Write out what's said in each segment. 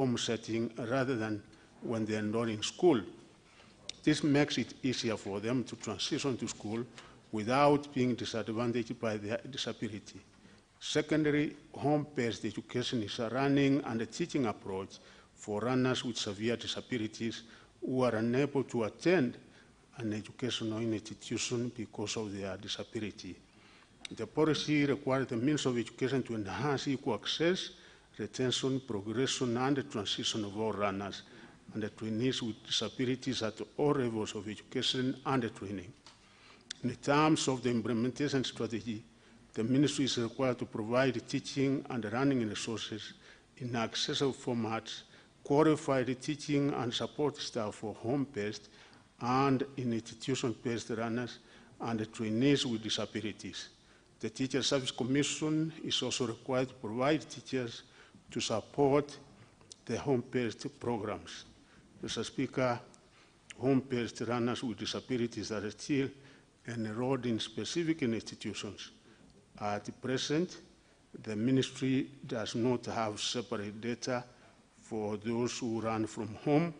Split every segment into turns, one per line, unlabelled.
home setting rather than when they enroll in school. This makes it easier for them to transition to school without being disadvantaged by their disability. Secondary, home-based education is a running and a teaching approach for runners with severe disabilities who are unable to attend an educational institution because of their disability. The policy requires the means of education to enhance equal access, retention, progression, and the transition of all runners and the trainees with disabilities at all levels of education and training. In terms of the implementation strategy, the ministry is required to provide teaching and running resources in accessible formats, qualified teaching and support staff for home-based and institution-based runners and trainees with disabilities. The Teacher Service Commission is also required to provide teachers to support the home-based programs. Mr. Speaker, home-based runners with disabilities are still enrolled in specific institutions. At present, the ministry does not have separate data for those who run from home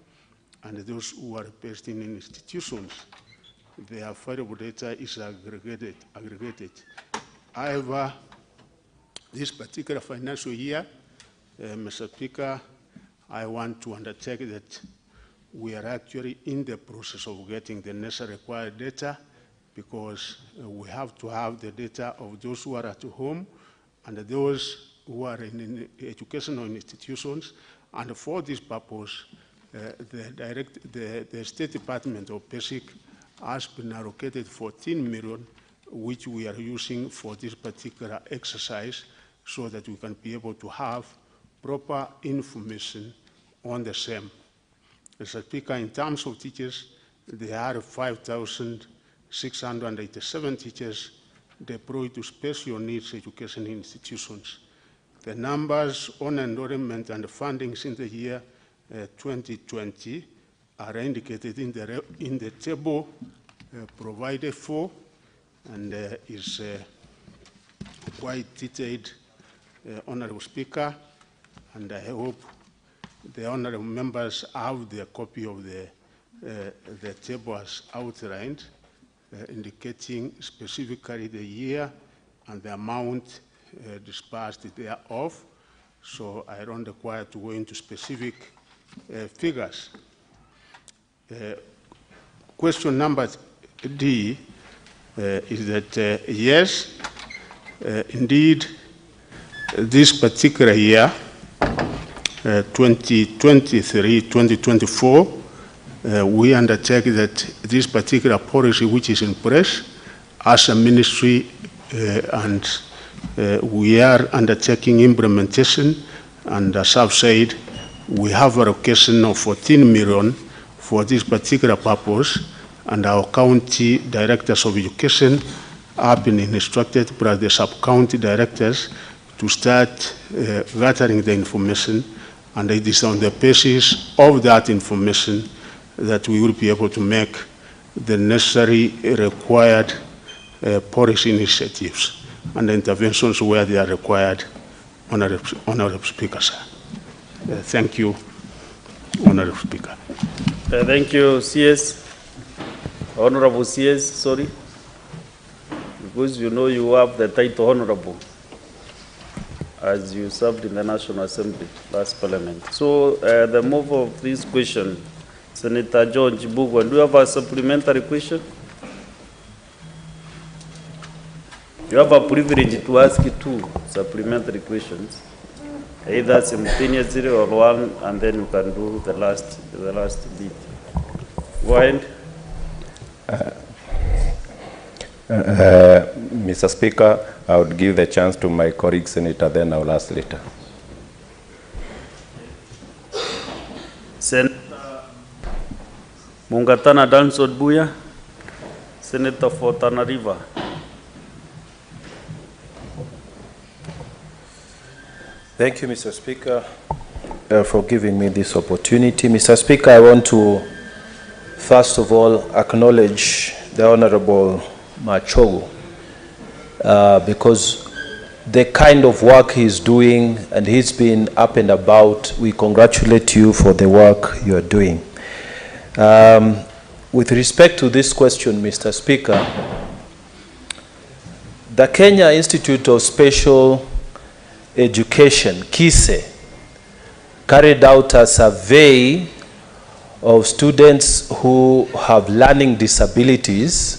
and those who are based in institutions. The available data is aggregated. However, this particular financial year, Mr. Speaker, I want to undertake that we are actually in the process of getting the necessary required data, because we have to have the data of those who are at home and those who are in educational institutions. And for this purpose, the State Department of Basic has been allocated 14 million, which we are using for this particular exercise, so that we can be able to have proper information on the same. Mr. Speaker, in terms of teachers, there are 5,687 teachers deployed to special needs education institutions. The numbers on enrollment and fundings in the year 2020 are indicated in the table provided for, and is quite detailed, Honorable Speaker, and I hope the honorable members have the copy of the table as outlined, indicating specifically the year and the amount disbursed thereof. So I don't require to go into specific figures. Question number D is that yes, indeed, this particular year, 2023-2024, we undertake that this particular policy which is in place as a ministry, and we are undertaking implementation, and as I've said, we have a allocation of 14 million for this particular purpose, and our county directors of education have been instructed by the sub-county directors to start gathering the information, and it is on the basis of that information that we will be able to make the necessary required policy initiatives and interventions where they are required, Honorable Speaker, sir. Thank you, Honorable Speaker.
Thank you, CS. Honorable CS, sorry. Because you know you have the title Honorable, as you served in the National Assembly last Parliament. So the move of this question, Senator John Chibugwa, do you have a supplementary question? You have a privilege to ask 2 supplementary questions, either simultaneously or one, and then you can do the last bit. Go ahead.
Mr. Speaker, I would give the chance to my colleague Senator, then I will ask later.
Senator Mungatana Dansod Buya, Senator for Tana River.
Thank you, Mr. Speaker, for giving me this opportunity. Mr. Speaker, I want to first of all acknowledge the Honorable Machogo, because the kind of work he's doing, and he's been up and about. We congratulate you for the work you're doing. With respect to this question, Mr. Speaker, the Kenya Institute of Special Education, KISE, carried out a survey of students who have learning disabilities.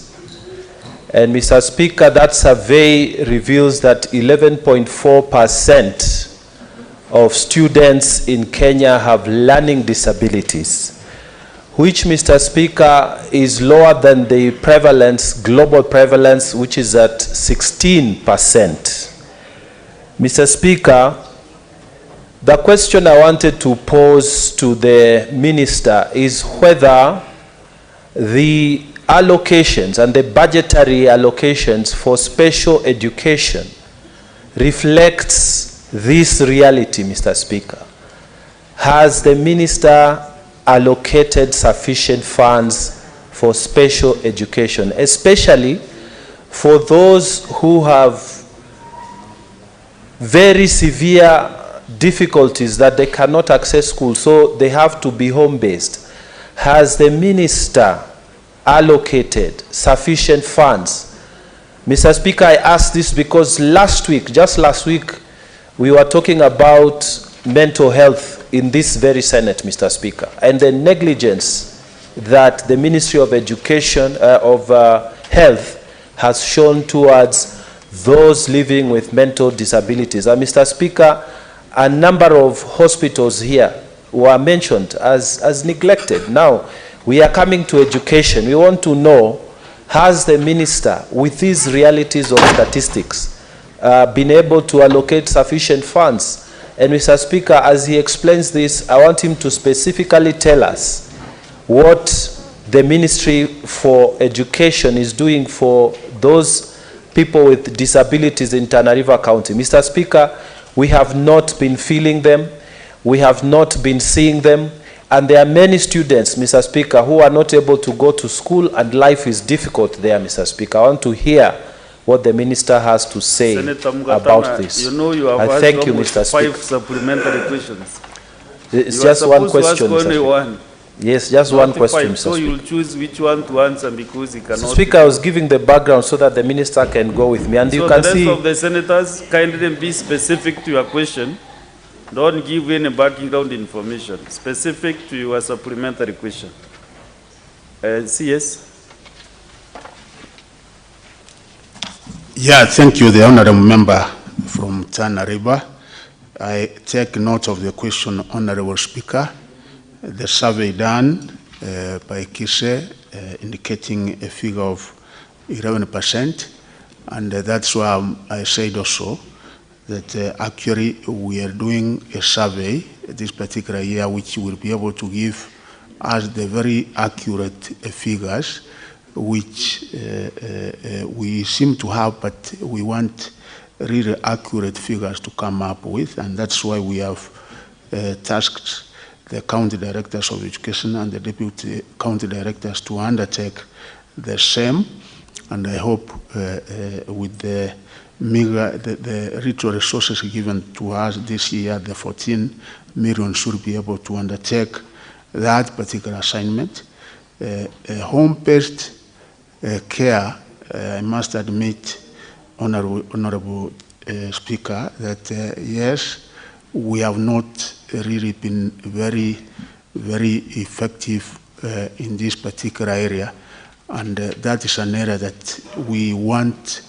And Mr. Speaker, that survey reveals that 11.4% of students in Kenya have learning disabilities, which, Mr. Speaker, is lower than the prevalence, global prevalence, which is at 16%. Mr. Speaker, the question I wanted to pose to the minister is whether the allocations and the budgetary allocations for special education reflects this reality, Mr. Speaker. Has the minister allocated sufficient funds for special education, especially for those who have very severe difficulties that they cannot access school, so they have to be home-based? Has the minister allocated sufficient funds? Mr. Speaker, I ask this because just last week, we were talking about mental health in this very Senate, Mr. Speaker, and the negligence that the Ministry of Education, Health has shown towards those living with mental disabilities. And Mr. Speaker, a number of hospitals here were mentioned as neglected. Now, we are coming to education. We want to know, has the minister, with these realities of statistics, been able to allocate sufficient funds? And Mr. Speaker, as he explains this, I want him to specifically tell us what the Ministry for Education is doing for those people with disabilities in Tana River County. Mr. Speaker, we have not been feeling them. We have not been seeing them. And there are many students, Mr. Speaker, who are not able to go to school, and life is difficult there, Mr. Speaker. I want to hear what the minister has to say about this.
You know you have
I thank you, Mr. Speaker.
5 supplementary questions.
It's
You
just
are
one
supposed to
question,
ask only
Mr.
one.
Yes, just one
Not
question,
5,
Mr.
so
Speaker.
you'll choose which one to answer because he cannot.
Speaker, I was giving the background so that the minister can go with me, and
So
you
the
can
rest
see.
of the senators, kindly be specific to your question. Don't give any background information. Specific to your supplementary question. CS.
Yeah, thank you, the honorable member from Tana River. I take note of the question, honorable Speaker. The survey done by KISE indicating a figure of 11%, and that's why I said also that actually we are doing a survey this particular year which will be able to give us the very accurate figures which we seem to have, but we want really accurate figures to come up with, and that's why we have tasked the county directors of education and the deputy county directors to undertake the same. And I hope with the little resources given to us this year, the 14 million should be able to undertake that particular assignment. Home-based care, I must admit, Honorable Speaker, that yes, we have not really been very effective in this particular area, and that is an area that we want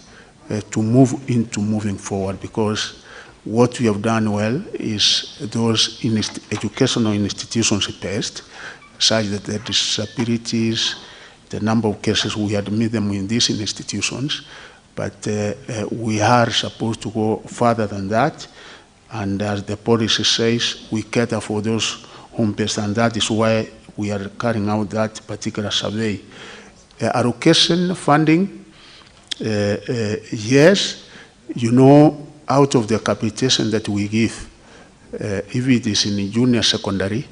to move into moving forward, because what we have done well is those educational institutions based, such that the disabilities, the number of cases we admit them in these institutions, but we are supposed to go further than that, and as the policy says, we cater for those home-based, and that is why we are carrying out that particular survey. Allocation funding, yes, you know, out of the capitation that we give, if it is in junior secondary,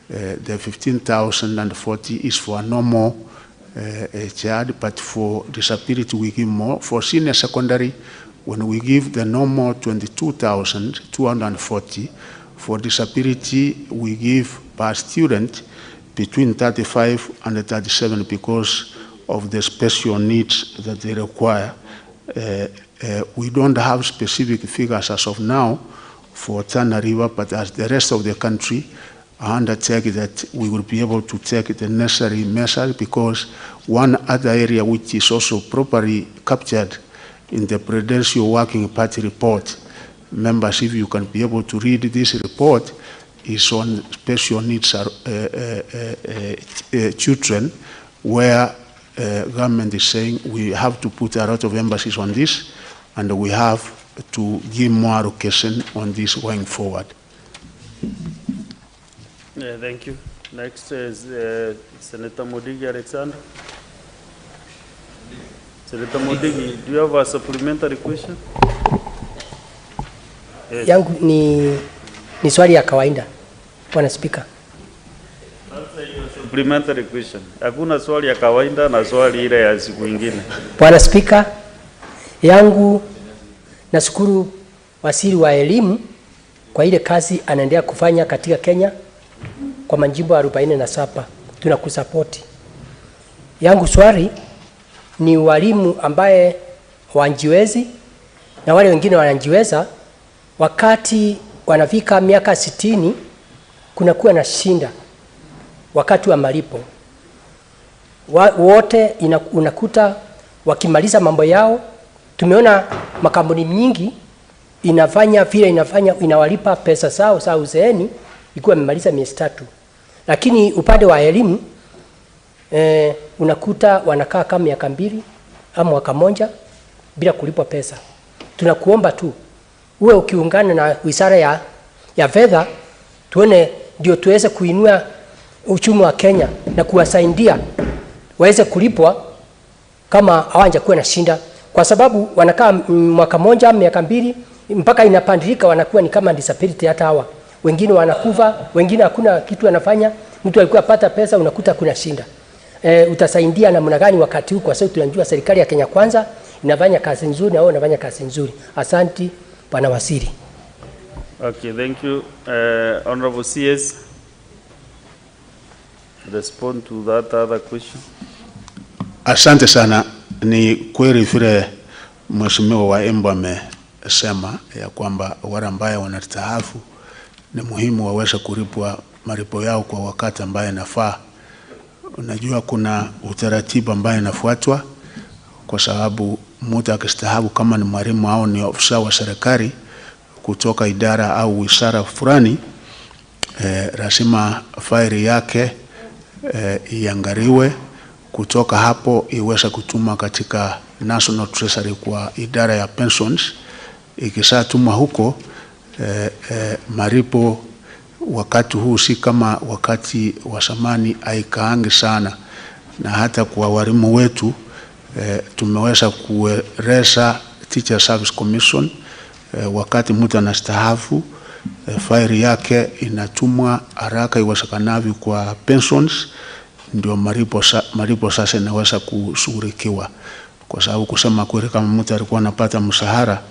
the 15,040 is for a normal child, but for disability we give more. For senior secondary, when we give the normal 22,240, for disability, we give per student between 35 and 37 because of the special needs that they require. We don't have specific figures as of now for Tana River, but as the rest of the country, I undertake that we will be able to take the necessary measures, because one other area which is also properly captured in the Prudential Working Party report, members, if you can be able to read this report, is on special needs children, where government is saying we have to put a lot of emphasis on this, and we have to give more allocation on this going forward.
Yeah, thank you. Next is Senator Modigi Alexander. Senator Modigi, do you have a supplementary question? Yes.
Yangu ni swali ya kawaida, Bwana Speaker.
Supplementary question. Hakuna swali ya kawaida na swali ile ya siku nyingine.
Bwana Speaker, yangu nashukuru waziri wa elimu kwa ile kazi anaendelea kufanya katika Kenya kwa majimbo 47. Tunakusapoti. Yangu swali ni walimu ambaye wanjiwezi na wale wengine wanajiweza, wakati wanafika miaka 60 kunakuwa na shinda wakati wa malipo. Wote unakuta wakimaliza mambo yao. Tumeona makampuni nyingi inafanya vile inawalipa pesa zao za uzeeni ikiwa imemaliza miezi 3. Lakini upande wa elimu unakuta wanakaa kama miaka 2 ama mwaka mmoja bila kulipwa pesa. Tunakuomba tu uwe ukiungana na Wizara ya Fedha, tuone ndio tuweze kuinua uchumi wa Kenya na kuwasaidia waweze kulipwa kama hawajakuwa na shinda, kwa sababu wanakaa mwaka mmoja miaka 2 mpaka inapandilika, wanakuwa ni kama disability. Hata hawa wengine wanakufa, wengine hakuna kitu wanafanya. Mtu alikuwa pata pesa, unakuta kuna shinda. Utasaidia namna gani wakati huu? Kwa sababu tunajua serikali ya Kenya Kwanza inafanya kazi nzuri na wao wanafanya kazi nzuri. Asante Bwana Waziri.
Okay, thank you. Honorable CS, respond to that other question.
Asante sana. Ni kweli vile Mheshimiwa wa Embu amesema ya kwamba wale ambao wanastaafu ni muhimu waweze kulipwa malipo yao kwa wakati ambaye nafaa. Unajua kuna utaratibu ambaye inafuatwa, kwa sababu mtu akistaafu kama ni mwalimu au ni ofisa wa serikali kutoka idara au wizara fulani, lazima faili yake iangaliwe, kutoka hapo iweze kutuma katika National Treasury kwa idara ya pensions. Ikishatumwa huko, malipo wakati huu si kama wakati wa zamani, haikaangi sana. Na hata kwa walimu wetu tumeweza kueleza Teacher Service Commission, wakati mtu anastaafu faili yake inatumwa haraka iwezekanavyo kwa pensions, ndio malipo sasa inaweza kushughulikiwa. Kwa sababu kusema kweli, kama mtu alikuwa anapata mshahara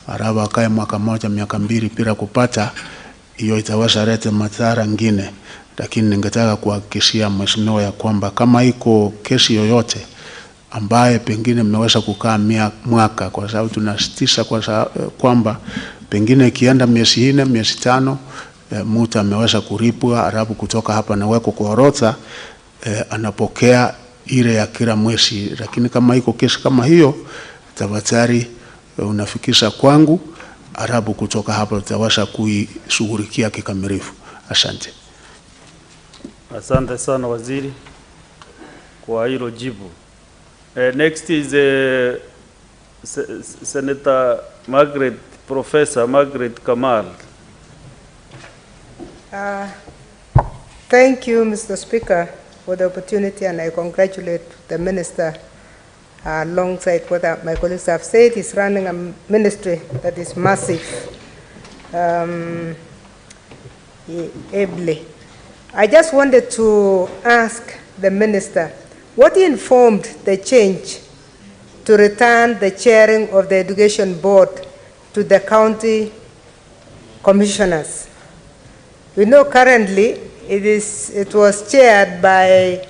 alafu akae mwaka mmoja miaka 2 bila kupata, hiyo itaweza leta madhara mengine. Lakini ningetaka kuhakikishia mheshimiwa ya kwamba kama iko kesi yoyote ambaye pengine mmeweza kukaa mwaka, kwa sababu tunasisitiza kwamba pengine ikienda miezi 4 miezi 5 mtu ameweza kulipwa, alafu kutoka hapa na weko kwa orodha, anapokea ile ya kila mwezi. Lakini kama iko kesi kama hiyo, tafadhali unafikisha kwangu, alafu kutoka hapa tutaweza kuishughulikia kikamilifu. Asante.
Asante sana waziri kwa hilo jibu. Next is Senator Professor Margaret Kamal.
Thank you, Mr. Speaker, for the opportunity, and I congratulate the Minister alongside what my colleagues have said. He's running a ministry that is massive, ably. I just wanted to ask the Minister, what informed the change to return the chairing of the education board to the county commissioners. We know currently it was chaired by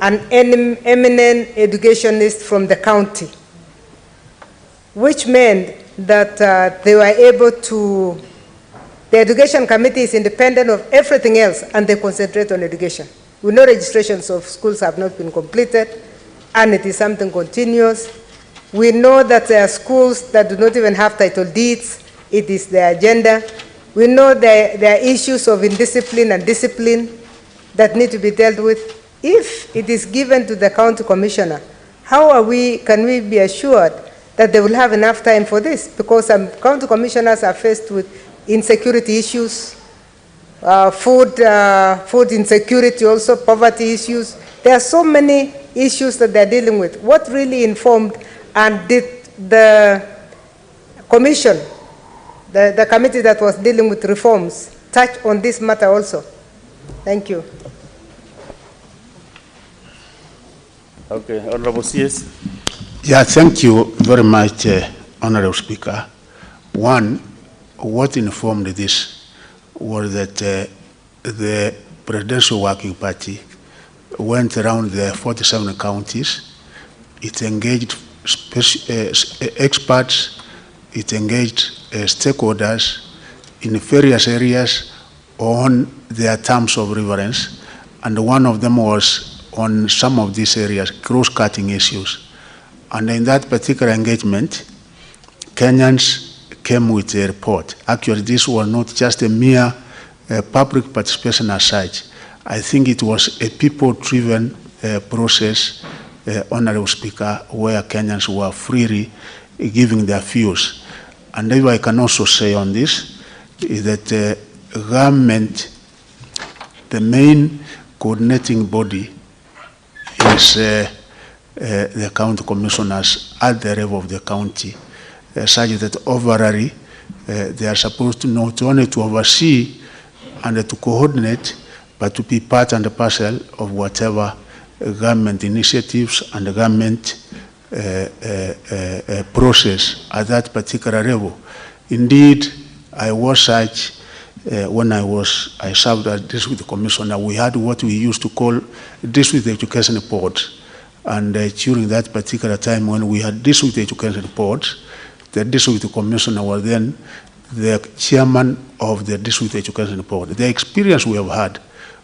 an eminent educationist from the county, which meant that they were able to, the education committee is independent of everything else and they concentrate on education. We know registrations of schools have not been completed and it is something continuous. We know that there are schools that do not even have title deeds. It is their agenda. We know there are issues of indiscipline and discipline that need to be dealt with. If it is given to the county commissioner, how can we be assured that they will have enough time for this? Because some county commissioners are faced with insecurity issues, food insecurity also, poverty issues. There are so many issues that they're dealing with. What really informed and did the commission, the committee that was dealing with reforms, touch on this matter also? Thank you.
Okay, Honorable CS.
Yeah, thank you very much, Honorable Speaker. One, what informed this was that the Presidential Working Party went around the 47 counties. It engaged experts, it engaged stakeholders in various areas on their terms of reference, and one of them was on some of these areas, cross-cutting issues. And in that particular engagement, Kenyans came with a report. Actually, this was not just a mere public participation as such. I think it was a people-driven process, Honorable Speaker, where Kenyans were freely giving their views. And if I can also say on this, is that government, the main coordinating body is the county commissioners at the level of the county, such that overall they are supposed to not only to oversee and to coordinate, but to be part and parcel of whatever government initiatives and government process at that particular level. Indeed, I was such when I served as district commissioner. We had what we used to call district education boards, and during that particular time when we had district education boards, the district commissioner was then the chairman of the district education board. The experience we have had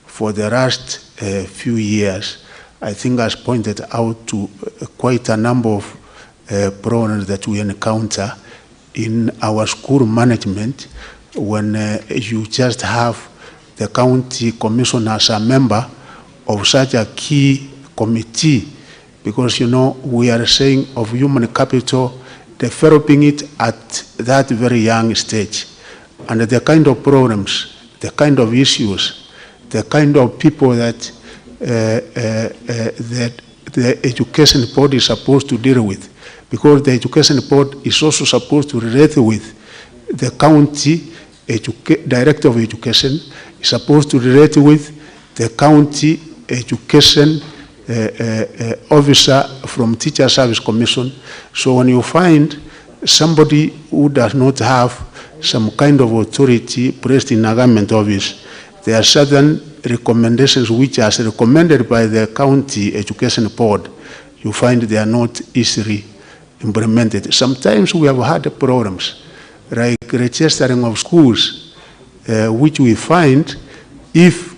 for the last few years, I think, has pointed out to quite a number of problems that we encounter in our school management when you just have the county commissioner as a member of such a key committee, because, you know, we are saying of human capital, developing it at that very young stage. And the kind of problems, the kind of issues, the kind of people that the education board is supposed to deal with, because the education board is also supposed to relate with the county director of education, is supposed to relate with the county education officer from Teacher Service Commission. So when you find somebody who does not have some kind of authority placed in a government office, there are certain recommendations which are recommended by the county education board. You find they are not easily implemented. Sometimes we have had problems like registering of schools, which we find if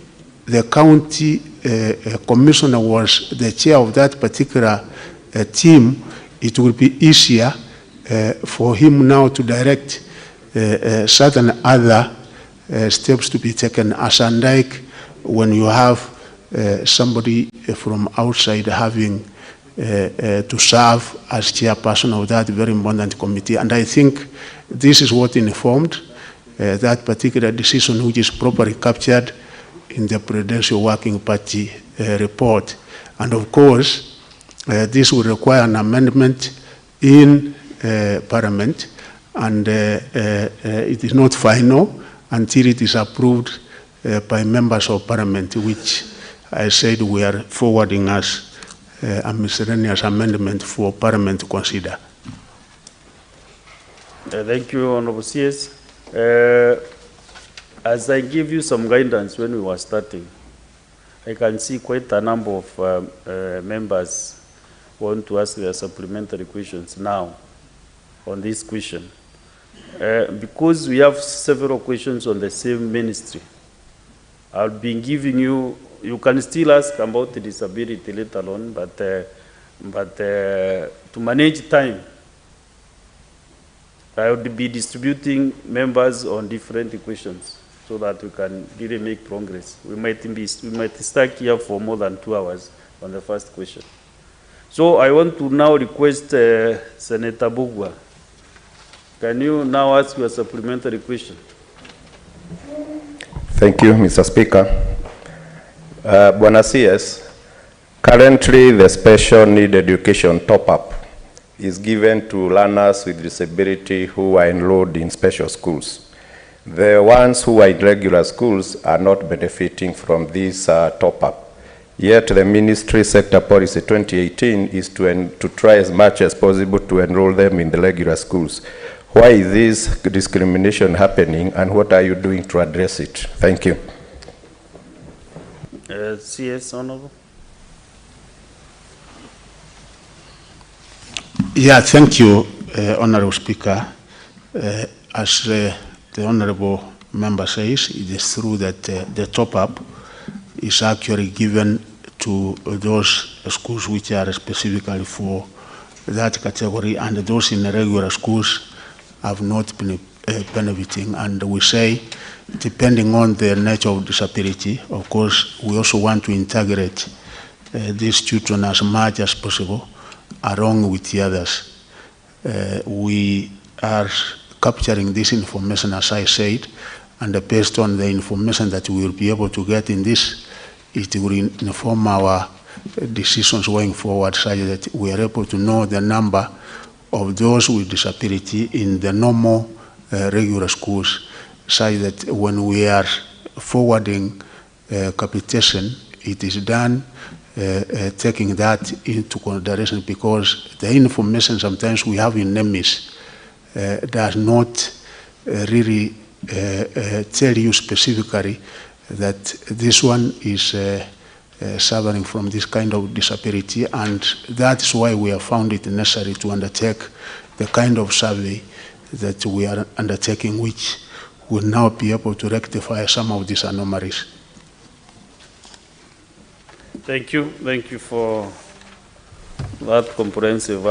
the county commissioner was the chair of that particular team, it will be easier for him now to direct certain other steps to be taken, as unlike when you have somebody from outside having to serve as chairperson of that very important committee. And I think this is what informed that particular decision, which is properly captured in the Presidential Working Party report. And of course, this will require an amendment in Parliament, and it is not final until it is approved by members of Parliament, which I said we are forwarding as a miscellaneous amendment for Parliament to consider.
Thank you, Honorable CS. As I give you some guidance when we were starting, I can see quite a number of members want to ask their supplementary questions now on this question. Because we have several questions on the same ministry, I'll be giving you, you can still ask about the disability later on, but to manage time, I would be distributing members on different questions so that we can really make progress. We might stuck here for more than 2 hours on the first question. So I want to now request Senator Bugwa. Can you now ask your supplementary question?
Thank you, Mr. Speaker. Bwana CS, currently the special need education top-up is given to learners with disability who are enrolled in special schools. The ones who are in regular schools are not benefiting from this top-up. Yet the Ministry Sector Policy 2018 is to try as much as possible to enroll them in the regular schools. Why is this discrimination happening, and what are you doing to address it? Thank you.
CS, Honorable.
Yeah, thank you, Honorable Speaker. As the Honorable Member says, it is true that the top-up is actually given to those schools which are specifically for that category, and those in the regular schools have not been benefiting. And we say, depending on the nature of disability, of course, we also want to integrate these children as much as possible along with the others. We are capturing this information, as I said, and based on the information that we will be able to get in this, it will inform our decisions going forward, such that we are able to know the number of those with disability in the normal regular schools, such that when we are forwarding capitation, it is done taking that into consideration, because the information sometimes we have in NEMIS does not really tell you specifically that this one is suffering from this kind of disability, and that's why we have found it necessary to undertake the kind of survey that we are undertaking, which will now be able to rectify some of these anomalies.
Thank you. Thank you for that comprehensive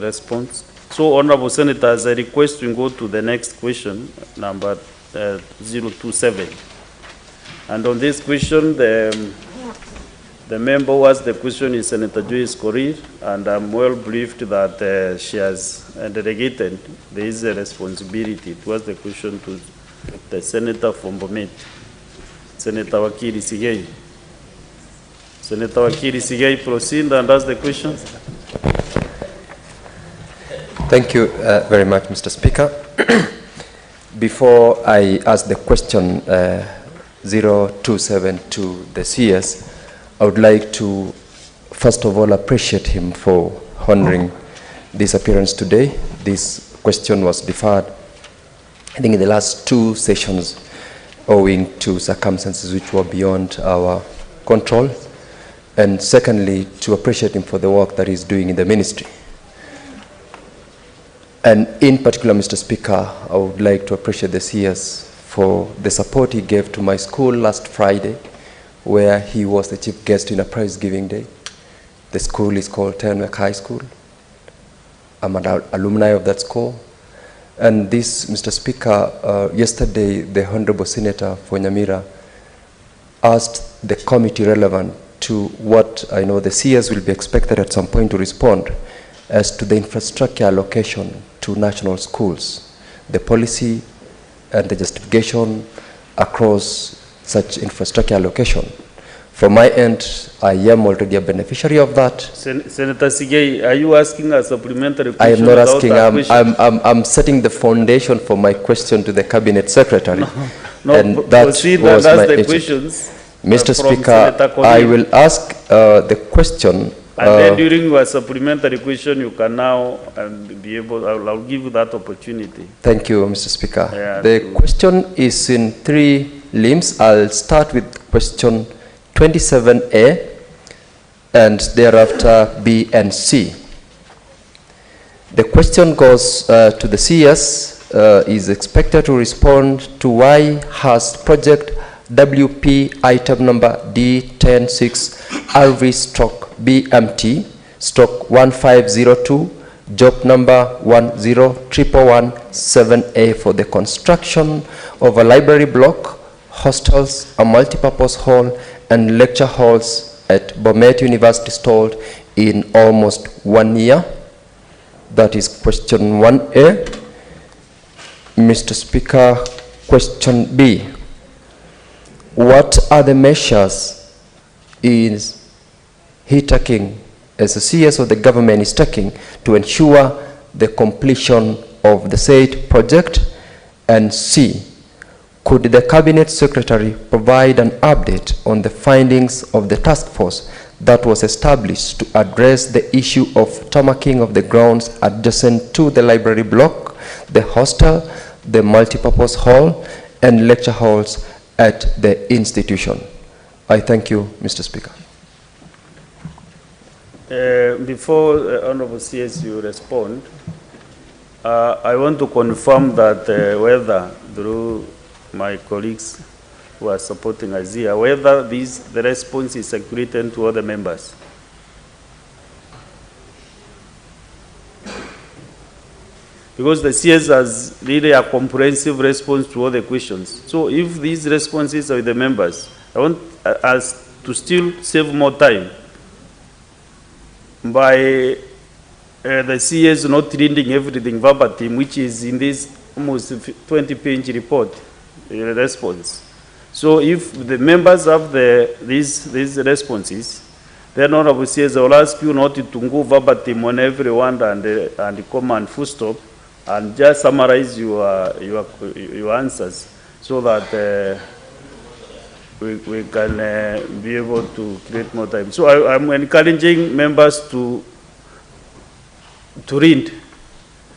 response. So, Honorable Senators, I request we go to the next question, number 027. And on this question, the member who asked the question is Senator Joyce Korir, and I'm well briefed that she has delegated. There is a responsibility to ask the question to the Senator from Bomet, Senator Wakili Sigei. Senator Wakili Sigei, proceed and ask the question.
Thank you very much, Mr. Speaker. Before I ask the question 027 to the CS, I would like to first of all appreciate him for honoring this appearance today. This question was deferred, I think, in the last 2 sessions owing to circumstances which were beyond our control. And secondly, to appreciate him for the work that he's doing in the ministry. And in particular, Mr. Speaker, I would like to appreciate the CS for the support he gave to my school last Friday, where he was the chief guest in a prize giving day. The school is called Tenwek High School. I'm an alumni of that school. And this, Mr. Speaker, yesterday the Honorable Senator for Nyamira asked the committee relevant to what I know the CS will be expected at some point to respond as to the infrastructure allocation to national schools, the policy and the justification across such infrastructure allocation. From my end, I am already a beneficiary of that.
Senator Sigei, are you asking a supplementary question?
I am not asking. I'm setting the foundation for my question to the Cabinet Secretary.
No,
and that was my
the questions.
Mr. Speaker, I will ask the question
And then during your supplementary question, you can now be able, I'll give you that opportunity.
Thank you, Mr. Speaker.
Yeah,
the question is in 3 limbs. I'll start with question 27A and thereafter B and C. The question goes to the CS, is expected to respond to why has project WP item number D106 RV/BMT /1502 job number 1011117A for the construction of a library block, hostels, a multipurpose hall and lecture halls at Bomet University stalled in almost 1 year. That is question 1A. Mr. Speaker, question B. What are the measures is he taking, as a CS of the government is taking, to ensure the completion of the said project? And C, could the Cabinet Secretary provide an update on the findings of the task force that was established to address the issue of tarmacking of the grounds adjacent to the library block, the hostel, the multipurpose hall, and lecture halls at the institution? I thank you, Mr. Speaker.
Before Honorable CS you respond, I want to confirm that whether through my colleagues who are supporting Azia, whether the response is circulated to other members. Because the CS has really a comprehensive response to all the questions. So if these responses are with the members, I want us to still save more time by the CS not reading everything verbatim, which is in this almost 20-page report response. So if the members have these responses, then Honorable CS, I will ask you not to go verbatim on every one and comma and full stop, and just summarize your answers so that we can be able to create more time. So I'm encouraging members to read.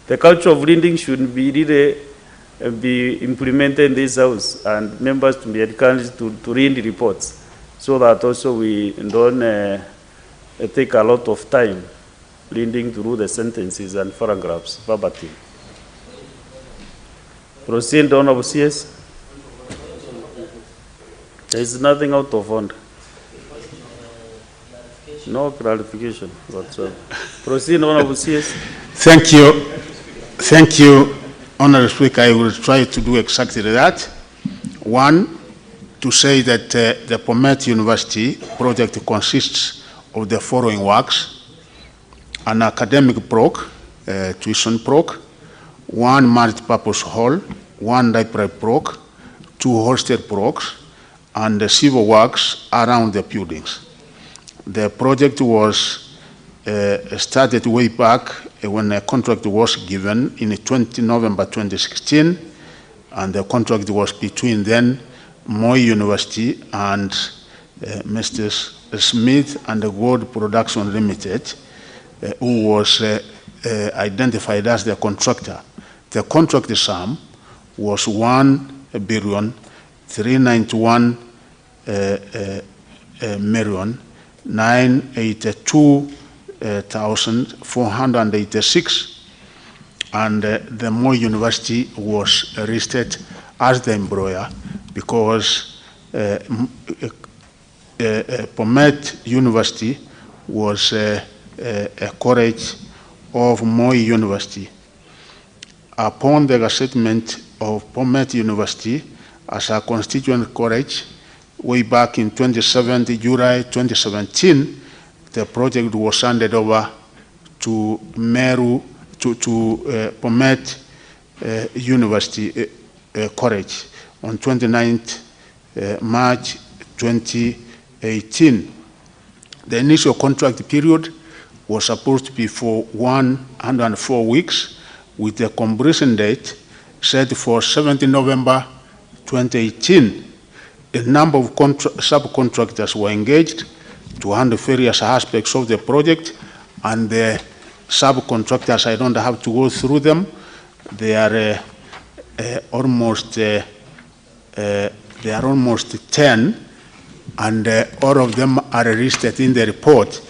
The culture of reading should be really be implemented in this house, and members to be encouraged to read the reports so that also we don't take a lot of time reading through the sentences and paragraphs verbatim. Proceed, Honorable CS. There is nothing out of order. No clarification whatsoever. Proceed, Honorable CS.
Thank you. Thank you, Honorable Speaker. I will try to do exactly that. One, to say that the Bomet University project consists of the following works: an academic block, tuition block, one multi-purpose hall, one library block, 2 hostel blocks, and the civil works around the buildings. The project was started way back when a contract was given in November 2016, and the contract was between then Moi University and Mr. Smith and the World Production Limited, who was identified as the contractor. The contract sum was 1,391,982,486, and the Moi University was listed as the employer because Bomet University was a college of Moi University. Upon the resettlement of Bomet University as a constituent college way back in July 2017, the project was handed over to Bomet University College on 29th March 2018. The initial contract period was supposed to be for 104 weeks, with the completion date set for 17 November 2018. A number of subcontractors were engaged to handle various aspects of the project, and the subcontractors, I don't have to go through them. They are almost 10, and all of them are listed in the report,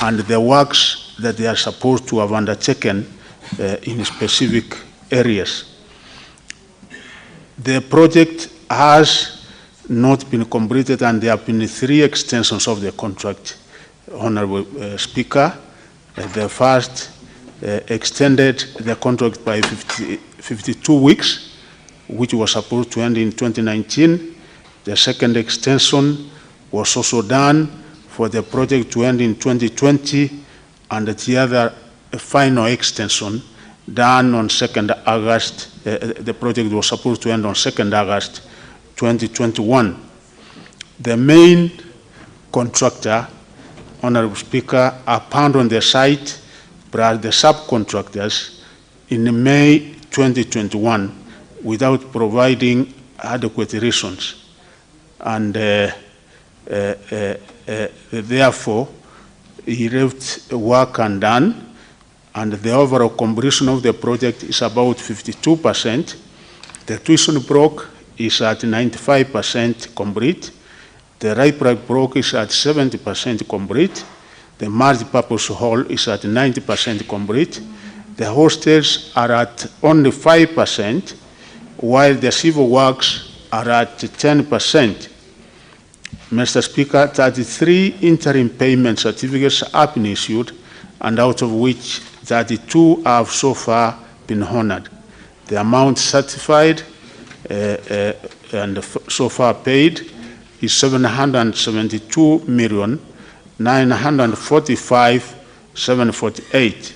and the works that they are supposed to have undertaken in specific areas. The project has not been completed, and there have been 3 extensions of the contract, Honorable Speaker. The first extended the contract by 52 weeks, which was supposed to end in 2019. The second extension was also done for the project to end in 2020, and the other final extension done on 2nd August. The project was supposed to end on 2nd August 2021. The main contractor, Honorable Speaker, found on the site, plus the subcontractors, in May 2021 without providing adequate reasons. And therefore, he left work undone, and the overall completion of the project is about 52%. The tuition block is at 95% complete. The right-price block is at 70% complete. The multi-purpose hall is at 90% complete. The hostels are at only 5%, while the civil works are at 10%. Mr. Speaker, 33 interim payment certificates have been issued, and out of which 32 have so far been honored. The amount certified and so far paid is 772,945,748,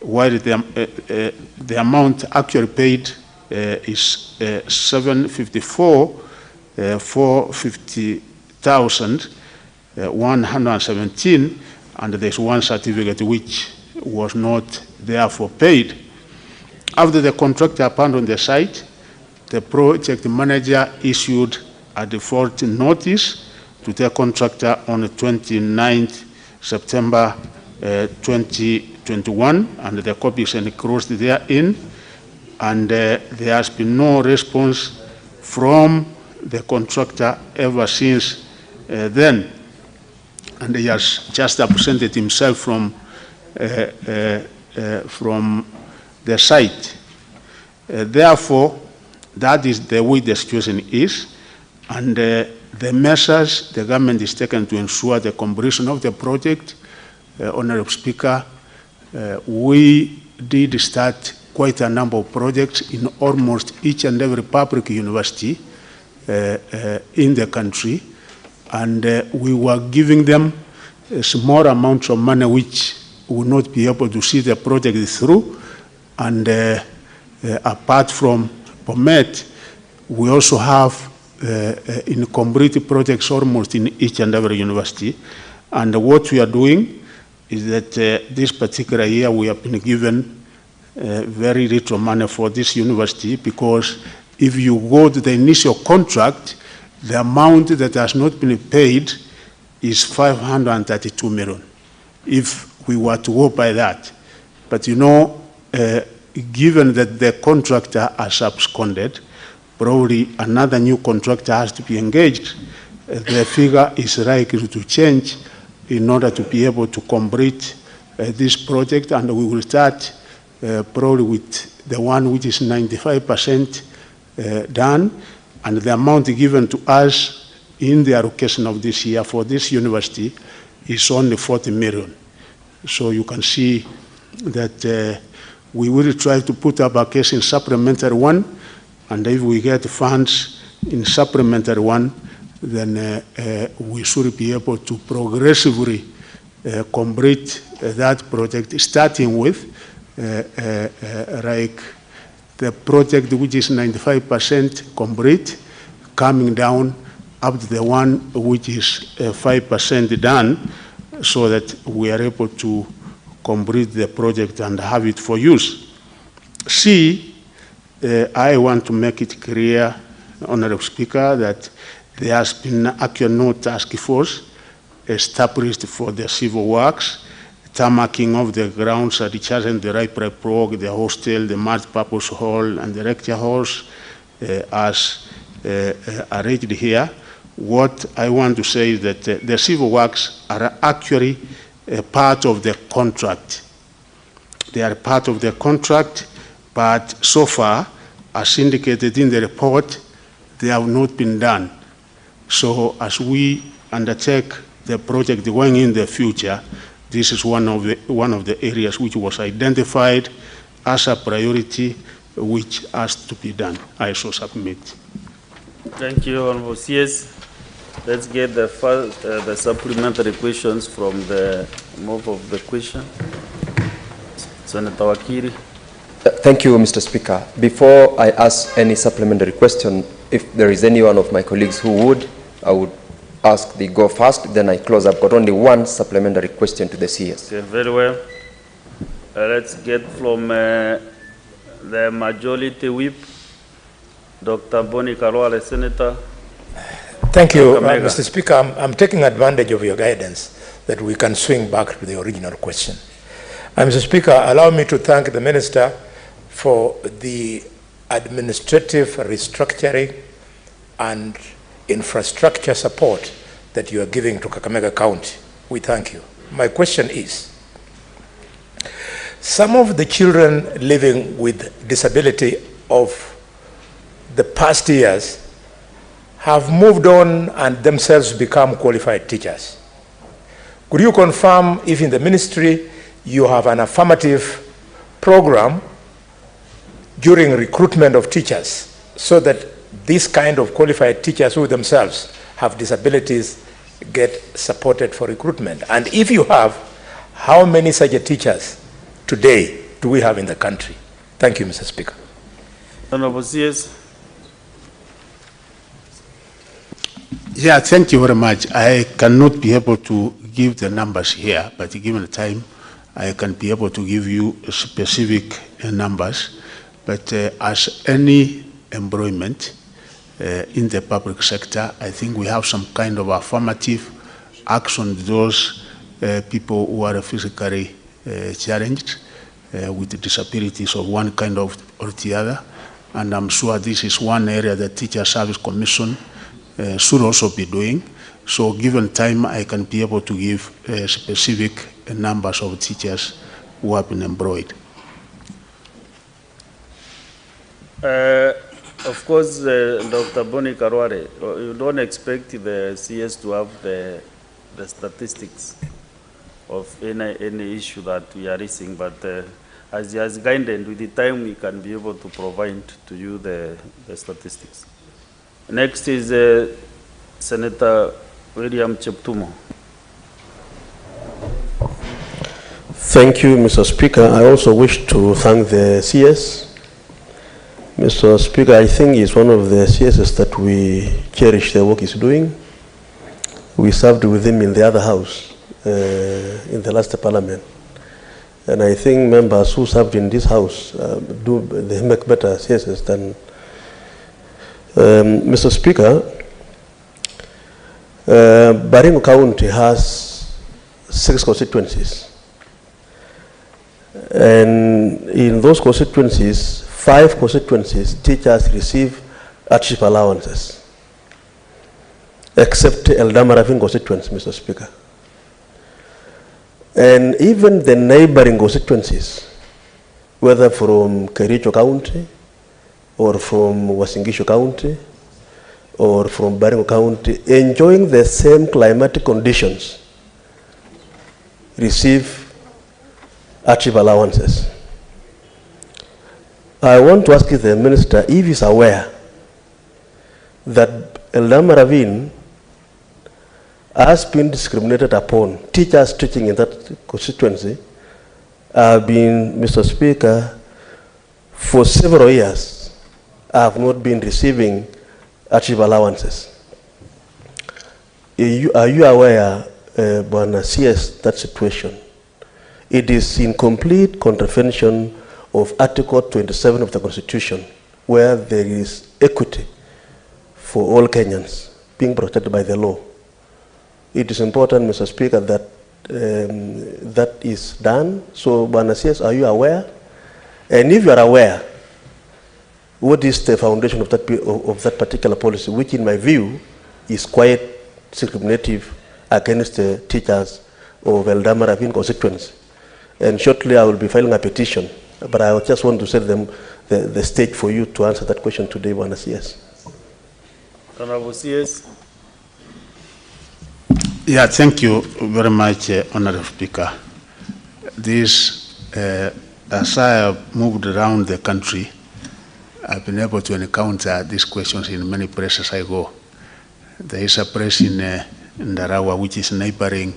while the amount actually paid is 754,450,117, and there's one certificate which was not therefore paid. After the contractor abandoned the site, the project manager issued a default notice to the contractor on the 29th September 2021, and the copy is enclosed therein. And there has been no response from the contractor ever since then. And he has just absented himself from the site. Therefore, that is the way the situation is, and the measures the government is taking to ensure the completion of the project. Honorable Speaker, we did start quite a number of projects in almost each and every public university in the country, and we were giving them small amounts of money which would not be able to see the project through. And apart from POMET, we also have incomplete projects almost in each and every university. And what we are doing is that this particular year we have been given very little money for this university, because if you go to the initial contract, the amount that has not been paid is 532 million, if we were to go by that. But you know, given that the contractor has absconded, probably another new contractor has to be engaged. The figure is likely to change in order to be able to complete this project, and we will start probably with the one which is 95% done, and the amount given to us in the allocation of this year for this university is only 40 million. So you can see that we will try to put up a case in supplementary one, and if we get funds in supplementary one, then we should be able to progressively complete that project, starting with like the project which is 95% complete, coming down up to the one which is 5% done, so that we are able to complete the project and have it for use. C, I want to make it clear, Honorable Speaker, that there has been actually no task force established for the civil works, tarmacking of the grounds at Church, the Right Prog, the hostel, the multi-purpose hall, and the lecture halls as arranged here. What I want to say is that the civil works are actually a part of the contract. They are part of the contract, but so far, as indicated in the report, they have not been done. So as we undertake the project going in the future, this is one of the areas which was identified as a priority which has to be done. I so submit.
Thank you, Honorable CS. Let's get the supplementary questions from the move of the question. Senator Wakiri.
Thank you, Mr. Speaker. Before I ask any supplementary question, if there is any one of my colleagues who would, I would ask they go first, then I close. I've got only one supplementary question to the CS.
Okay, very well. Let's get from the majority whip, Dr. Boni Karwale, Senator.
Thank you, Mr. Speaker. I'm taking advantage of your guidance that we can swing back to the original question. Mr. Speaker, allow me to thank the Minister for the administrative restructuring and infrastructure support that you are giving to Kakamega County. We thank you. My question is, some of the children living with disability of the past years have moved on and themselves become qualified teachers. Could you confirm if in the ministry you have an affirmative program during recruitment of teachers so that this kind of qualified teachers who themselves have disabilities get supported for recruitment? And if you have, how many such teachers today do we have in the country? Thank you, Mr. Speaker.
Honorable CS.
Yeah, thank you very much. I cannot be able to give the numbers here, but given the time, I can be able to give you specific numbers. But as any employment in the public sector, I think we have some kind of affirmative action to those people who are physically challenged with disabilities of one kind or the other. And I'm sure this is one area that Teacher Service Commission should also be doing. So given time, I can be able to give specific numbers of teachers who have been employed.
Of course, Dr. Boni Karware, you don't expect the CS to have the statistics of any issue that we are raising, but as guided with the time, we can be able to provide to you the statistics. Next is Senator William Cheptumo.
Thank you, Mr. Speaker. I also wish to thank the CS. Mr. Speaker, I think he's one of the CSs that we cherish the work he's doing. We served with him in the other house in the last parliament. And I think members who served in this house they make better CSs than Mr. Speaker. Baringo County has 6 constituencies. And in those constituencies, 5 constituencies, teachers receive hardship allowances, except Eldamaravin constituency, Mr. Speaker. And even the neighboring constituencies, whether from Kericho County, or from Wasingishu County, or from Baringo County, enjoying the same climatic conditions, receive hardship allowances. I want to ask the Minister if he's aware that Eldamaravin has been discriminated upon. Teachers teaching in that constituency have been, Mr. Speaker, for several years, have not been receiving hardship allowances. Are you aware, Bwana CS, that situation? It is in complete contravention of Article 27 of the Constitution, where there is equity for all Kenyans being protected by the law. it is important, Mr. Speaker, that that is done. So, Bwana CS, are you aware? And if you are aware, what is the foundation of that particular policy, which in my view is quite discriminative against the teachers of Eldama Ravine constituency? And shortly I will be filing a petition, but I just want to set the stage for you to answer that question today, Bwana CS.
Honorable CS.
Yeah, thank you very much, Honorable Speaker. This, as I have moved around the country, I've been able to encounter these questions in many places I go. There is a place in Ndarawa, which is neighboring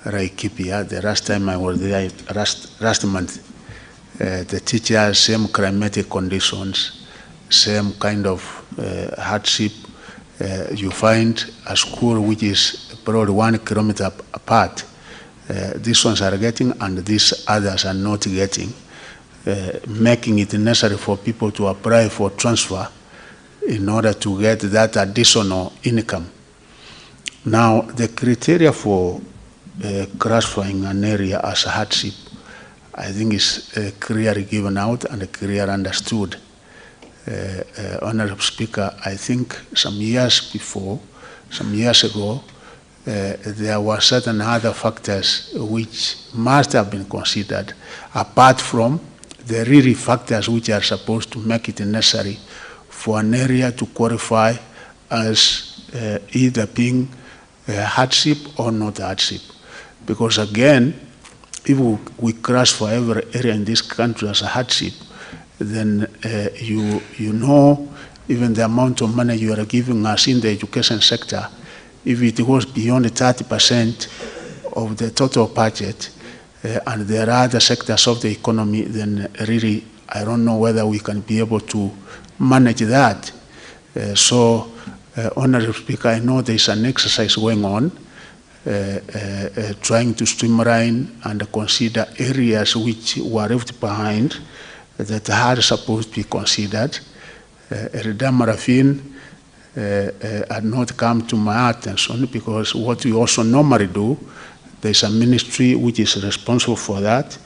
Laikipia. The last time I was there, last month, the teachers, same climatic conditions, same kind of hardship. You find a school which is probably 1 kilometer apart. These ones are getting, and these others are not getting, making it necessary for people to apply for transfer in order to get that additional income. Now, the criteria for classifying an area as a hardship, I think, is clearly given out and clearly understood. Honorable Speaker, I think some years ago, there were certain other factors which must have been considered, apart from the really factors which are supposed to make it necessary for an area to qualify as either being a hardship or not a hardship. Because again, if we classify every area in this country as a hardship, then you know even the amount of money you are giving us in the education sector, if it goes beyond 30% of the total budget, and there are other sectors of the economy, then really I don't know whether we can be able to manage that. Honorable Speaker, I know there is an exercise going on, trying to streamline and consider areas which were left behind that are supposed to be considered. Eldama Ravine had not come to my attention, because what we also normally do, there's a ministry which is responsible for that.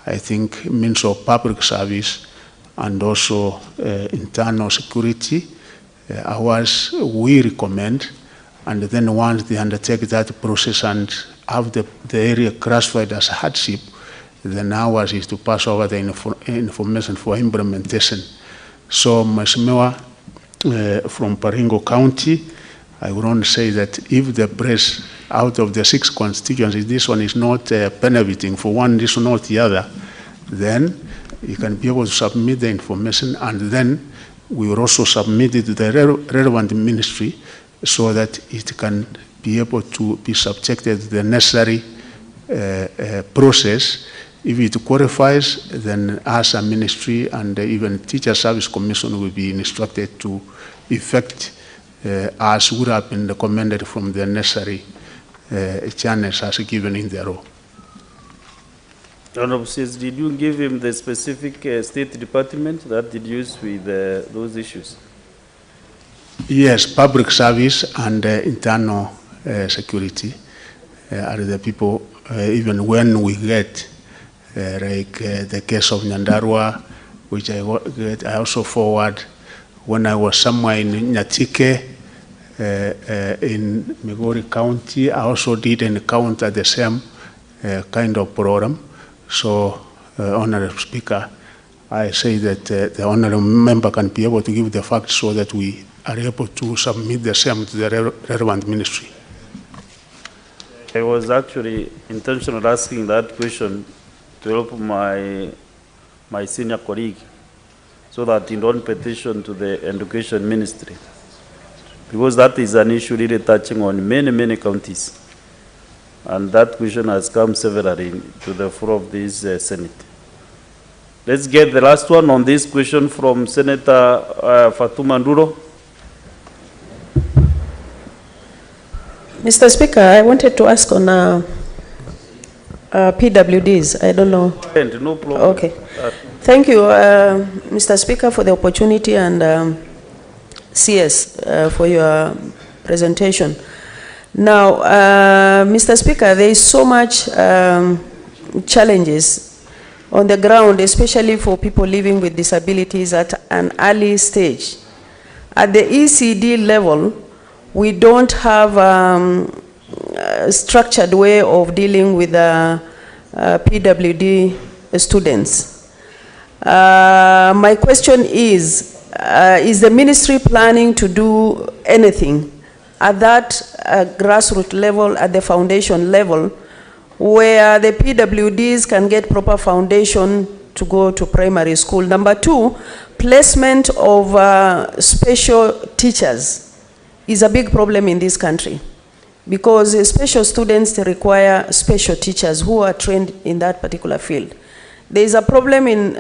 I think Ministry of Public Service and also internal security. Ours we recommend, and then once they undertake that process and have the area classified as a hardship, then ours is to pass over the information for implementation. So, Mheshimiwa, from Baringo County, I would only say that if the press out of the 6 constituencies, this one is not benefiting for one reason or the other, then you can be able to submit the information, and then we will also submit it to the relevant ministry so that it can be able to be subjected to the necessary process. If it qualifies, then as a ministry and even Teacher Service Commission will be instructed to effect as would have been recommended from the necessary channels as given in the law.
Honorable says, did you give him the specific State Department that did use with those issues?
Yes, public service and internal security are the people, even when we get like the case of Nyandarua, which I also forward when I was somewhere in Nyatike, in Migori County. I also did encounter the same kind of program. So, Honorable Speaker, I say that the Honorable Member can be able to give the facts so that we are able to submit the same to the relevant ministry.
I was actually intentionally asking that question to help my senior colleague, so that in one petition to the Education Ministry, because that is an issue really touching on many counties. And that question has come severally to the floor of this Senate. Let's get the last one on this question from Senator Fatuma Nduro.
Mr. Speaker, I wanted to ask on PWDs. I don't know.
No problem.
Okay. Thank you, Mr. Speaker, for the opportunity, and CS for your presentation. Now, Mr. Speaker, there is so much challenges on the ground, especially for people living with disabilities at an early stage. At the ECD level, we don't have a structured way of dealing with PWD students. My question is the ministry planning to do anything at that grassroots level, at the foundation level, where the PWDs can get proper foundation to go to primary school? Number two, placement of special teachers is a big problem in this country, because special students require special teachers who are trained in that particular field. There is a problem in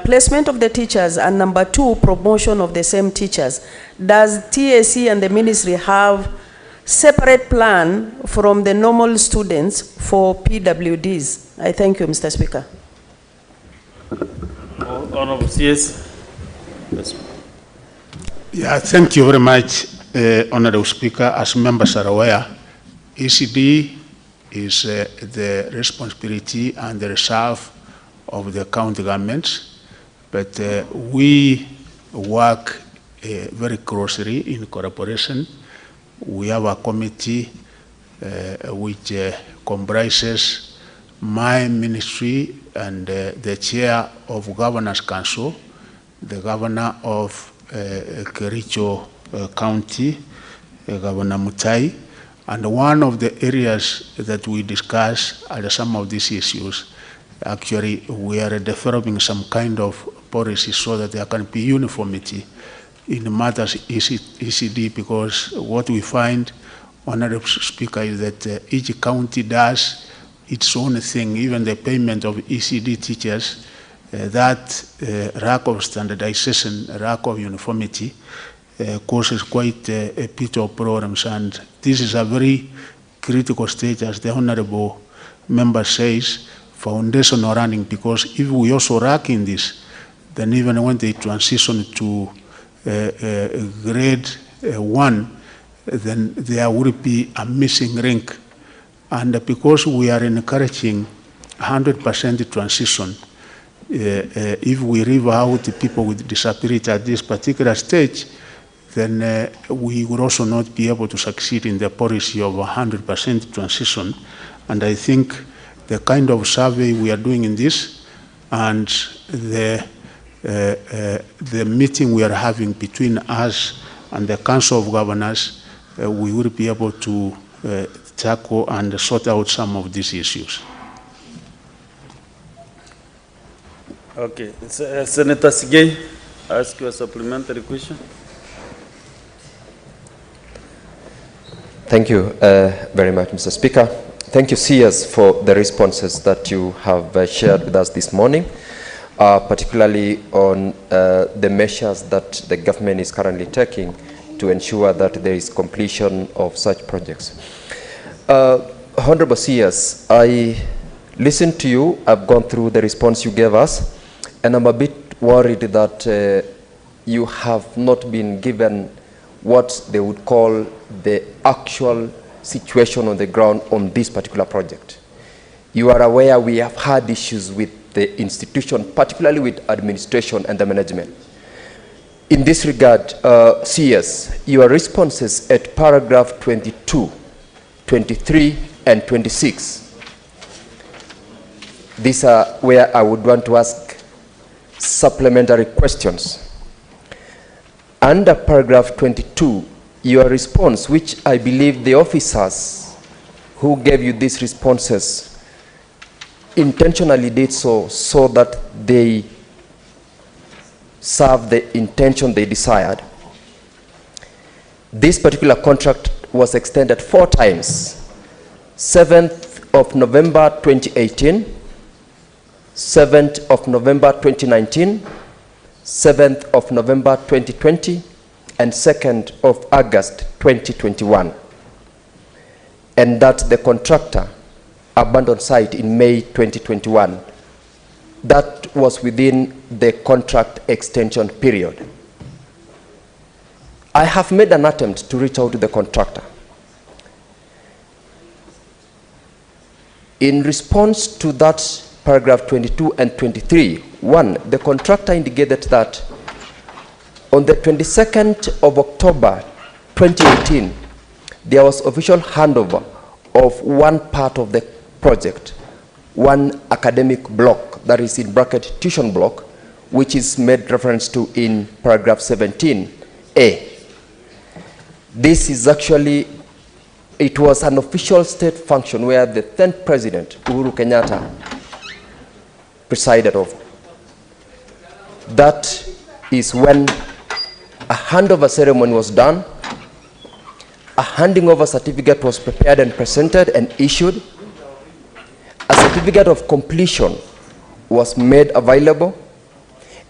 placement of the teachers, and number two, promotion of the same teachers. Does TSC and the ministry have separate plan from the normal students for PWDs? I thank you, Mr. Speaker.
Honorable CS. Yes.
Yeah, thank you very much, Honorable Speaker. As members are aware, ECD is the responsibility and the reserve of the county governments, but we work very closely in collaboration. We have a committee which comprises my ministry and the chair of Governors Council, the governor of Kericho County, Governor Mutahi, and one of the areas that we discuss are some of these issues. Actually, we are developing some kind of policy so that there can be uniformity in matters ECD, because what we find, Honorable Speaker, is that each county does its own thing. Even the payment of ECD teachers, that lack of standardization, lack of uniformity, causes quite a bit of problems. And this is a very critical stage, as the Honorable Member says, foundational learning, because if we also lack in this, then even when they transition to grade 1, then there will be a missing link. And because we are encouraging 100% transition, if we leave out people with disability at this particular stage, then we will also not be able to succeed in the policy of 100% transition. And I think the kind of survey we are doing in this and the meeting we are having between us and the Council of Governors, we will be able to tackle and sort out some of these issues.
Okay. Senator Sigay, ask you a supplementary question.
Thank you very much, Mr. Speaker. Thank you, CS, for the responses that you have shared with us this morning, particularly on the measures that the government is currently taking to ensure that there is completion of such projects. Honorable CS, I listened to you, I've gone through the response you gave us, and I'm a bit worried that you have not been given what they would call the actual situation on the ground on this particular project. You are aware we have had issues with the institution, particularly with administration and the management. In this regard, CS, your responses at paragraph 22, 23, and 26, these are where I would want to ask supplementary questions. Under paragraph 22, your response, which I believe the officers who gave you these responses intentionally did so that they serve the intention they desired. This particular contract was extended 4 times. 7th of November 2018, 7th of November 2019, 7th of November 2020, and 2nd of August 2021. And that the contractor abandoned site in May 2021. That was within the contract extension period. I have made an attempt to reach out to the contractor. In response to that paragraph 22 and 23, one, the contractor indicated that on the 22nd of October 2018, there was official handover of one part of the project, one academic block, that is in bracket tuition block, which is made reference to in paragraph 17A. This is actually, it was an official state function where the then president, Uhuru Kenyatta, presided over. That is when a handover ceremony was done, a handing over certificate was prepared and presented and issued, a certificate of completion was made available,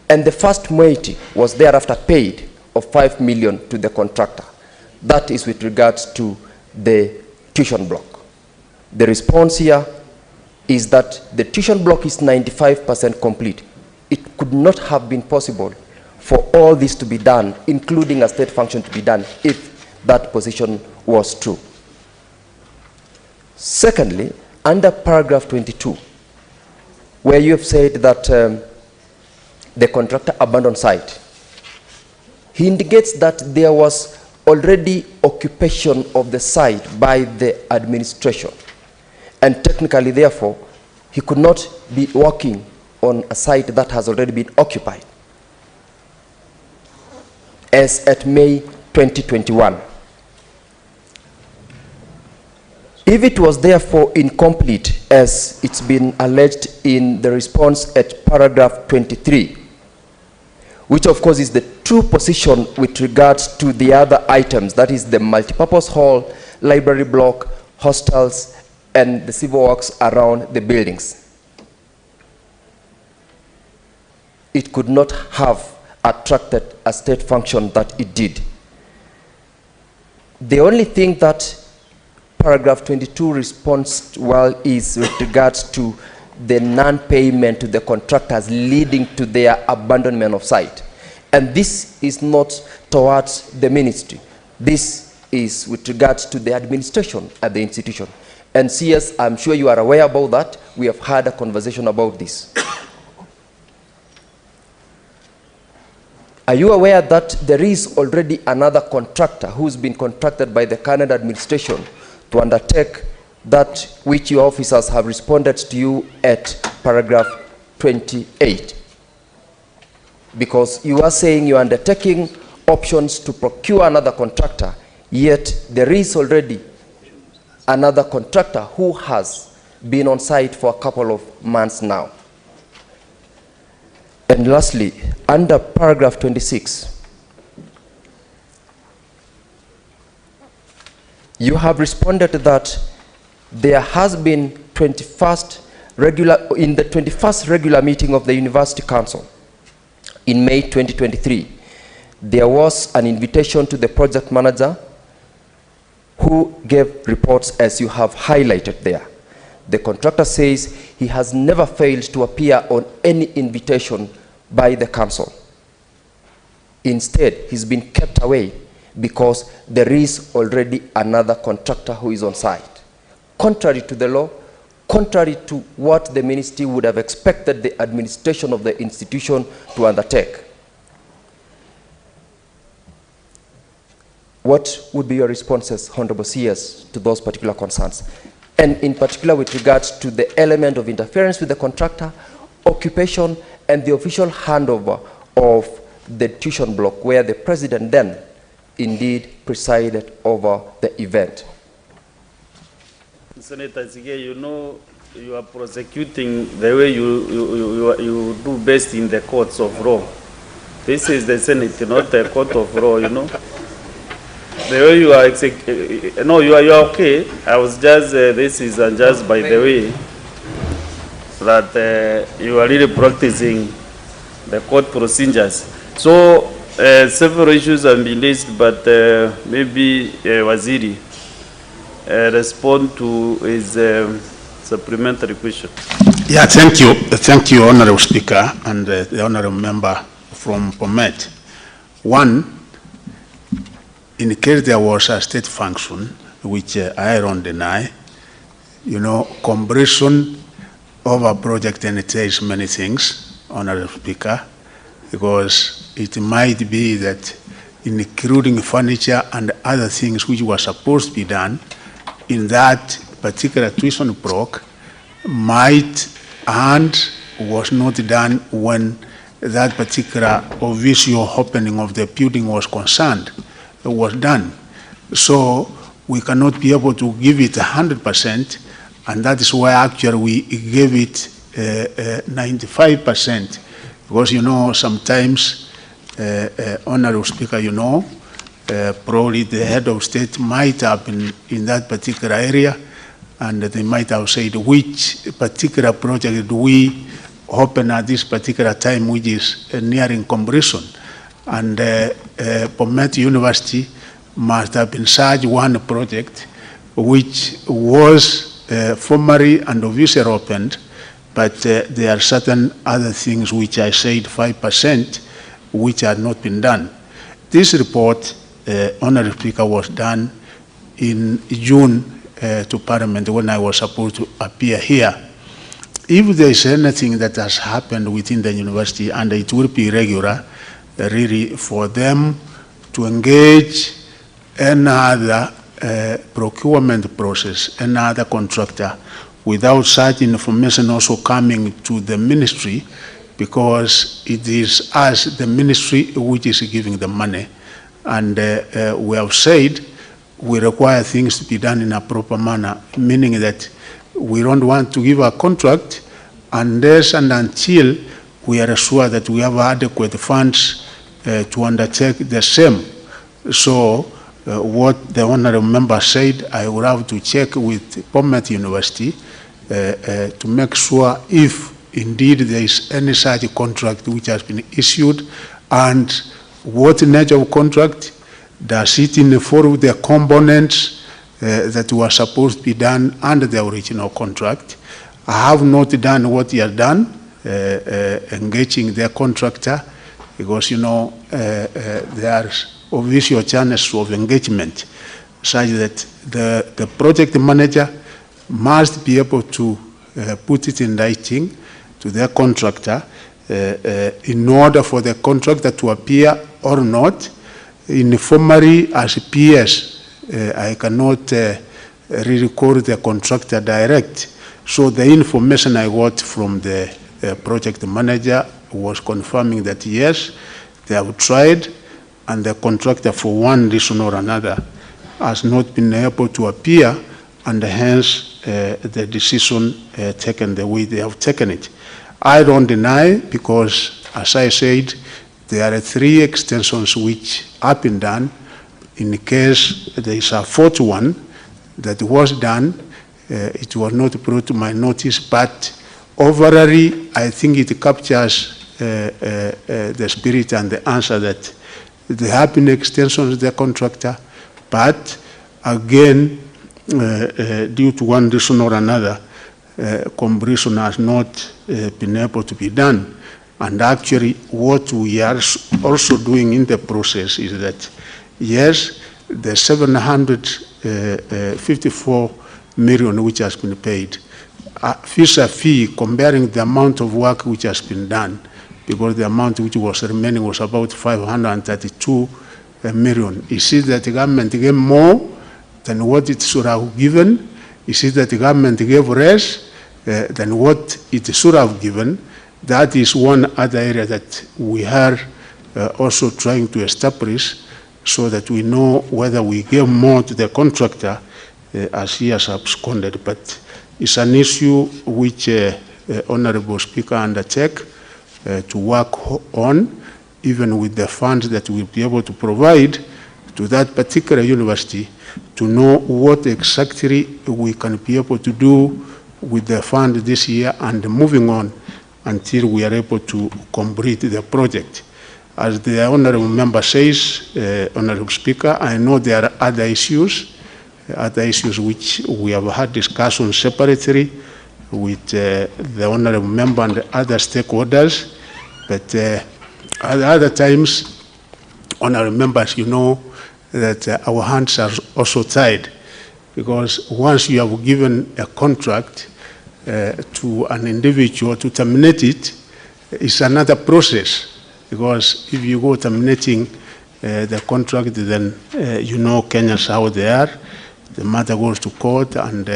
and the first moiety was thereafter paid of 5 million to the contractor. That is with regards to the tuition block. The response here is that the tuition block is 95% complete. It could not have been possible for all this to be done, including a state function to be done, if that position was true. Secondly, under paragraph 22, where you have said that the contractor abandoned site, he indicates that there was already occupation of the site by the administration, and technically, therefore, he could not be working on a site that has already been occupied as at May 2021. If it was therefore incomplete, as it's been alleged in the response at paragraph 23, which of course is the true position with regards to the other items, that is the multipurpose hall, library block, hostels, and the civil works around the buildings, it could not have attracted a state function that it did. The only thing that paragraph 22 responds well is with regards to the non-payment to the contractors leading to their abandonment of site. And this is not towards the ministry. This is with regards to the administration at the institution. And CS, I'm sure you are aware about that. We have had a conversation about this. Are you aware that there is already another contractor who's been contracted by the current administration to undertake that which your officers have responded to you at paragraph 28? Because you are saying you are undertaking options to procure another contractor, yet there is already another contractor who has been on site for a couple of months now. And lastly, under paragraph 26, you have responded that there has been in the 21st regular meeting of the University Council in May 2023, there was an invitation to the project manager who gave reports as you have highlighted there. The contractor says he has never failed to appear on any invitation by the council. Instead, he's been kept away because there is already another contractor who is on site. Contrary to the law, contrary to what the ministry would have expected the administration of the institution to undertake. What would be your responses, Honorable CS, to those particular concerns? And in particular with regards to the element of interference with the contractor, occupation, and the official handover of the tuition block where the president then indeed presided over the event.
Senator Sige, you know you are prosecuting the way you do best in the courts of law. This is the Senate, not the court of law, you know. The way you are, no, you are okay. I was just, this is just by the way that you are really practicing the court procedures. So several issues have been raised, but maybe Waziri respond to his supplementary question.
Yeah, thank you. Thank you, Honorable Speaker, and the Honorable Member from Pomet. One, in case there was a state function, which I don't deny, completion of a project entails many things, Honorable Speaker, because it might be that including furniture and other things which were supposed to be done in that particular tuition block might and was not done when that particular visual opening of the building was done. So we cannot be able to give it 100%, and that is why actually we gave it 95%, because sometimes, Honorable Speaker, probably the head of state might have been in that particular area, and they might have said which particular project do we open at this particular time, which is nearing completion. And Bomet University must have been such one project which was formally and officially opened, but there are certain other things which I said 5%, which had not been done. This report, Honorable Speaker, was done in June to Parliament when I was supposed to appear here. If there is anything that has happened within the university, and it will be regular, really, for them to engage another procurement process, another contractor, without such information also coming to the ministry, because it is us, the ministry, which is giving the money. And we have said we require things to be done in a proper manner, meaning that we don't want to give a contract unless and until we are sure that we have adequate funds to undertake the same. So what the honorable member said, I will have to check with Bomet University to make sure if indeed there is any such contract which has been issued, and what nature of contract, does it involve the components that were supposed to be done under the original contract. I have not done what he has done, engaging the contractor, because there are official channels of engagement such that the project manager must be able to put it in writing to the contractor in order for the contractor to appear or not. Informally, as PS, I cannot really call the contractor direct. So the information I got from the project manager was confirming that yes, they have tried, and the contractor, for one reason or another, has not been able to appear, and hence the decision taken the way they have taken it. I don't deny, because as I said, there are 3 extensions which have been done. In case there is a 4th one that was done, it was not brought to my notice, but overall, I think it captures the spirit and the answer that there have been extensions of the contractor, but again, due to one reason or another, completion has not been able to be done. And actually, what we are also doing in the process is that, yes, the 754 million which has been paid, vis-a-vis comparing the amount of work which has been done, because the amount which was remaining was about 532 million. Is it that the government gave more than what it should have given? Is it that the government gave less than what it should have given? That is one other area that we are also trying to establish, so that we know whether we give more to the contractor as he has absconded. But it's an issue which Honorable Speaker undertake to work on, even with the funds that we'll be able to provide to that particular university, to know what exactly we can be able to do with the fund this year and moving on until we are able to complete the project. As the honorable member says, Honorable Speaker, I know there are other issues which we have had discussions separately with the honorable member and the other stakeholders, but at other times, honorable members, you know that our hands are also tied. because once you have given a contract to an individual to terminate it, it's another process, because if you go terminating the contract, then you know Kenyans how they are. The matter goes to court, and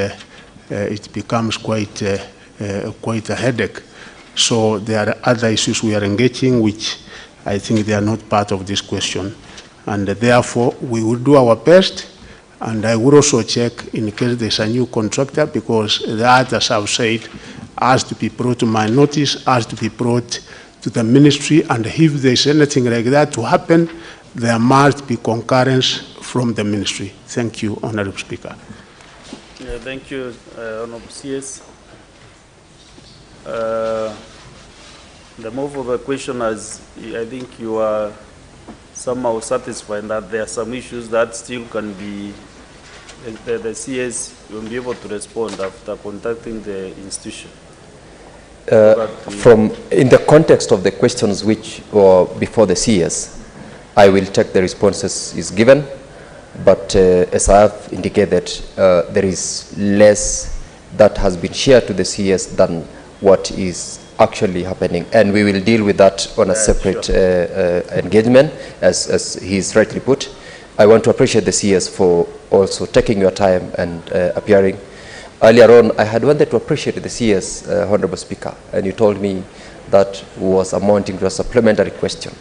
it becomes quite a headache. So there are other issues we are engaging, which I think they are not part of this question. And therefore, we will do our best. And I will also check in case there's a new contractor, because the others have said has to be brought to my notice, has to be brought to the ministry, and if there's anything like that to happen, there must be concurrence from the ministry. Thank you, Honorable Speaker.
Yeah, thank you, Honorable CS. The move of the question, as I think you are somehow satisfied that there are some issues that still can be, the CS will be able to respond after contacting the institution.
In the context of the questions which were before the CS, I will check the responses is given, but as I have indicated, there is less that has been shared to the CS than what is actually happening, and we will deal with that on a separate engagement, as he's rightly put. I want to appreciate the CS for also taking your time and appearing. Earlier on, I had wanted to appreciate the CS, Honorable Speaker, and you told me that was amounting to a supplementary question.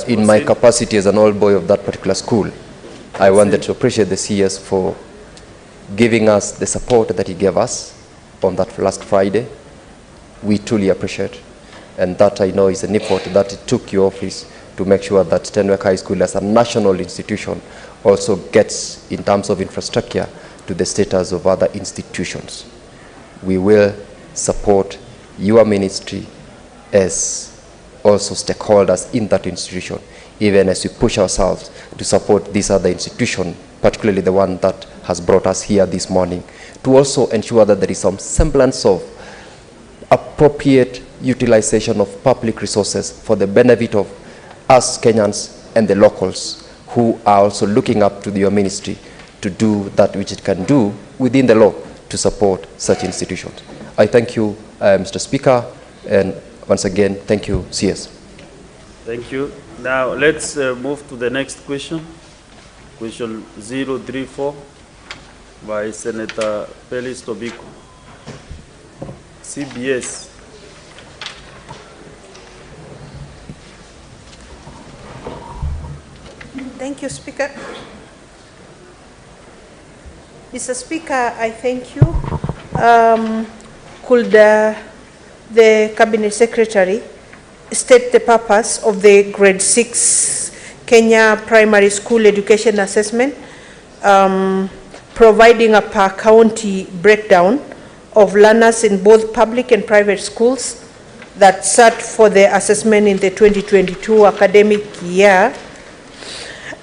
In my capacity as an old boy of that particular school, I wanted to appreciate the CS for giving us the support that he gave us on that last Friday. We truly appreciate, and that I know is an effort that it took your office to make sure that Tenwek High School as a national institution also gets, in terms of infrastructure, to the status of other institutions. We will support your ministry as also stakeholders in that institution, even as we push ourselves to support this other institution, particularly the one that has brought us here this morning, to also ensure that there is some semblance of appropriate utilization of public resources for the benefit of us Kenyans and the locals who are also looking up to your ministry to do that which it can do within the law to support such institutions. I thank you, Mr. Speaker, and once again, thank you, CS.
Thank you. Now let's move to the next question. Question 034 by Senator Pelis Tobiko. CBS.
Thank you, Speaker. Mr. Speaker, I thank you. Could the Cabinet Secretary state the purpose of the Grade 6 Kenya Primary School Education Assessment, providing a per county breakdown of learners in both public and private schools that sat for the assessment in the 2022 academic year,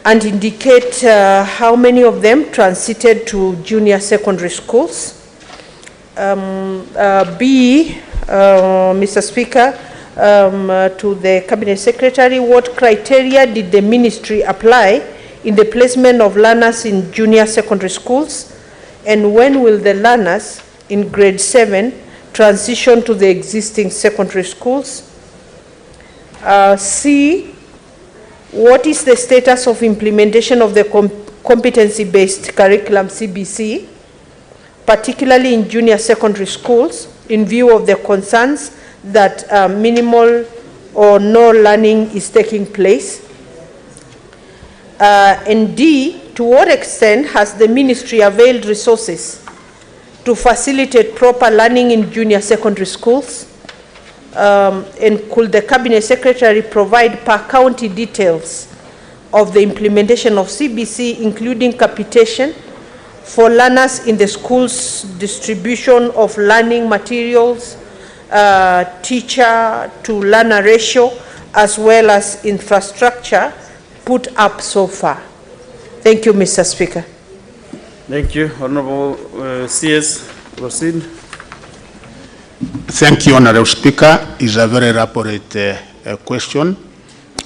and indicate how many of them transited to junior secondary schools. B, Mr. Speaker, to the Cabinet Secretary, what criteria did the ministry apply in the placement of learners in junior secondary schools, and when will the learners in grade 7 transition to the existing secondary schools? C, what is the status of implementation of the competency-based curriculum, CBC, particularly in junior secondary schools, in view of the concerns that minimal or no learning is taking place? And D, to what extent has the ministry availed resources to facilitate proper learning in junior secondary schools? And could the Cabinet Secretary provide per county details of the implementation of CBC, including capitation for learners in the schools, distribution of learning materials, teacher to learner ratio, as well as infrastructure put up so far? Thank you, Mr. Speaker.
Thank you. Honorable CS, proceed.
Thank you, Honorable Speaker. It's a very elaborate question,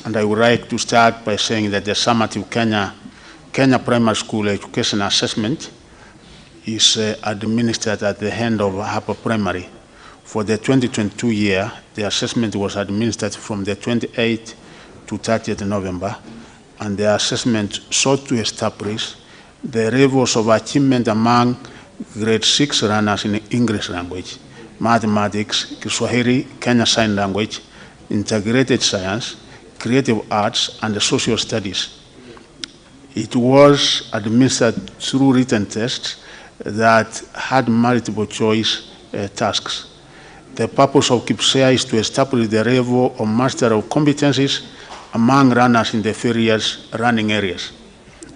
and I would like to start by saying that the summative Kenya Primary School Education Assessment is administered at the end of upper primary. For the 2022 year, the assessment was administered from the 28th to 30th November, and the assessment sought to establish the levels of achievement among grade 6 runners in English language, mathematics, Kiswahili, Kenya Sign Language, integrated science, creative arts, and social studies. It was administered through written tests that had multiple choice tasks. The purpose of KIPSEA is to establish the level of master of competencies among runners in the various running areas.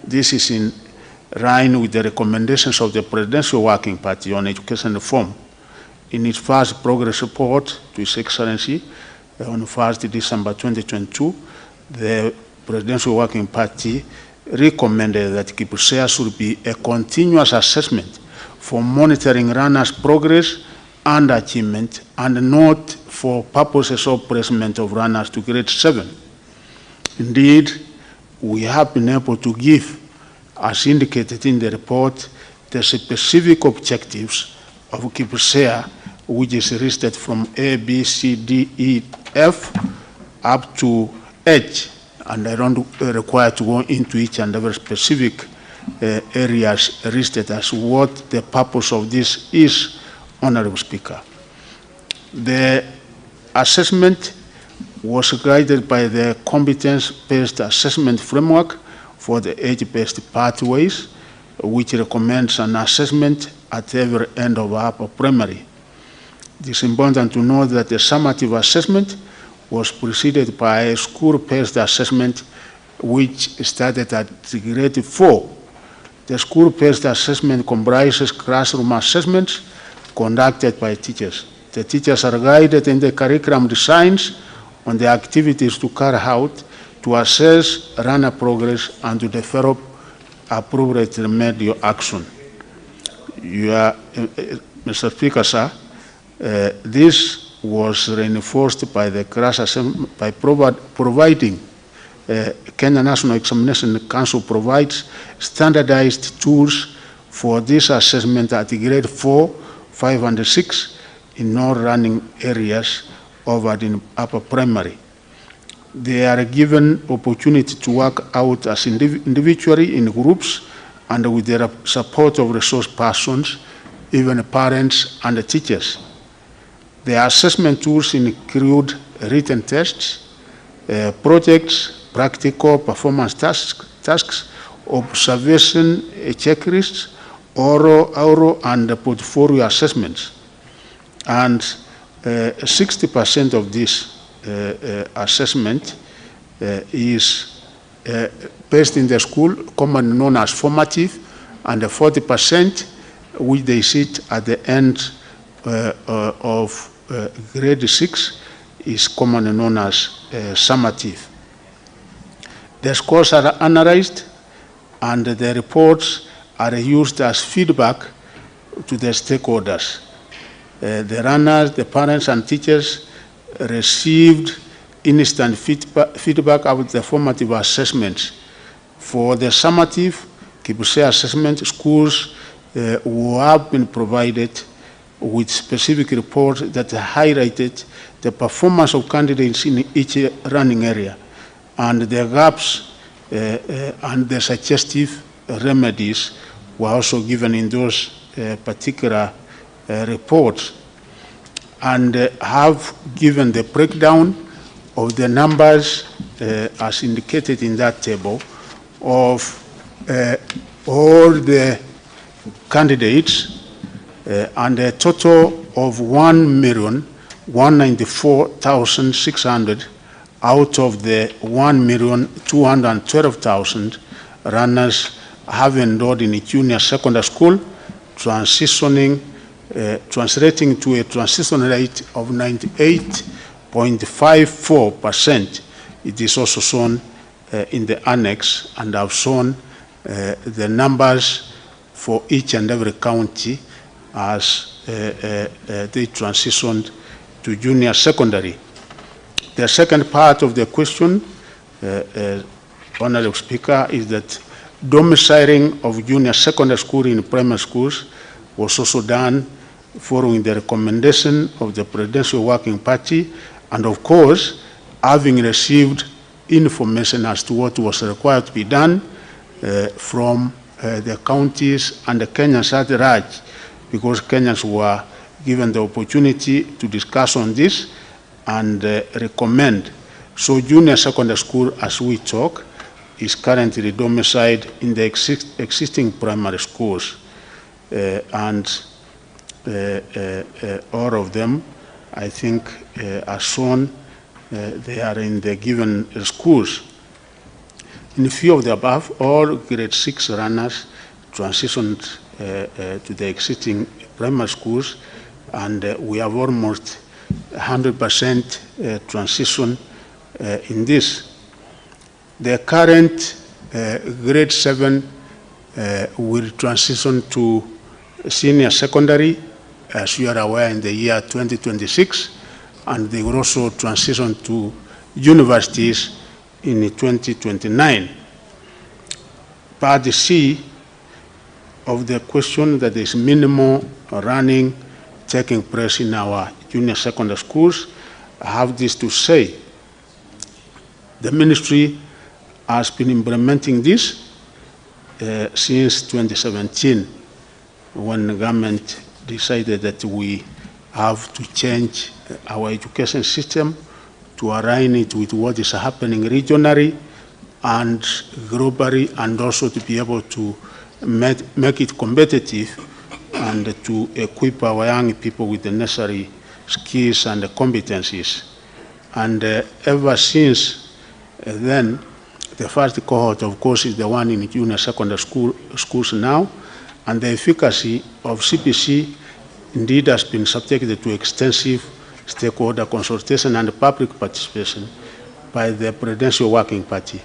This is in line with the recommendations of the Presidential Working Party on Education Reform. In its first progress report to His Excellency on 1st December 2022, the Presidential Working Party recommended that KIPSEA should be a continuous assessment for monitoring runners' progress and achievement, and not for purposes of placement of runners to grade 7. Indeed, we have been able to give, as indicated in the report, the specific objectives of KIPSEA, which is listed from A, B, C, D, E, F, up to H, and I don't require to go into each and every specific areas listed as what the purpose of this is, Honorable Speaker. The assessment was guided by the competence-based assessment framework for the age-based pathways, which recommends an assessment at every end of upper primary. It is important to note that the summative assessment was preceded by a school-based assessment which started at grade 4. The school-based assessment comprises classroom assessments conducted by teachers. The teachers are guided in the curriculum designs on the activities to carry out to assess runner progress and to develop appropriate remedial action. Mr. Speaker, sir, this was reinforced by the class assessment by providing Kenya National Examination Council provides standardized tools for this assessment at grade 4, 5, and 6 in all running areas offered in upper primary. They are given opportunity to work out as individually in groups and with the support of resource persons, even parents and the teachers. The assessment tools include written tests, projects, practical performance tasks, observation checklists, oral and portfolio assessments. And 60% of this assessment is based in the school, commonly known as formative, and 40% which they sit at the end of grade 6 is commonly known as summative. The scores are analyzed and the reports are used as feedback to the stakeholders. The runners, the parents and teachers received instant feedback about the formative assessments. For the summative KIPSEA assessment, schools who have been provided with specific reports that highlighted the performance of candidates in each running area and the gaps and the suggestive remedies were also given in those particular reports, and have given the breakdown of the numbers as indicated in that table of all the candidates and a total of 1,194,600 out of the 1,212,000 runners have enrolled in a junior secondary school, translating to a transition rate of 98.54%. It is also shown in the annex, and I've shown the numbers for each and every county as they transitioned to junior secondary. The second part of the question, Honorable Speaker, is that domiciling of junior secondary school in primary schools was also done following the recommendation of the Presidential Working Party, and of course, having received information as to what was required to be done from the counties and the Kenyans at large, because Kenyans were given the opportunity to discuss on this and recommend. So junior secondary school, as we talk, is currently domiciled in the existing primary schools. And all of them, I think, are shown, they are in the given schools. In a few of the above, all grade 6 runners transitioned to the existing primary schools, and we have almost 100% transition in this. The current grade 7 will transition to senior secondary, as you are aware, in the year 2026, and they will also transition to universities in 2029. Part C of the question, that is minimal running taking place in our junior secondary schools, I have this to say. The ministry has been implementing this since 2017, when the government decided that we have to change our education system to align it with what is happening regionally and globally, and also to be able to make it competitive and to equip our young people with the necessary skills and competencies. And ever since then, the first cohort, of course, is the one in junior secondary schools now, and the efficacy of CPC indeed has been subjected to extensive stakeholder consultation and public participation by the Presidential Working Party.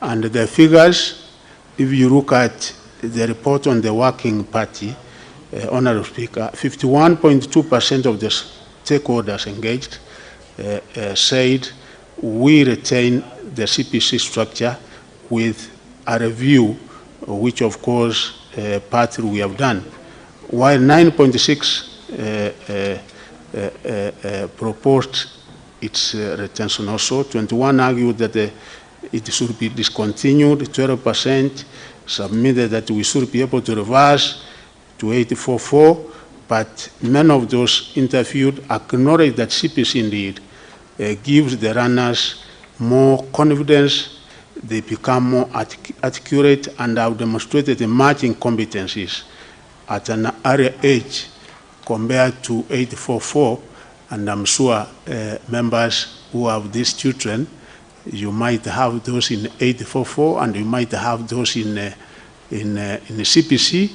And the figures, if you look at the report on the Working Party, Honorable Speaker, 51.2% of the stakeholders engaged said we retain the CPC structure with a review, which of course partly we have done, while 9.6 proposed its retention also. 21 argued that it should be discontinued. 12% submitted that we should be able to reverse to 84.4, but many of those interviewed acknowledged that CPC indeed gives the runners more confidence, they become more accurate, and have demonstrated emerging competencies at an earlier age compared to 844, and I'm sure members who have these children, you might have those in 844 and you might have those in CPC.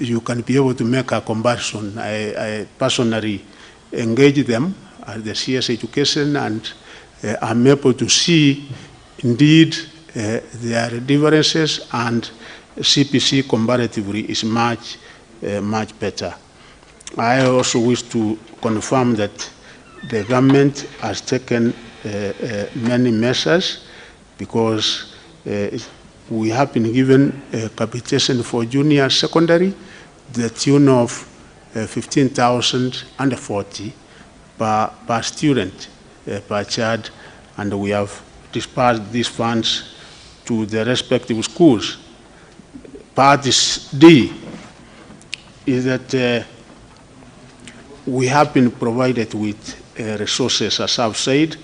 You can be able to make a comparison. I personally engage them at the CS education, and I'm able to see indeed there are differences, and CPC comparatively is much better. I also wish to confirm that the government has taken many measures, because we have been given capitation for junior secondary, the tune of 15,040 per student, per child, and we have dispersed these funds to the respective schools. Part D is that we have been provided with resources, as I've said,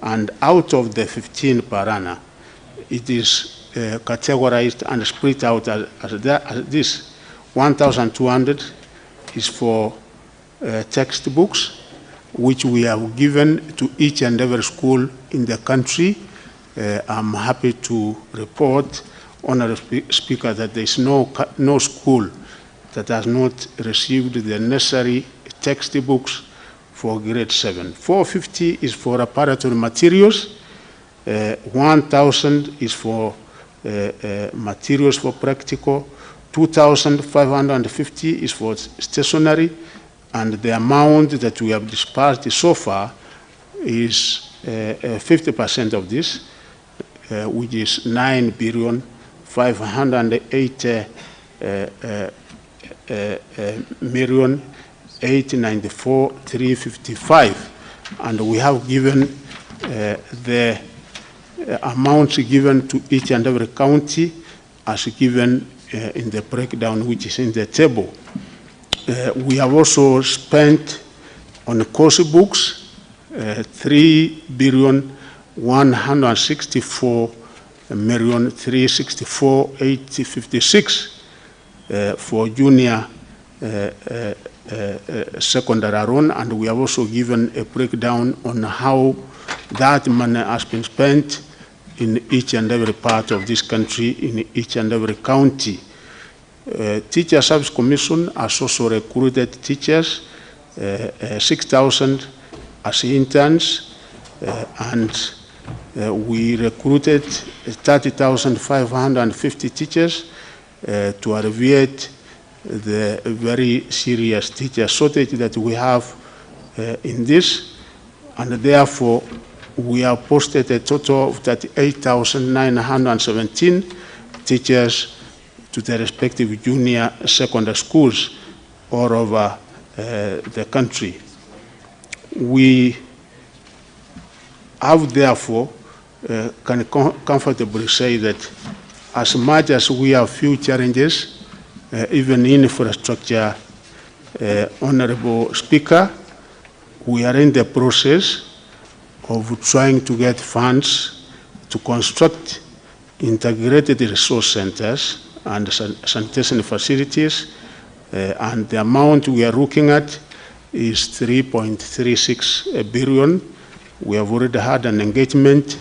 and out of the 15 per annum, it is categorized and split out as this. 1,200 is for textbooks, which we have given to each and every school in the country. I'm happy to report, Honorable Speaker, that there is no school that has not received the necessary textbooks for grade 7. 450 is for preparatory materials. 1,000 is for materials for practical. 2,550 is for stationery, and the amount that we have dispersed so far is 50% of this, which is 9,500,000,000 million 894,355, and we have given the amounts given to each and every county as given in the breakdown which is in the table. We have also spent on course books 3,164,364,856 for junior secondary run, and we have also given a breakdown on how that money has been spent in each and every part of this country, in each and every county. Teacher Service Commission has also recruited teachers, 6,000 as interns, and we recruited 30,550 teachers to alleviate the very serious teacher shortage that we have in this, and therefore we have posted a total of 38,917 teachers to the respective junior secondary schools all over the country. We have therefore can comfortably say that as much as we have few challenges, even in infrastructure, Honorable Speaker, we are in the process of trying to get funds to construct integrated resource centers and sanitation facilities, and the amount we are looking at is 3.36 billion. We have already had an engagement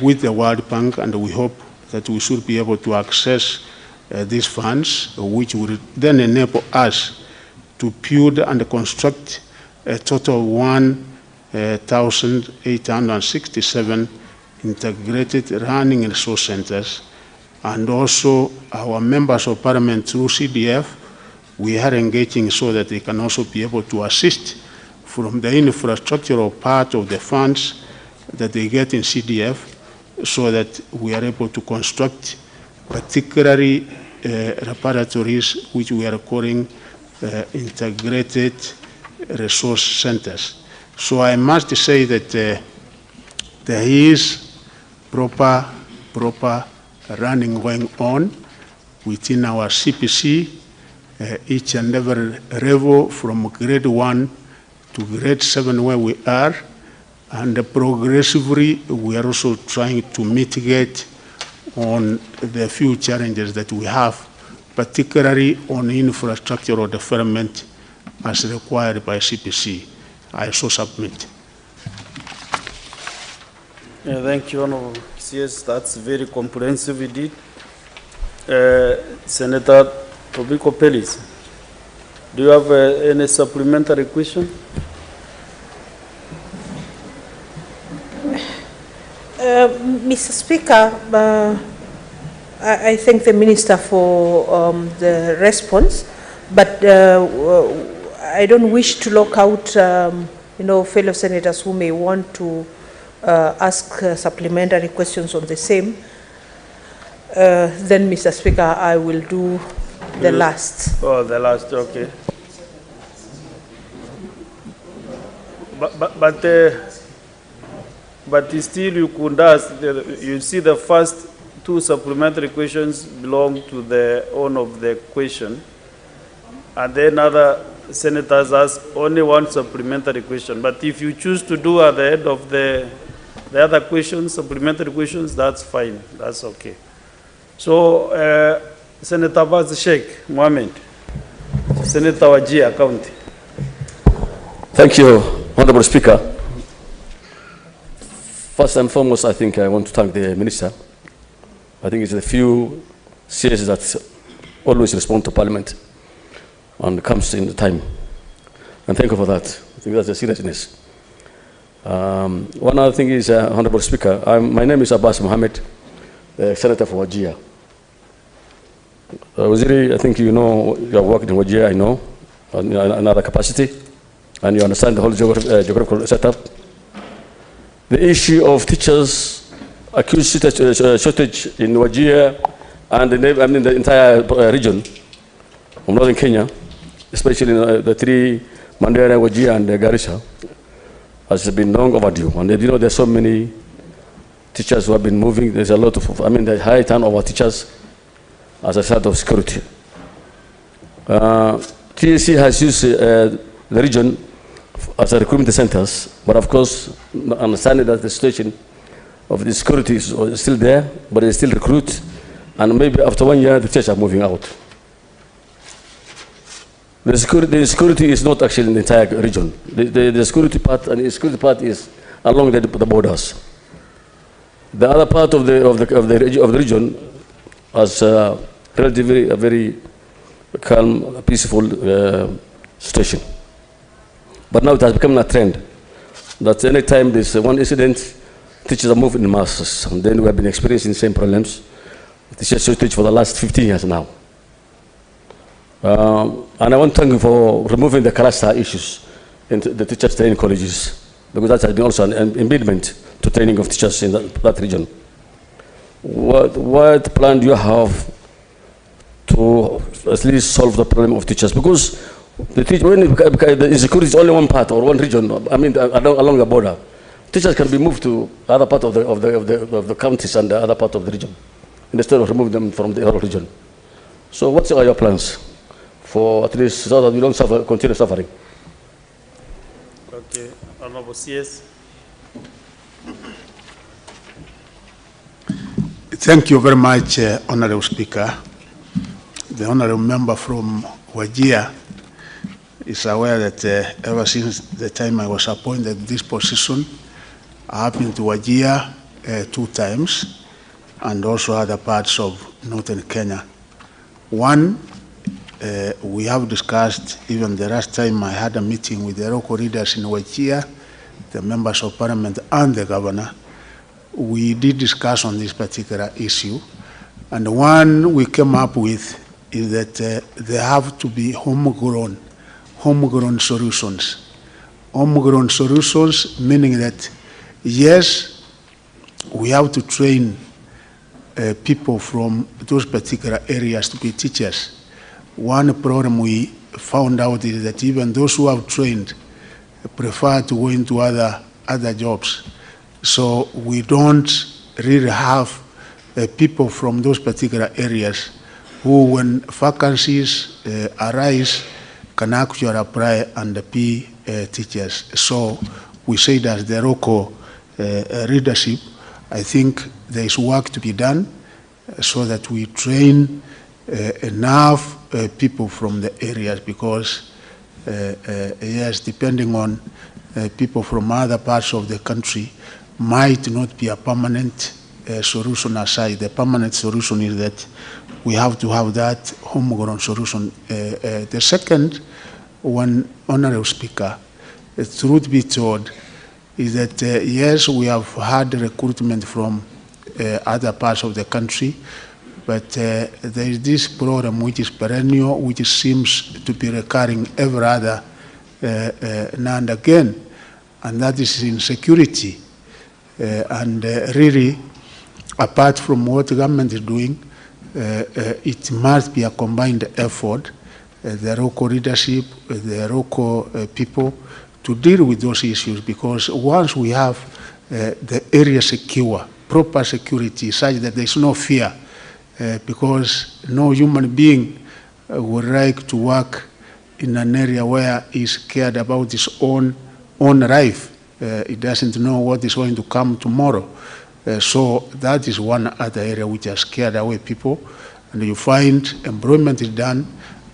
with the World Bank, and we hope that we should be able to access these funds, which will then enable us to build and construct a total of 1,867 integrated running resource centers. And also our members of parliament through CDF, we are engaging so that they can also be able to assist from the infrastructural part of the funds that they get in CDF, so that we are able to construct particularly repositories which we are calling integrated resource centers. So I must say that there is proper running going on within our CPC, each and every level from grade 1 to grade 7 where we are, and progressively we are also trying to mitigate on the few challenges that we have, particularly on infrastructural development as required by CPC. I so submit.
Thank you, Honorable CS. That's very comprehensive indeed. Senator Tobiko Pelis, do you have any supplementary question?
Mr. Speaker, I thank the Minister for the response, but I don't wish to lock out fellow senators who may want to ask supplementary questions on the same. Then, Mr. Speaker, I will do the last.
Oh, the last, okay. But still you could ask, you see the first two supplementary questions belong to the owner of the question, and then other senators ask only one supplementary question. But if you choose to do at the end of the other questions, supplementary questions, that's fine, that's okay. So, Senator Baz Sheikh Mohammed, Senator Wajir County.
Thank you, Honorable Speaker. First and foremost, I think I want to thank the Minister. I think it's the few CSs that always respond to Parliament and comes in the time. And thank you for that. I think that's a seriousness. One other thing is, Honorable Speaker, my name is Abbas Mohammed, the Senator for Wajir. Waziri, I think you know, you have worked in Wajir, I know, in another capacity, and you understand the whole geographical setup. The issue of teachers, acute shortage in Wajir And the entire region of northern Kenya, especially the three, Mandera, Wajir, and Garissa, has been long overdue. And you know, there's so many teachers who have been moving. There's a lot of, the high turnover of teachers as a result of security. TSC has used the region as a recruitment centers, but of course, understanding that the situation of the security is still there, but they still recruit, and maybe after 1 year, the teachers are moving out. The security is not actually in the entire region. The security part, and the security part is along the borders. The other part of the region has relatively a very calm, peaceful situation. But now it has become a trend that any time there's one incident, teachers are moving in masses, and then we have been experiencing the same problems. Teachers shortage for the last 15 years now. And I want to thank you for removing the cluster issues in the teachers training colleges, because that has been also an impediment to training of teachers in that region. What plan do you have to at least solve the problem of teachers? Because the insecurity is only one part or one region, along the border. Teachers can be moved to other part of the counties and the other part of the region, instead of removing them from the other region. So what are your plans for at least so that we don't continue suffering?
Okay, Honorable CS.
Thank you very much, Honorable Speaker. The Honorable Member from Wajir is aware that ever since the time I was appointed this position, I have been to Wajir 2 times, and also other parts of northern Kenya. One, we have discussed, even the last time I had a meeting with the local leaders in Wajir, the members of parliament and the governor, we did discuss on this particular issue. And the one we came up with is that there have to be homegrown solutions. Homegrown solutions, meaning that, yes, we have to train people from those particular areas to be teachers. One problem we found out is that even those who have trained prefer to go into other jobs. So we don't really have people from those particular areas who, when vacancies arise, can actually apply and be teachers. So we say that the local leadership, I think there is work to be done so that we train enough people from the areas, because yes, depending on people from other parts of the country might not be a permanent solution aside. The permanent solution is that we have to have that homegrown solution. The second one, Honorable Speaker, truth be told, is that yes, we have had recruitment from other parts of the country, but there is this problem which is perennial, which seems to be recurring every other now and again, and that is insecurity. And really, apart from what the government is doing, it must be a combined effort, the local leadership, the local people, to deal with those issues, because once we have the area secure, proper security, such that there is no fear, because no human being would like to work in an area where he is scared about his own life. He doesn't know what is going to come tomorrow. So that is one other area which has scared away people. And you find employment is done,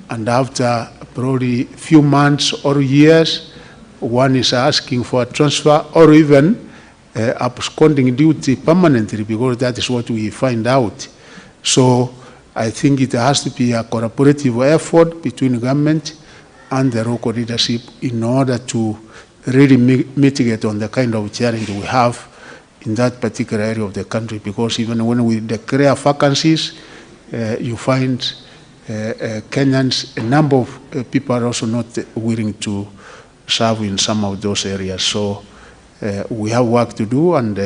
and after probably a few months or years, one is asking for a transfer or even absconding duty permanently, because that is what we find out. So I think it has to be a collaborative effort between government and the local leadership in order to really mitigate on the kind of challenge we have in that particular area of the country, because even when we declare vacancies, you find Kenyans, a number of people are also not willing to serve in some of those areas. So we have work to do, and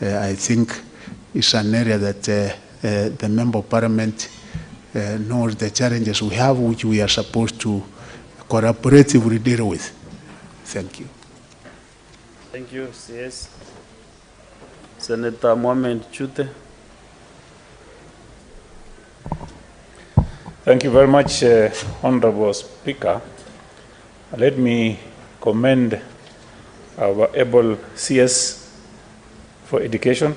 I think it's an area that the Member of Parliament knows the challenges we have, which we are supposed to cooperatively deal with. Thank you.
Thank you, CS. Senator Mohamed Chute.
Thank you very much, Honorable Speaker. Let me commend our able CS for education.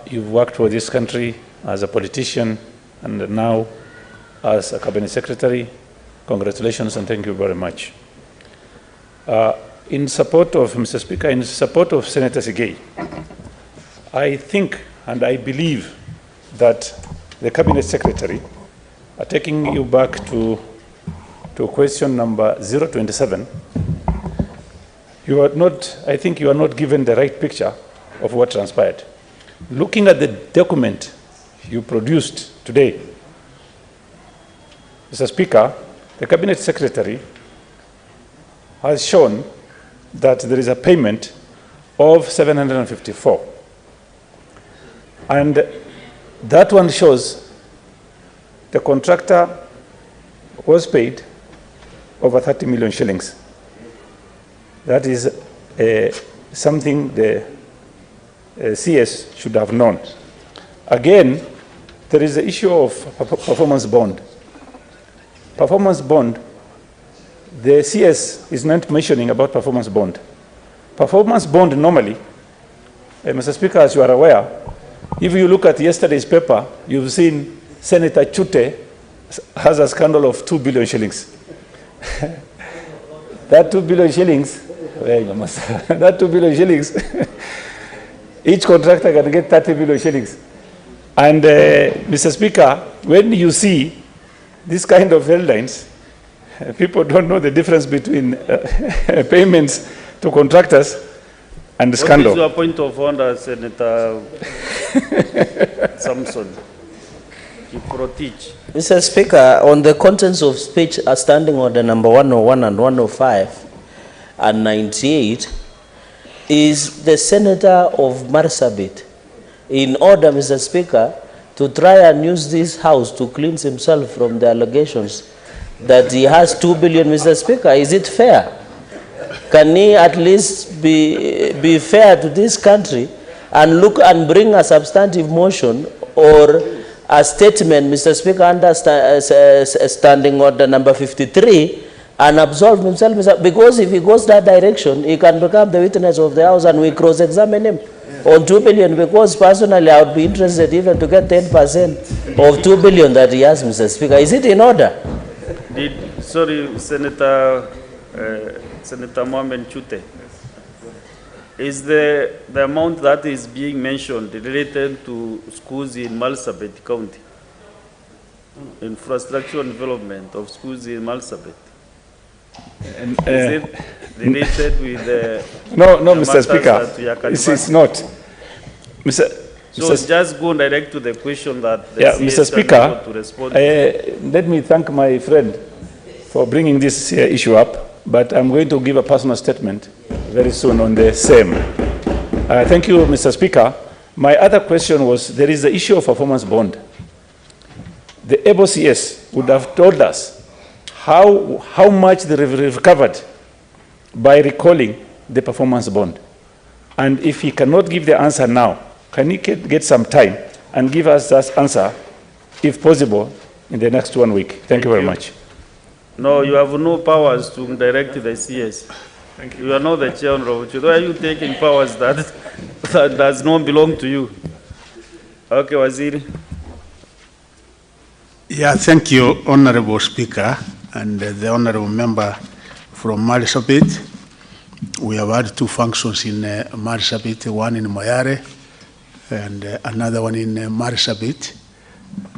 You've worked for this country as a politician and now as a cabinet secretary. Congratulations and thank you very much. In support of, Mr. Speaker, in support of Senator Sigei, I think and I believe that the cabinet secretary, taking you back to question number 027, you are not, I think you are not given the right picture of what transpired. Looking at the document you produced today, Mr. Speaker, the cabinet secretary has shown that there is a payment of 754. And that one shows the contractor was paid over 30 million shillings. That is something the CS should have known. Again, there is the issue of performance bond. Performance bond, the CS is not mentioning about performance bond. Performance bond normally, Mr. Speaker, as you are aware, if you look at yesterday's paper, you've seen Senator Chute has a scandal of 2 billion shillings. That 2 billion shillings, that 2 billion shillings, each contractor can get 30 billion shillings. And Mr. Speaker, when you see this kind of headlines, people don't know the difference between payments to contractors and the scandal.
What is your point of order, Senator Samson?
Mr. Speaker, on the contents of speech, standing order number 101 and 105 and 98, is the Senator of Marsabit in order, Mr. Speaker, to try and use this house to cleanse himself from the allegations that he has 2 billion, Mr. Speaker? Is it fair? Can he at least be fair to this country and look and bring a substantive motion or a statement, Mr. Speaker, under standing order number 53 and absolve himself, because if he goes that direction, he can become the witness of the house and we cross-examine him on 2 billion, because personally I would be interested even to get 10% of 2 billion that he has, Mr. Speaker. Is it in order?
Sorry, Senator Mohamed Chute. Is the amount that is being mentioned related to schools in Marsabit County? Infrastructure development of schools in Marsabit? Is it related with the...
No, Mr. Speaker, it's not.
So just go direct to the question that the
Mr. Speaker, to respond. Let me thank my friend for bringing this issue up, but I'm going to give a personal statement very soon on the same. Thank you, Mr. Speaker. My other question was, there is the issue of performance bond. The able CS would have told us how much they recovered by recalling the performance bond. And if he cannot give the answer now, can he get some time and give us that answer, if possible, in the next 1 week? Thank you very much.
No, you have no powers to direct the CS. Thank you. You are not the chair of Ruto. Why are you taking powers that does not belong to you? Okay, Waziri.
Yeah, thank you, Honorable Speaker, and the Honorable Member from Marsabit. We have had 2 functions in Marsabit, one in Moyare and another one in Marsabit.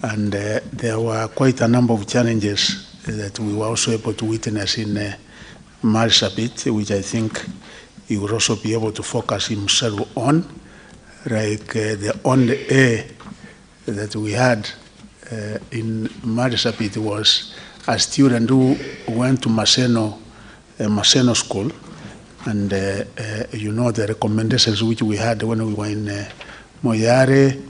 And there were quite a number of challenges that we were also able to witness in Marsabit, which I think he will also be able to focus himself on, like the only A that we had in Marsabit was a student who went to Maseno school, and you know the recommendations which we had when we were in Moyare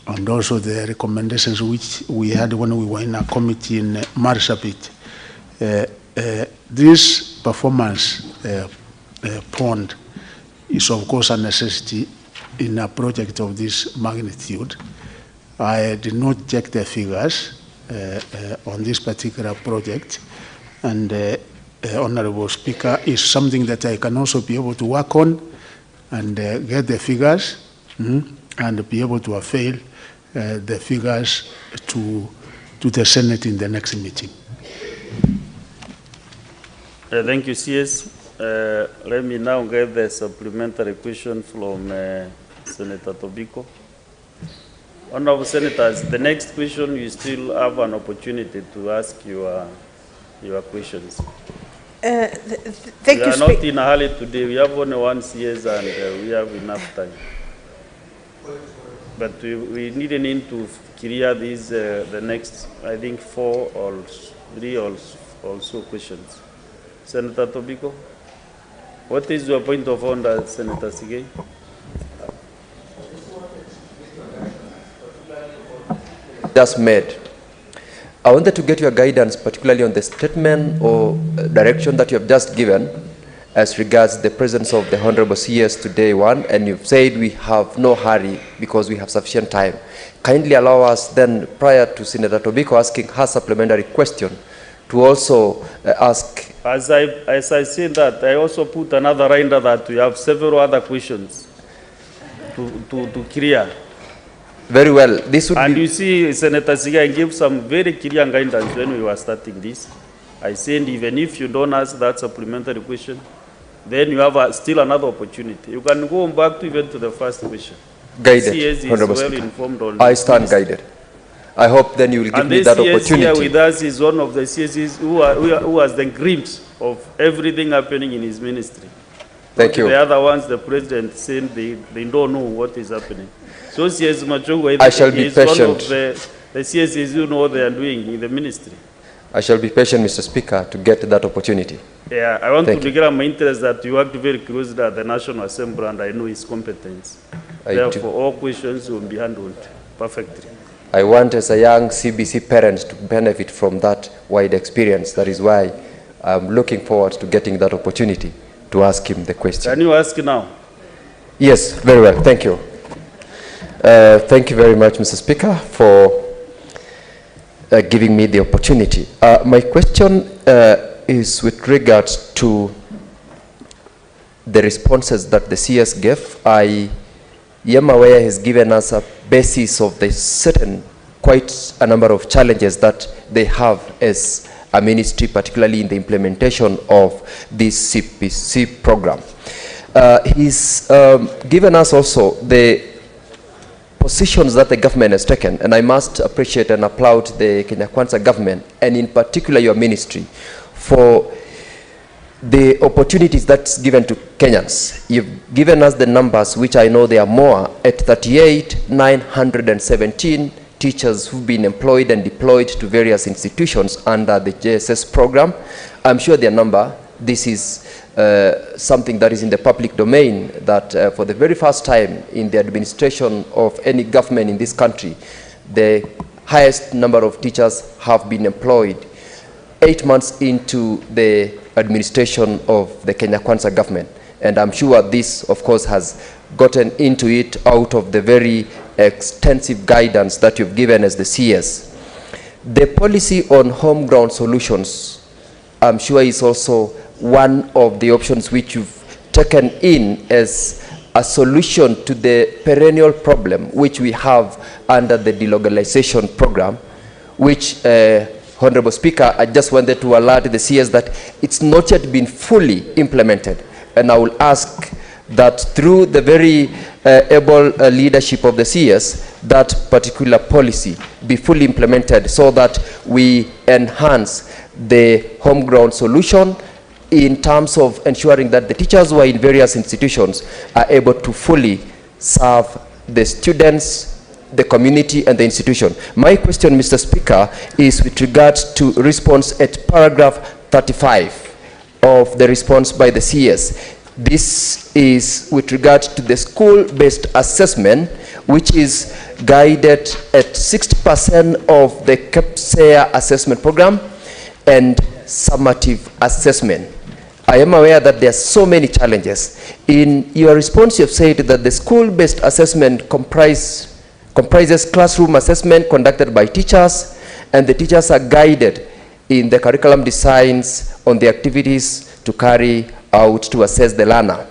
and also the recommendations which we had when we were in a committee in Marsabit. This performance bond is of course a necessity in a project of this magnitude. I did not check the figures on this particular project, and Honorable Speaker, is something that I can also be able to work on and get the figures and be able to avail the figures to the Senate in the next meeting.
Thank you, CS. Let me now get the supplementary question from Senator Tobiko. Honorable Senators, the next question you still have an opportunity to ask your questions.
Thank you.
We are not in a hurry today. We have only one CS and we have enough time. But we need to clear these, the next, I think, 4 or 3 or so questions. Senator Tobiko, what is your point of order, Senator Sigei?
Just made. I wanted to get your guidance, particularly on the statement or direction that you have just given as regards the presence of the Honorable CS today, one, and you've said we have no hurry because we have sufficient time. Kindly allow us then, prior to Senator Tobiko asking her supplementary question, to also ask.
As I said that, I also put another reminder that we have several other questions to clear.
Very well. This would
and
be.
You see, Senator Siga gave some very clear guidance when we were starting this. I said, even if you don't ask that supplementary question, then you have still another opportunity. You can go back to even to the first question.
Guided,
CS is well informed on
I stand guided. I hope then you will give me that opportunity.
And this CS here with us is one of the CSs who has the glimpse of everything happening in his ministry.
Thank you.
The other ones, the president said they don't know what is happening. So CS Machogo
I shall be patient.
One of the CSs who know what they are doing in the ministry.
I shall be patient, Mr. Speaker, to get that opportunity.
Yeah, I want to declare my interest that you worked very closely at the National Assembly, and I know his competence. Therefore, all questions will be handled perfectly.
I want, as a young CBC parent, to benefit from that wide experience. That is why I'm looking forward to getting that opportunity to ask him the question.
Can you ask now?
Yes, very well. Thank you. Thank you very much, Mr. Speaker, for giving me the opportunity. My question is with regards to the responses that the CS gave. I am aware he has given us a basis of the certain, quite a number of challenges that they have as a ministry, particularly in the implementation of this CPC program. He's given us also the positions that the government has taken, and I must appreciate and applaud the Kenya Kwanza government, and in particular your ministry, for the opportunities that's given to Kenyans. You've given us the numbers, which I know they are more, at 38,917 teachers who've been employed and deployed to various institutions under the JSS program. I'm sure their number, this is something that is in the public domain, that for the very first time in the administration of any government in this country, the highest number of teachers have been employed 8 months into the administration of the Kenya Kwanza government. And I'm sure this, of course, has gotten into it out of the very extensive guidance that you've given as the CS. The policy on home ground solutions, I'm sure, is also one of the options which you've taken in as a solution to the perennial problem which we have under the Delocalization program, which, Honorable Speaker, I just wanted to alert the CS that it's not yet been fully implemented. And I will ask that through the very able leadership of the CS, that particular policy be fully implemented so that we enhance the home ground solution in terms of ensuring that the teachers who are in various institutions are able to fully serve the students, the community, and the institution. My question, Mr. Speaker, is with regards to response at paragraph 35 of the response by the CS. This is with regard to the school-based assessment, which is guided at 60% of the CAPSEA assessment program and summative assessment. I am aware that there are so many challenges. In your response, you have said that the school-based assessment comprises classroom assessment conducted by teachers, and the teachers are guided in the curriculum designs on the activities to carry out to assess the learner.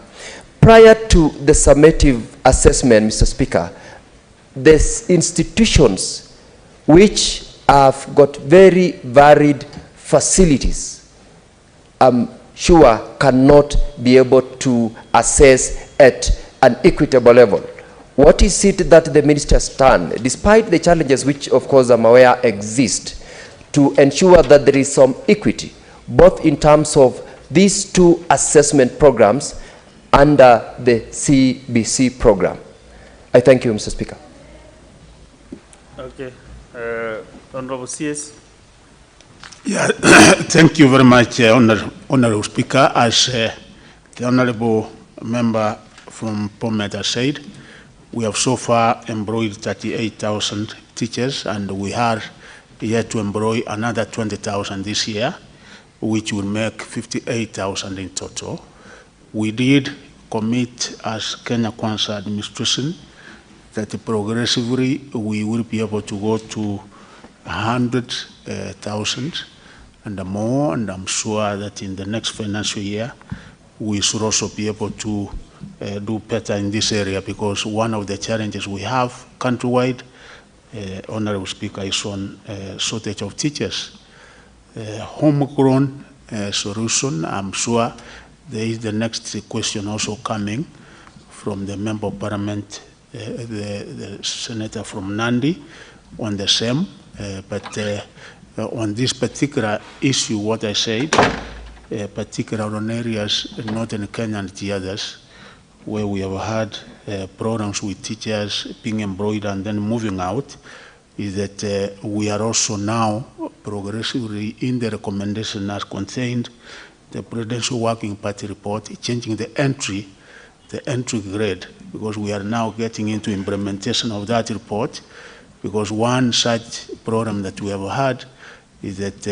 Prior to the summative assessment, Mr. Speaker, there's institutions which have got very varied facilities, sure cannot be able to assess at an equitable level. What is it that the minister has done, despite the challenges which of course I'm aware exist, to ensure that there is some equity, both in terms of these two assessment programs under the CBC program? I thank you, Mr. Speaker.
Okay. Honorable CS.
Yeah, thank you very much, Honorable Speaker. As the Honorable Member from Pomet has said, we have so far employed 38,000 teachers, and we are yet to employ another 20,000 this year, which will make 58,000 in total. We did commit as Kenya Kwanza administration that progressively we will be able to go to 100,000 and more, and I'm sure that in the next financial year we should also be able to do better in this area, because one of the challenges we have countrywide, Honorable Speaker, is on shortage of teachers. Homegrown solution, I'm sure there is the next question also coming from the Member of Parliament, the Senator from Nandi, on the same. But on this particular issue, what I said, particularly on areas not in Kenya and the others, where we have had programs with teachers being employed and then moving out, is that we are also now progressively in the recommendation as contained the Presidential Working Party report, changing the entry grade, because we are now getting into implementation of that report. Because one such program that we have had is that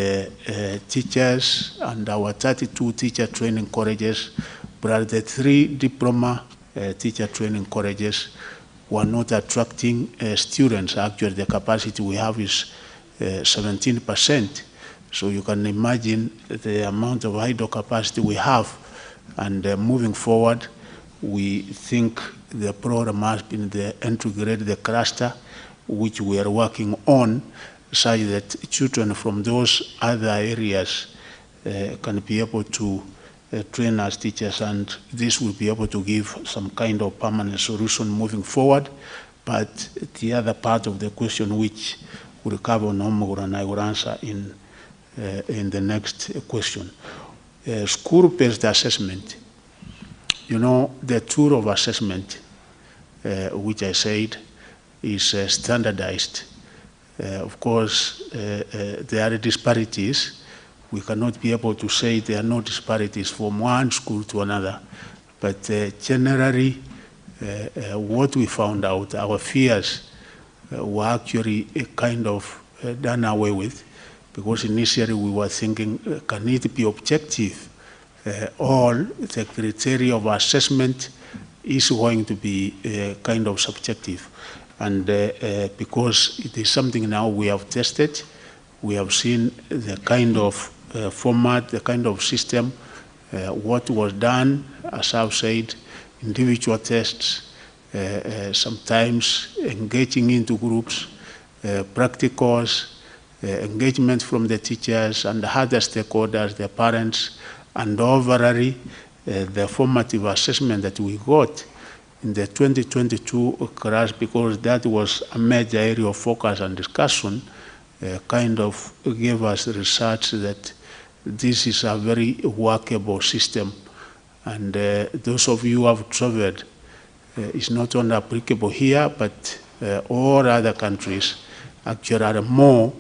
teachers and our 32 teacher training colleges, plus the 3 diploma teacher training colleges, were not attracting students. Actually, the capacity we have is 17%. So you can imagine the amount of idle capacity we have. And moving forward, we think the program has been the entry grade, the cluster, which we are working on, such that children from those other areas can be able to train as teachers, and this will be able to give some kind of permanent solution moving forward. But the other part of the question, which will cover Nomogoro, and I will answer in the next question. School-based assessment. You know, the tool of assessment, which I said, is standardized. Of course, there are disparities. We cannot be able to say there are no disparities from one school to another. But generally, what we found out, our fears were actually kind of done away with, because initially we were thinking, can it be objective? All the criteria of assessment is going to be kind of subjective. And because it is something now we have tested, we have seen the kind of format, the kind of system, what was done, as I've said, individual tests, sometimes engaging into groups, practicals, engagement from the teachers and the other stakeholders, the parents, and overall the formative assessment that we got in the 2022 class, because that was a major area of focus and discussion, kind of gave us research that this is a very workable system. And those of you who have traveled, it's not only applicable here, but all other countries actually are more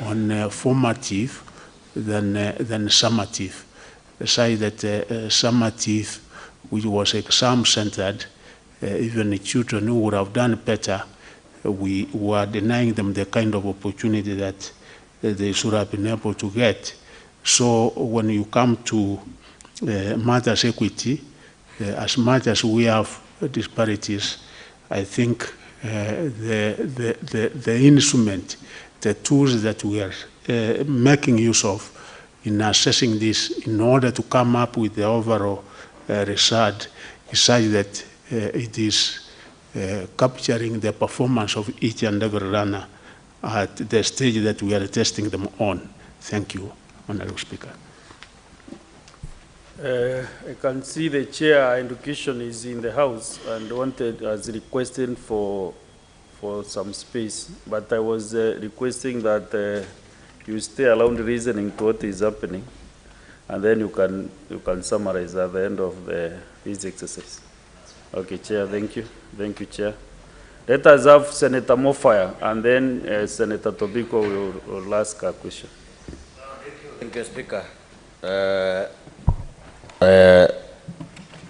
on formative than summative. Say that summative, which was exam-centered, even the children who would have done better, we were denying them the kind of opportunity that they should have been able to get. So when you come to matters equity, as much as we have disparities, I think the instrument, the tools that we are making use of in assessing this in order to come up with the overall result is such that it is capturing the performance of each and every runner at the stage that we are testing them on. Thank you, Honorable Speaker.
I can see the chair education is in the house and wanted as requesting for some space, but I was requesting that you stay around reasoning to what is happening, and then you can summarize at the end of this exercise. Okay, Chair, thank you. Thank you, Chair. Let us have Senator Mofaya, and then Senator Tobiko will ask a question.
Thank you, Speaker.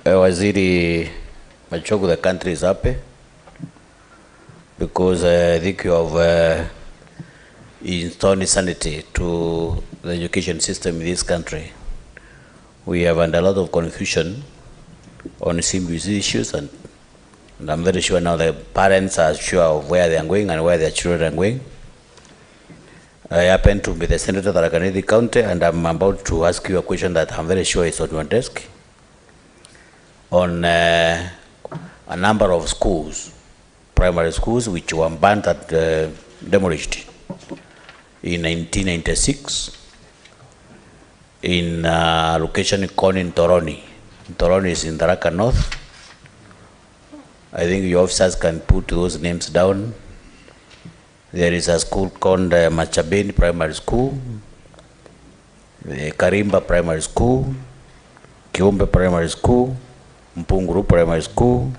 Waziri Machogu, the country is happy because I think you have installed sanity to the education system in this country. We have had a lot of confusion on simple issues, and I'm very sure now the parents are sure of where they are going and where their children are going. I happen to be the senator of Tharaka County, and I'm about to ask you a question that I'm very sure is on your desk on a number of schools, primary schools, which were burnt and demolished in 1996 in a location called in Toroni. Toroni is in Tharaka North. I think your officers can put those names down. There is a school called Machabeni Primary School, Karimba Primary School, Kiumbe Primary School, Mpunguru Primary School,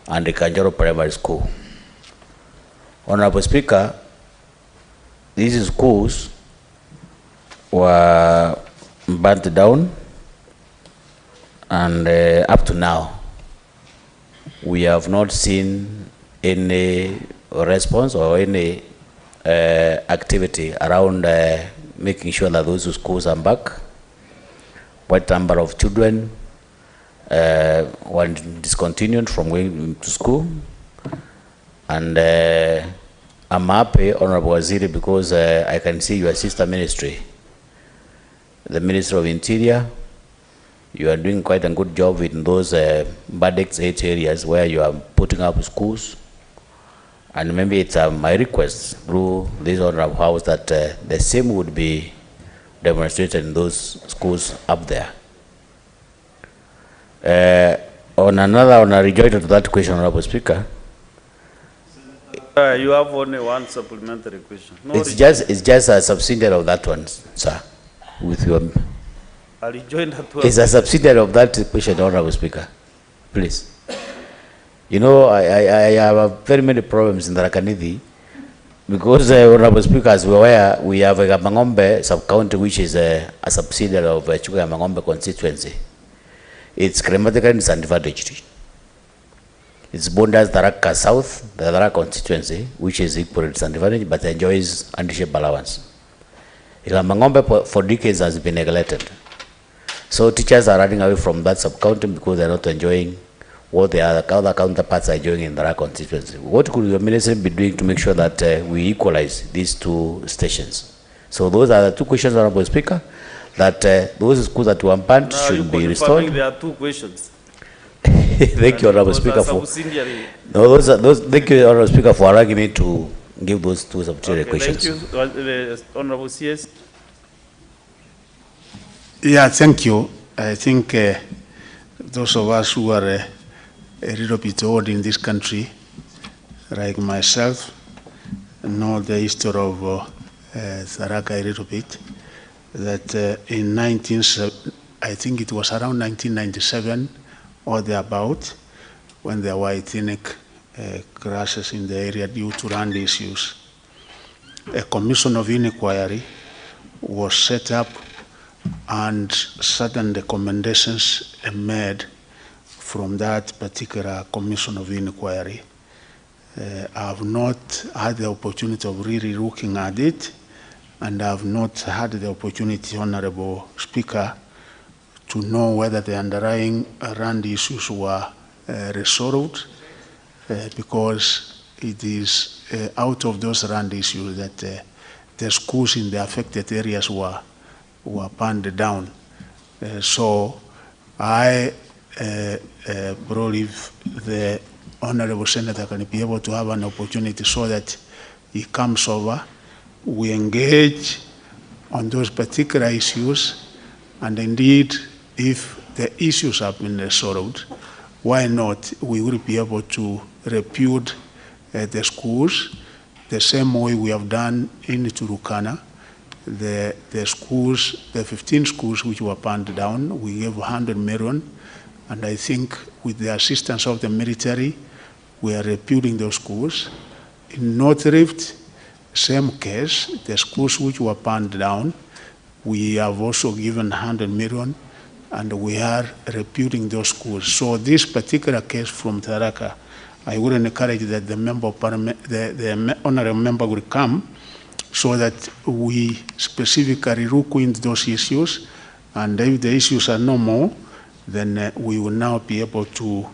and the Kanjoro Primary School. Honorable Speaker, these schools were burnt down, and up to now, we have not seen any response or any activity around making sure that those schools are back. What number of children were discontinued from going to school? And I'm happy, Honorable Waziri, because I can see your sister ministry, the Ministry of Interior. You are doing quite a good job in those Badex 8 areas where you are putting up schools. And maybe it's my request through this Honorable House that the same would be demonstrated in those schools up there. On a rejoinder to that question, Honorable Speaker.
You have only one supplementary question. No,
it's just a subsidiary of that one, sir. With your, it's a subsidiary of that question, Honorable Speaker. Please. You know, I have very many problems in Tharaka Nithi because, Honorable Speaker, as we are aware, we have a Mangombe sub-county, which is a subsidiary of Chuka Mangombe constituency. It's climatically disadvantaged. It's borders Tharaka South, the Tharaka constituency, which is equally disadvantaged but enjoys hardship allowance. Mangombe for decades has been neglected. So teachers are running away from that sub-county because they're not enjoying what the other counterparts are doing in the constituency. What could your ministry be doing to make sure that we equalize these two stations? So those are the two questions, Honorable Speaker, that those schools that were banned should be restored.
There are two questions.
Thank you, Honorable Speaker, for thank you, Honorable Speaker, for allowing me to give those two subsidiary questions.
Thank you, Honorable CS.
Yeah, thank you. I think those of us who are a little bit old in this country, like myself, know the history of Tharaka a little bit. That I think it was around 1997 or thereabout, when there were ethnic crashes in the area due to land issues. A commission of inquiry was set up, and certain recommendations made from that particular commission of inquiry. I have not had the opportunity of really looking at it, and I have not had the opportunity, Honorable Speaker, to know whether the underlying RAND issues were resolved, because it is out of those RAND issues that the schools in the affected areas were burned down. So I believe the Honorable Senator can be able to have an opportunity so that he comes over, we engage on those particular issues, and indeed, if the issues have been resolved, why not we will be able to repute the schools the same way we have done in Turukana. The schools, the 15 schools which were burned down, we gave 100 million, and I think with the assistance of the military, we are reputing those schools. In North Rift, same case, the schools which were burned down, we have also given 100 million, and we are reputing those schools. So this particular case from Tharaka, I would encourage that the member of parliament, the honorable member will come, so that we specifically look into those issues, and if the issues are no more, then we will now be able to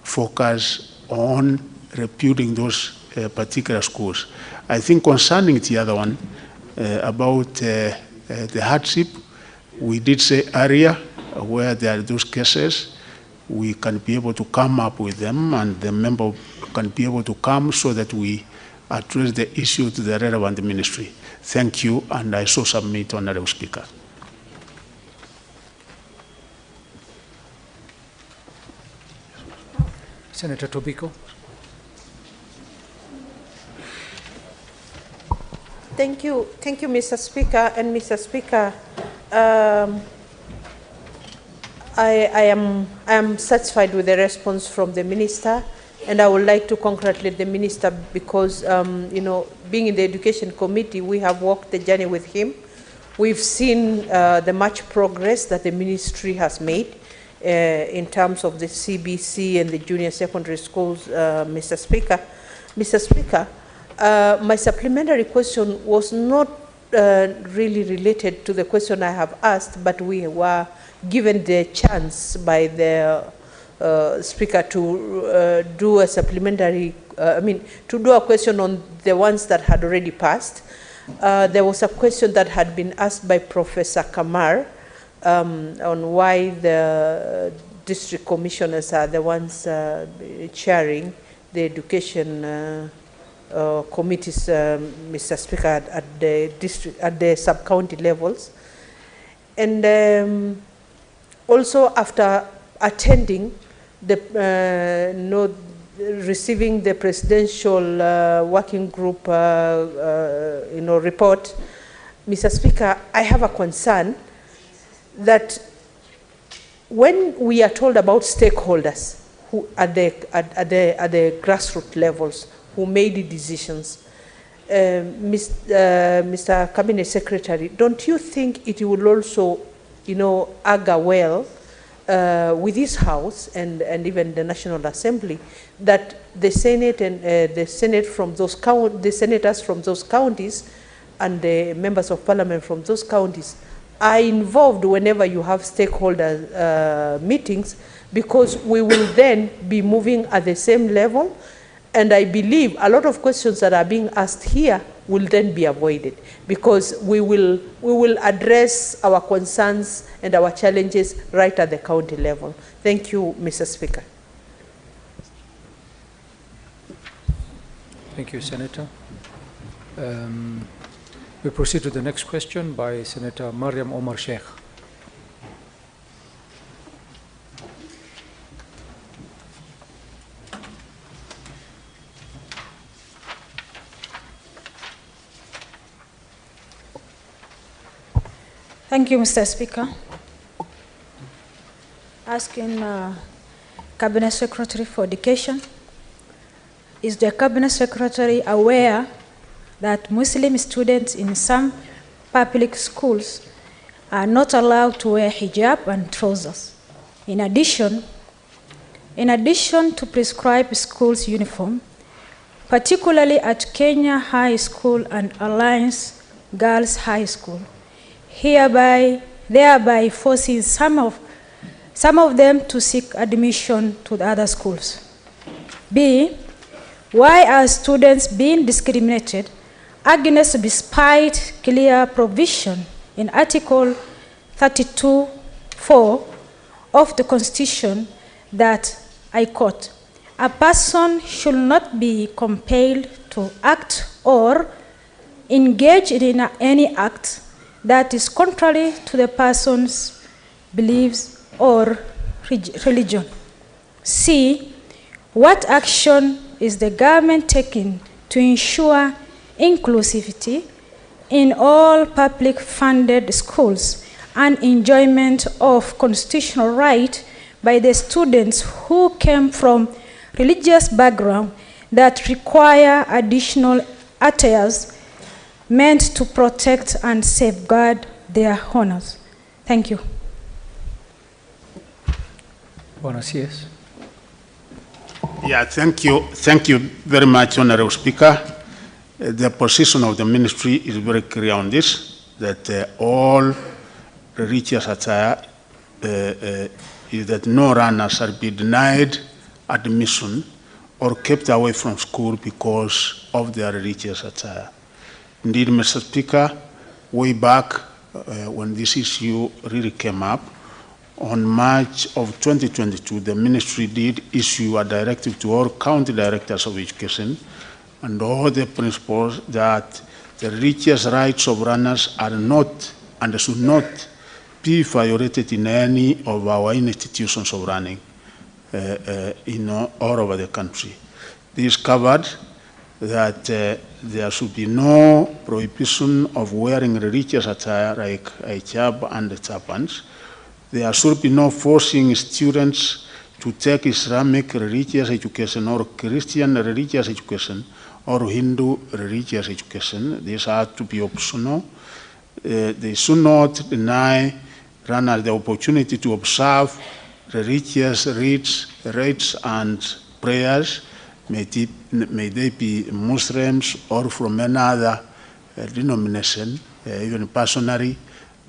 focus on reputing those particular schools. I think concerning the other one, about the hardship, we did say earlier, where there are those cases, we can be able to come up with them, and the member can be able to come so that we address the issue to the relevant ministry. Thank you, and I so submit, Honorable Speaker.
Senator Tobiko.
Thank you, Mr. Speaker. And Mr. Speaker, I am satisfied with the response from the minister, and I would like to congratulate the minister because, you know, being in the Education Committee, we have walked the journey with him. We've seen the much progress that the ministry has made in terms of the CBC and the junior secondary schools, Mr. Speaker. Mr. Speaker, my supplementary question was not really related to the question I have asked, but we were given the chance by the Speaker to do a supplementary, to do a question on the ones that had already passed. There was a question that had been asked by Professor Kamar on why the district commissioners are the ones chairing the education committees, Mr. Speaker, at the sub-county levels. And also after attending the receiving the presidential working group report, Mr. Speaker, I have a concern that when we are told about stakeholders who at the grassroots levels who made the decisions, Mr. Cabinet Secretary, don't you think it will also, augur well with this House and even the National Assembly that the Senate and the Senate from those the senators from those counties and the members of Parliament from those counties are involved whenever you have stakeholder meetings, because we will then be moving at the same level. And I believe a lot of questions that are being asked here will then be avoided, because we will address our concerns and our challenges right at the county level. Thank you, Mr. Speaker.
Thank you, Senator. We proceed to the next question by Senator Mariam Omar Sheikh.
Thank you, Mr. Speaker. Asking Cabinet Secretary for Education, is the Cabinet Secretary aware that Muslim students in some public schools are not allowed to wear hijab and trousers? In addition, in addition to prescribed schools uniform, particularly at Kenya High School and Alliance Girls High School, thereby forcing some of them to seek admission to the other schools? B, why are students being discriminated against despite clear provision in Article 32(4) of the Constitution that, I quote, "A person should not be compelled to act or engage in any act that is contrary to the person's beliefs or religion." C, what action is the government taking to ensure inclusivity in all public funded schools and enjoyment of constitutional right by the students who came from religious background that require additional attires meant to protect and safeguard their honors? Thank you.
CS.
Yeah, thank you. Thank you very much, Honorable Speaker. The position of the ministry is very clear on this, that all religious attire is that no runners shall be denied admission or kept away from school because of their religious attire. Indeed, Mr. Speaker, way back when this issue really came up, on March of 2022, the ministry did issue a directive to all county directors of education and all the principals that the religious rights of runners are not and should not be violated in any of our institutions of running in all over the country. This covered that there should be no prohibition of wearing religious attire like hijab and turbans. There should be no forcing students to take Islamic religious education or Christian religious education or Hindu religious education. These are to be optional. They should not deny runners the opportunity to observe religious rites and prayers, may they be Muslims or from another denomination. Even personally,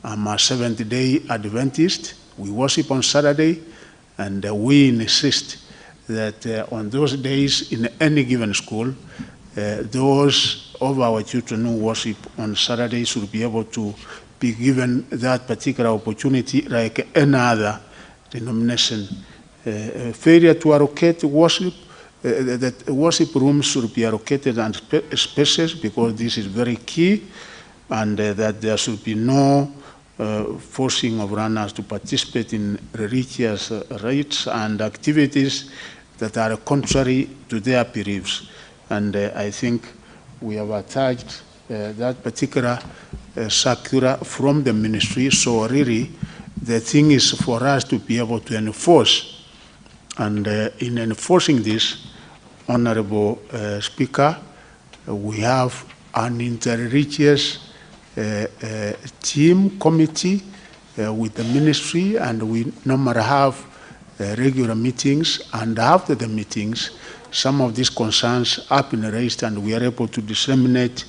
I'm a Seventh-day Adventist. We worship on Saturday, and we insist that on those days in any given school, those of our children who worship on Saturday should be able to be given that particular opportunity like any other denomination. Failure to allocate worship, that worship rooms should be allocated and spaces, because this is very key, and that there should be no forcing of runners to participate in religious rites and activities that are contrary to their beliefs. And I think we have attached that particular circular from the ministry. So really, the thing is for us to be able to enforce. And in enforcing this, Honorable Speaker, we have an interreligious team committee with the ministry, and we normally have regular meetings, and after the meetings, some of these concerns have been raised, and we are able to disseminate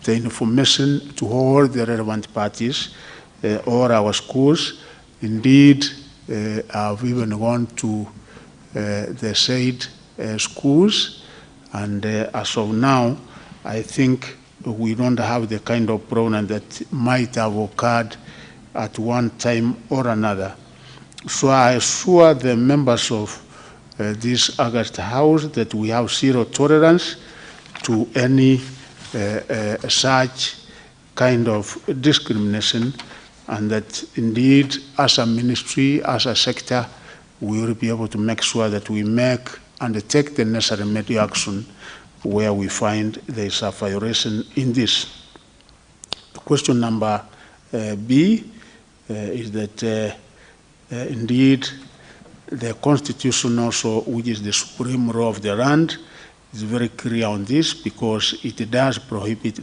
the information to all the relevant parties, all our schools. Indeed, I've even gone to the said schools, and as of now, I think we don't have the kind of problem that might have occurred at one time or another. So I assure the members of this August House that we have zero tolerance to any such kind of discrimination, and that indeed, as a ministry, as a sector, we will be able to make sure that we make and take the necessary remedial action where we find there is a violation in this. Question number B is that indeed the Constitution also, which is the supreme law of the land, is very clear on this, because it does prohibit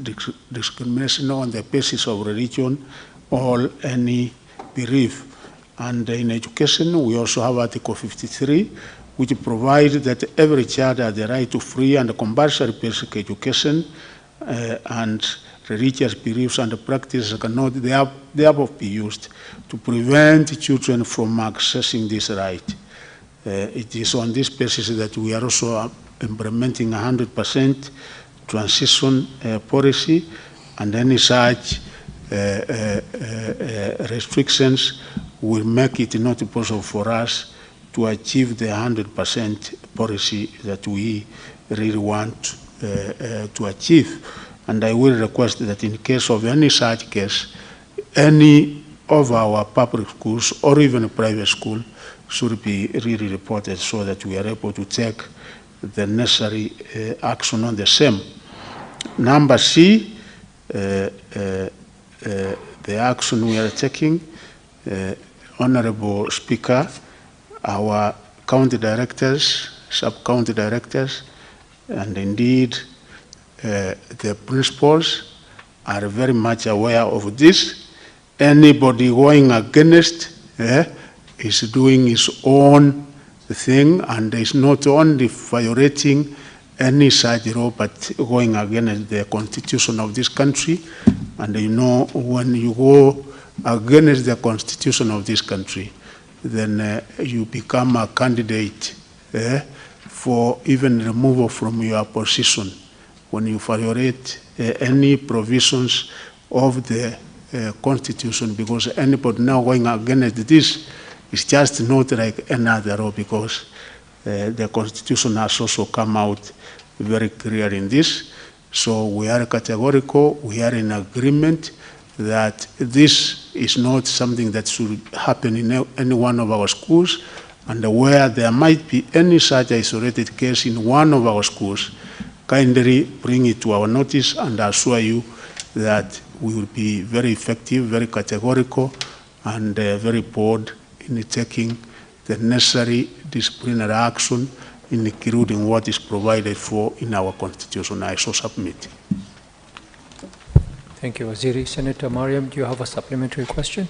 discrimination on the basis of religion or any belief. And in education, we also have Article 53, which provides that every child has the right to free and compulsory basic education, and religious beliefs and practices cannot therefore be used to prevent children from accessing this right. It is on this basis that we are also implementing 100% transition policy, and any such restrictions will make it not possible for us to achieve the 100% policy that we really want to achieve. And I will request that in case of any such case, any of our public schools or even a private school should be really reported so that we are able to take the necessary action on the same. Number C, the action we are taking, Honorable Speaker, our county directors, sub-county directors, and indeed the principals are very much aware of this. Anybody going against is doing his own thing, and is not only violating any such law, but going against the constitution of this country. And you know, when you go against the constitution of this country, then you become a candidate for even removal from your position when you violate any provisions of the constitution, because anybody now going against this is just not like another law, because the constitution has also come out very clear in this. So we are categorical, we are in agreement that this is not something that should happen in any one of our schools, and where there might be any such isolated case in one of our schools, kindly bring it to our notice, and I assure you that we will be very effective, very categorical, and very bold in taking the necessary disciplinary action, including what is provided for in our constitution. I so submit.
Thank you, Waziri. Senator Mariam, do you have a supplementary question?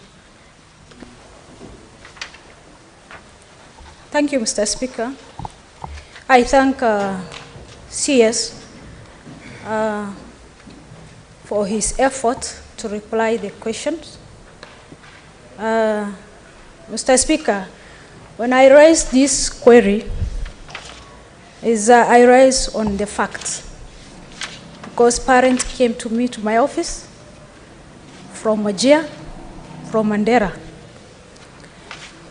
Thank you, Mr. Speaker. I thank CS for his effort to reply the questions. Mr. Speaker, when I raised this query, I raised on the facts, because parents came to me, to my office, from Wajir, from Mandera,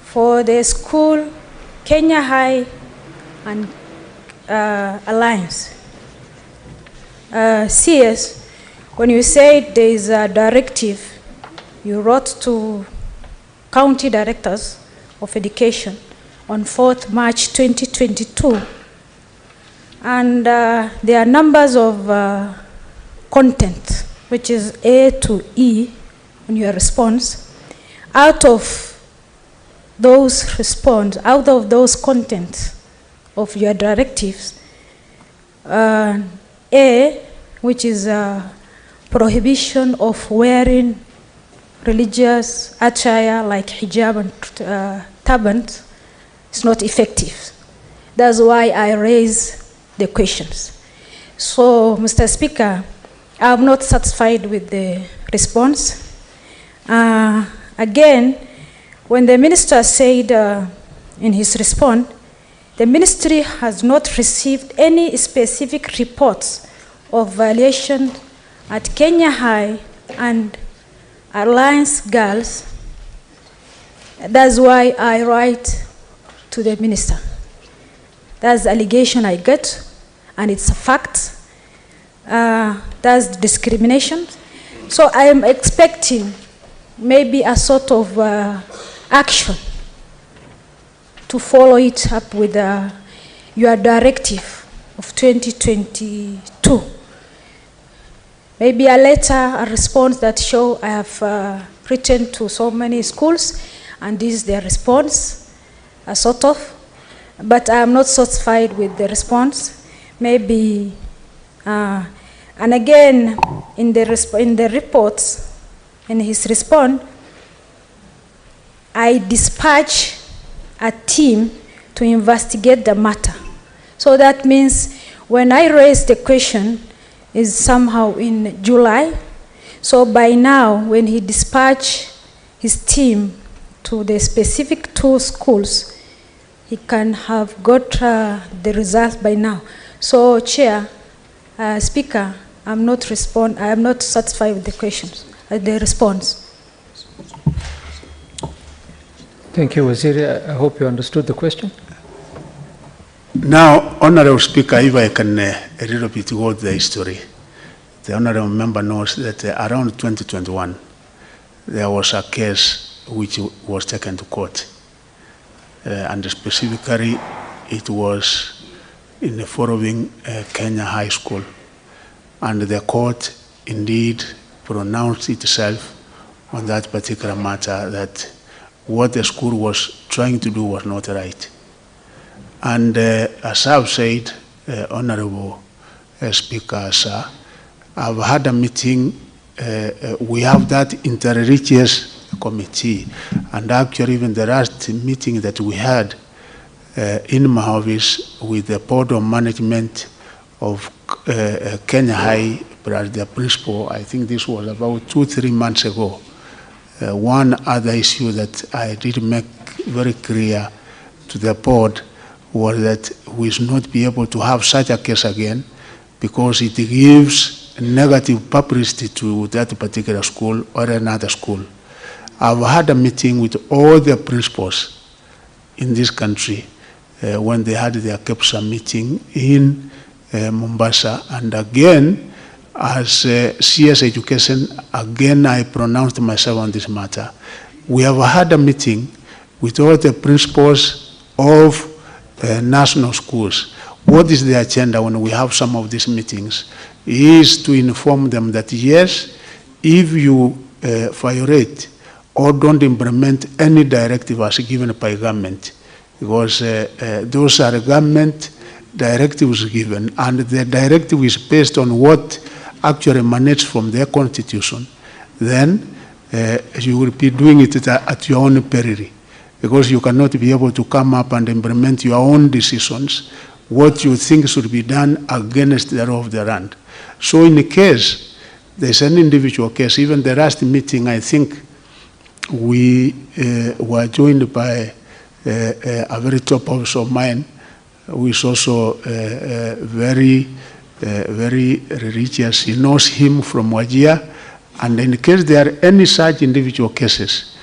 for the school, Kenya High and Alliance. CS, when you said there is a directive, you wrote to county directors of education on 4th March 2022, and there are numbers of content, which is A to E in your response. Out of those contents of your directives, A, which is prohibition of wearing religious attire like hijab and turbans, is not effective. That's why I raise the questions. So, Mr. Speaker, I'm not satisfied with the response. Again, when the minister said in his response, the ministry has not received any specific reports of violation at Kenya High and Alliance Girls. That's why I write to the minister. That's the allegation I get, and it's a fact. That's discrimination. So I am expecting maybe a sort of action to follow it up with your directive of 2022. Maybe a letter, a response that show I have written to so many schools, and this is their response, sort of. But I am not satisfied with the response. Maybe, and again, in the reports, in his response, I dispatch a team to investigate the matter. So that means when I raised the question is somehow in July. So by now, when he dispatched his team to the specific 2 schools, he can have got the results by now. So, Chair, Speaker, I am not satisfied with the questions, the response.
Thank you, Waziri. I hope you understood the question.
Now, Honorable Speaker, if I can a little bit go to the history. The Honorable Member knows that around 2021, there was a case which was taken to court. And specifically, it was in the following Kenya High School. And the court indeed pronounced itself on that particular matter that what the school was trying to do was not right. And as I've said, Honorable Speaker, sir, I've had a meeting, we have that interreligious committee, and actually even the last meeting that we had in my office with the board of management of Kenya High, plus the principal, I think this was about 2-3 months ago. One other issue that I did make very clear to the board was that we should not be able to have such a case again because it gives negative publicity to that particular school or another school. I've had a meeting with all the principals in this country when they had their Capitation meeting in Mombasa, and again, as CS Education, again I pronounced myself on this matter. We have had a meeting with all the principals of national schools. What is the agenda when we have some of these meetings? Is to inform them that yes, if you violate or don't implement any directive as given by government, because those are government directives given, and the directive is based on what actually emanates from their constitution, then you will be doing it at your own peril, because you cannot be able to come up and implement your own decisions, what you think should be done against the law of the land. So in the case, there's an individual case, even the last meeting, I think we were joined by a very top officer of mine, who is also very religious. He knows him from Wajir, and in case there are any such individual cases,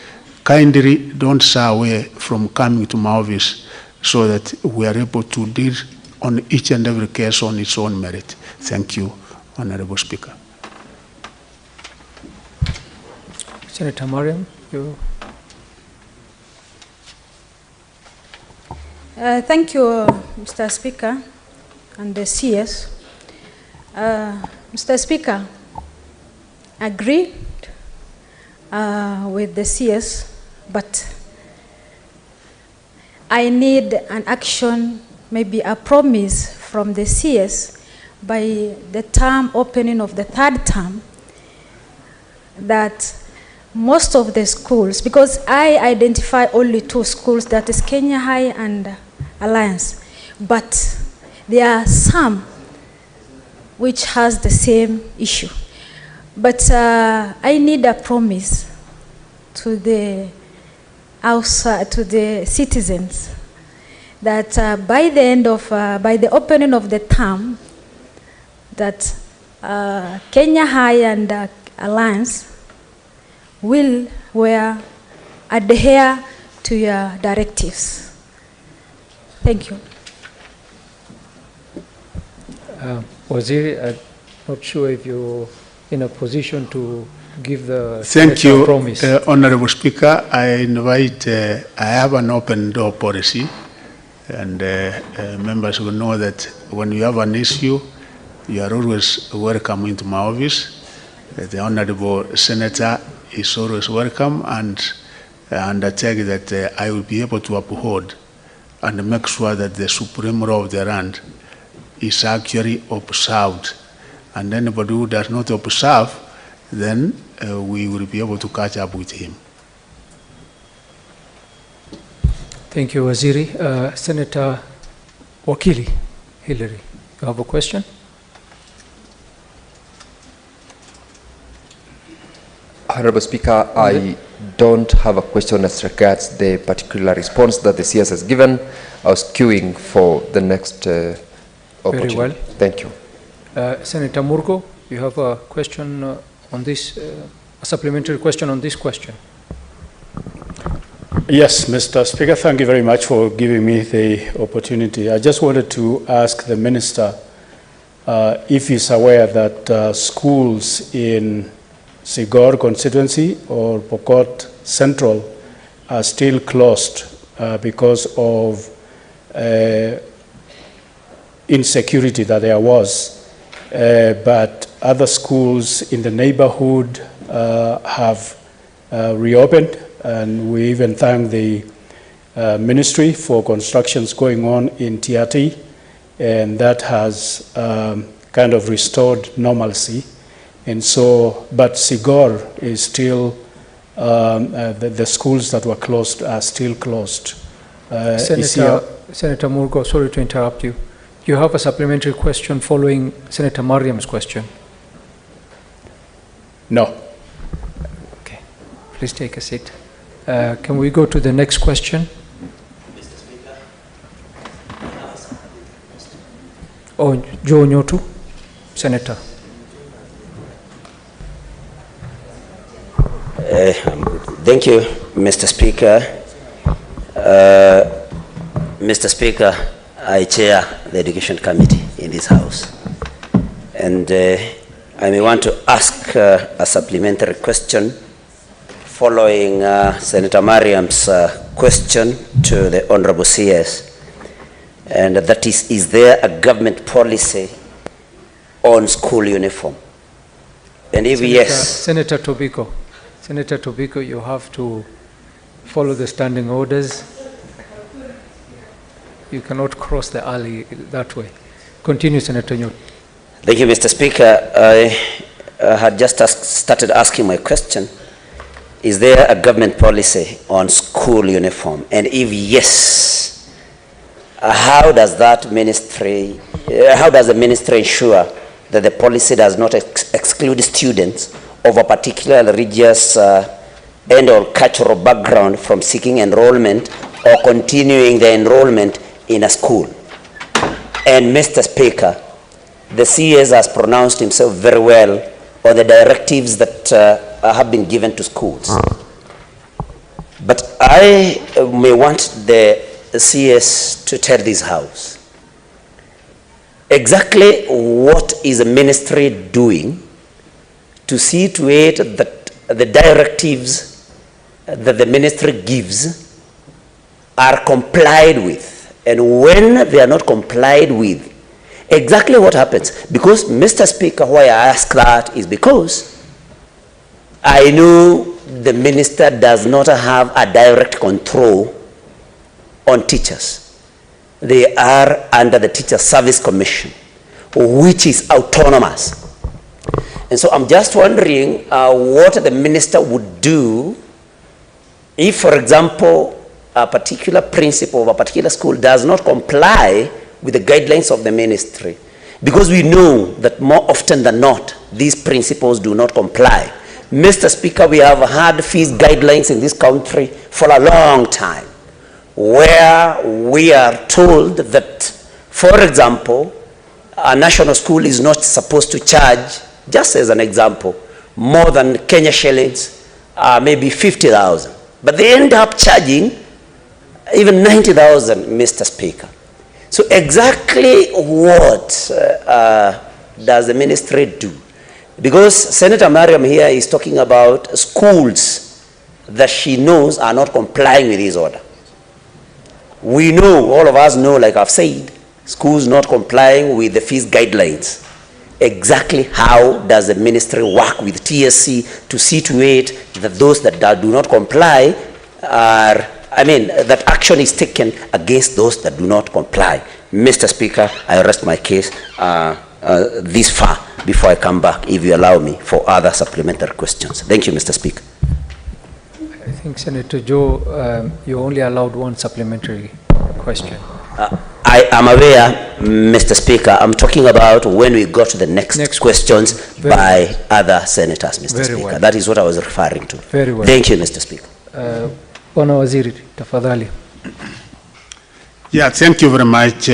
kindly don't shy away from coming to my office so that we are able to deal on each and every case on its own merit. Thank you, Honorable Speaker.
Senator Mariam, you.
Thank you, Mr. Speaker and the CS. Mr. Speaker, agreed with the CS, but I need an action, maybe a promise from the CS by the term opening of the 3rd term that most of the schools, because I identify only 2 schools, that is Kenya High and Alliance, but there are some which has the same issue. But I need a promise to the outside, to the citizens, that by the end of, by the opening of the term, that Kenya High and Alliance will adhere to your directives. Thank you.
Waziri, I'm not sure if you're in a position to give the
Thank you,
promise.
Honorable Speaker. I invite, I have an open door policy, and members will know that when you have an issue, you are always welcome into my office. The Honorable Senator is always welcome, and I undertake that I will be able to uphold and make sure that the supreme law of the land is actually observed. And anybody who does not observe, then we will be able to catch up with him.
Thank you, Waziri. Senator Wakili Hillary, you have a question?
Honorable Speaker, I don't have a question as regards the particular response that the CS has given. I was queuing for the next opportunity.
Very well.
Thank you.
Senator Murgo, you have a question on this, a supplementary question on this question.
Yes, Mr. Speaker, thank you very much for giving me the opportunity. I just wanted to ask the Minister if he's aware that schools in Sigor constituency or Pokot Central are still closed because of insecurity that there was. But other schools in the neighborhood have reopened, and we even thank the ministry for constructions going on in TRT, and that has kind of restored normalcy. And so, but Sigor is still, the schools that were closed are still closed.
Senator Murgo, sorry to interrupt you. You have a supplementary question following Senator Mariam's question.
No.
Okay, please take a seat. Can we go to the next question? Mr. Speaker. Oh, Joe Nyotu, Senator.
Thank you, Mr. Speaker. Mr. Speaker, I chair the Education Committee in this House. And I may want to ask a supplementary question following Senator Mariam's question to the Honorable CS. And that is there a government policy on school uniform? And if yes...
Senator Tobiko, you have to follow the standing orders. You cannot cross the alley that way. Continue, Senator Nyotu.
Thank you, Mr. Speaker. I had just started asking my question. Is there a government policy on school uniform? And if yes, how does the ministry ensure that the policy does not exclude students of a particular religious and or cultural background from seeking enrollment or continuing the enrollment in a school? And Mr. Speaker, the CS has pronounced himself very well on the directives that have been given to schools. But I may want the CS to tell this House exactly what is the ministry doing to see to it that the directives that the ministry gives are complied with. And when they are not complied with, exactly what happens? Because, Mr. Speaker, why I ask that is because I know the minister does not have a direct control on teachers. They are under the Teacher Service Commission, which is autonomous. And so I'm just wondering what the minister would do if, for example, a particular principal of a particular school does not comply with the guidelines of the ministry. Because we know that more often than not, these principals do not comply. Mr. Speaker, we have had fees guidelines in this country for a long time, where we are told that, for example, a national school is not supposed to charge, just as an example, more than Kenya shillings, maybe 50,000. But they end up charging even 90,000, Mr. Speaker. So exactly what does the ministry do? Because Senator Mariam here is talking about schools that she knows are not complying with his order. We know, all of us know, like I've said, schools not complying with the fees guidelines. Exactly how does the ministry work with TSC to see to it that those that do not comply are, that action is taken against those that do not comply? Mr. Speaker, I rest my case this far before I come back, if you allow me, for other supplementary questions. Thank you, Mr. Speaker.
I think Senator Joe, you only allowed one supplementary question.
I am aware, Mr. Speaker. I'm talking about when we got to the next questions by other senators, Mr. Speaker.
Well.
That is what I was referring to.
Very well.
Thank you, Mr. Speaker.
Bwana Waziri, tafadhali.
Yeah, thank you very much,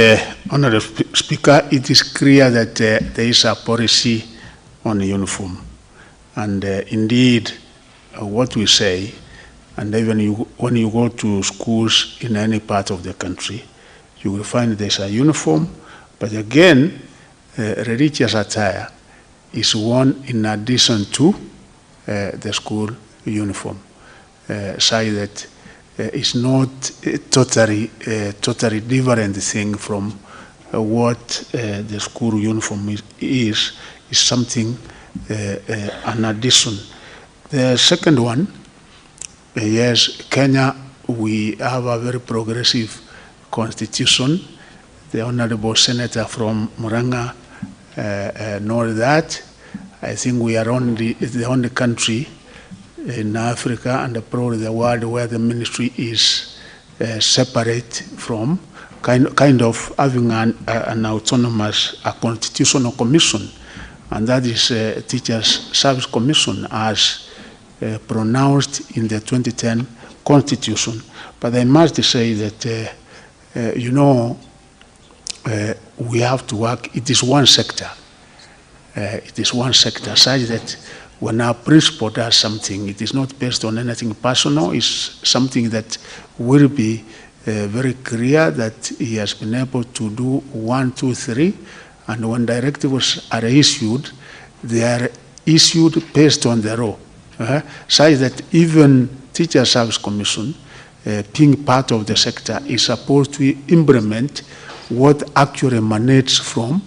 Honorable Speaker. It is clear that there is a policy on uniform. And indeed, what we say, and even when you go to schools in any part of the country, you will find there's a uniform, but again, religious attire is worn in addition to the school uniform, so that it's not a totally different thing from what the school uniform is something, an addition. The second one, yes, Kenya, we have a very progressive constitution. The Honorable Senator from Muranga knows that. I think we are the only country in Africa and probably the world where the ministry is separate from kind of having an autonomous constitutional commission, and that is Teachers Service Commission as pronounced in the 2010 Constitution. But I must say that you know, we have to work. It is one sector. It is one sector, such that when our principal does something, it is not based on anything personal. It's something that will be very clear that he has been able to do 1, 2, 3. And when directives are issued, they are issued based on the law. Such that even Teacher Service Commission, being part of the sector, is supposed to implement what actually emanates from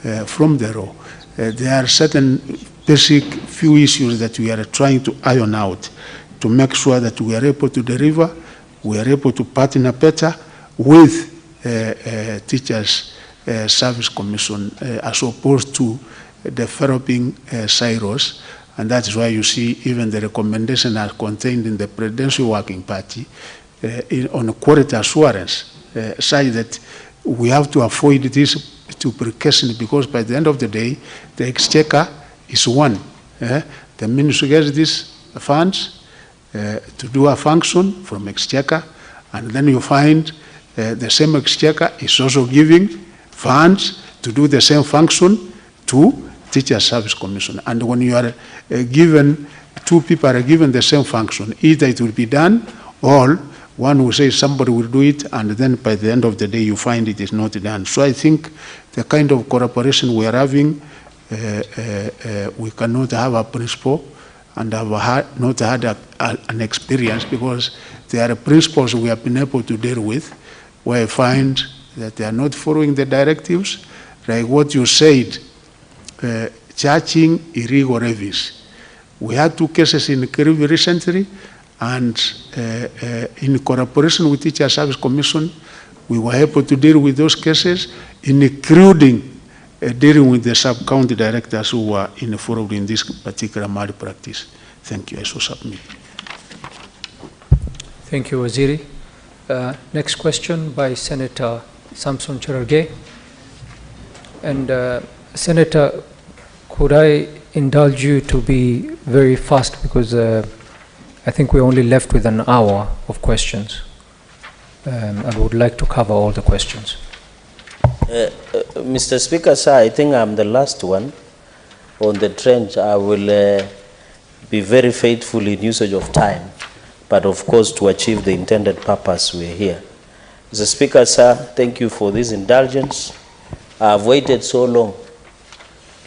the law. There are certain basic few issues that we are trying to iron out to make sure that we are able to deliver, we are able to partner better with Teachers Service Commission as opposed to developing silos. And that is why you see even the recommendation are contained in the Presidential Working Party on quality assurance, such that we have to avoid this duplication, because by the end of the day, the exchequer is one. The ministry gets these funds to do a function from exchequer, and then you find the same exchequer is also giving funds to do the same function to Teacher Service Commission. And when you are given, two people are given the same function, either it will be done or one will say somebody will do it, and then by the end of the day you find it is not done. So I think the kind of cooperation we are having, we cannot have a principle and have not had an experience, because there are principles we have been able to deal with where I find that they are not following the directives, like what you said, charging illegal levies. We had 2 cases in Kirivi recently, and in cooperation with Teacher Service Commission, we were able to deal with those cases, including dealing with the sub-county directors who were involved in this particular malpractice. Thank you. I shall submit.
Thank you, Waziri. Next question by Senator Samson Cherargei. And Senator, could I indulge you to be very fast, because I think we're only left with an hour of questions. I would like to cover all the questions.
Mr. Speaker, sir, I think I'm the last one on the trench. I will be very faithful in usage of time, but of course to achieve the intended purpose we're here. Mr. Speaker, sir, thank you for this indulgence. I've waited so long,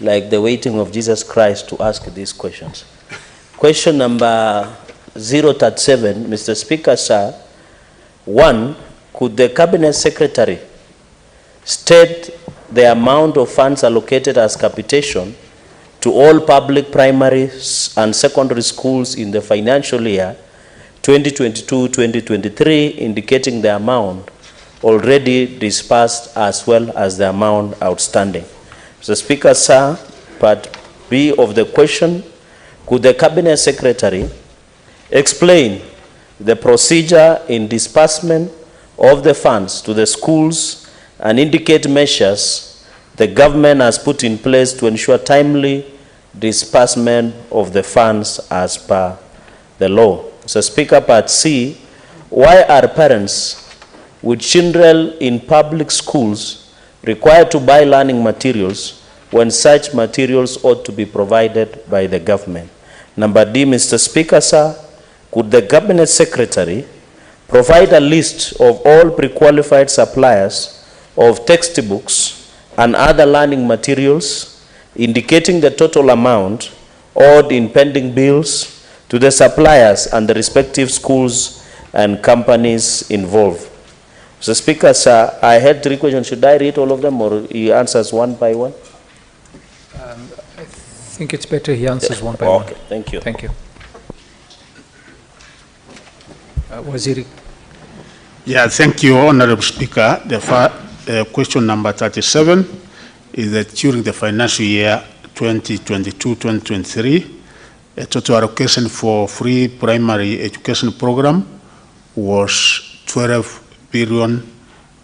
like the waiting of Jesus Christ, to ask these questions. Question number 037, Mr. Speaker, sir. 1, could the Cabinet Secretary state the amount of funds allocated as capitation to all public primary and secondary schools in the financial year 2022-2023, indicating the amount already disbursed as well as the amount outstanding? Mr. Speaker, sir, part B of the question, could the Cabinet Secretary explain the procedure in disbursement of the funds to the schools and indicate measures the government has put in place to ensure timely disbursement of the funds as per the law. Mr. Speaker, Part C, why are parents with children in public schools required to buy learning materials when such materials ought to be provided by the government? Number D, Mr. Speaker, sir, could the Cabinet Secretary provide a list of all pre-qualified suppliers of textbooks and other learning materials, indicating the total amount owed in pending bills to the suppliers and the respective schools and companies involved? Mr. Speaker, sir, I had 3 questions. Should I read all of them, or he answers one by one?
I think it's better he answers one by one.
Okay, thank you.
Thank you. Waziri.
Yeah, thank you, Honorable Speaker. The question number 37 is that during the financial year 2022-2023, a total allocation for free primary education program was 12 billion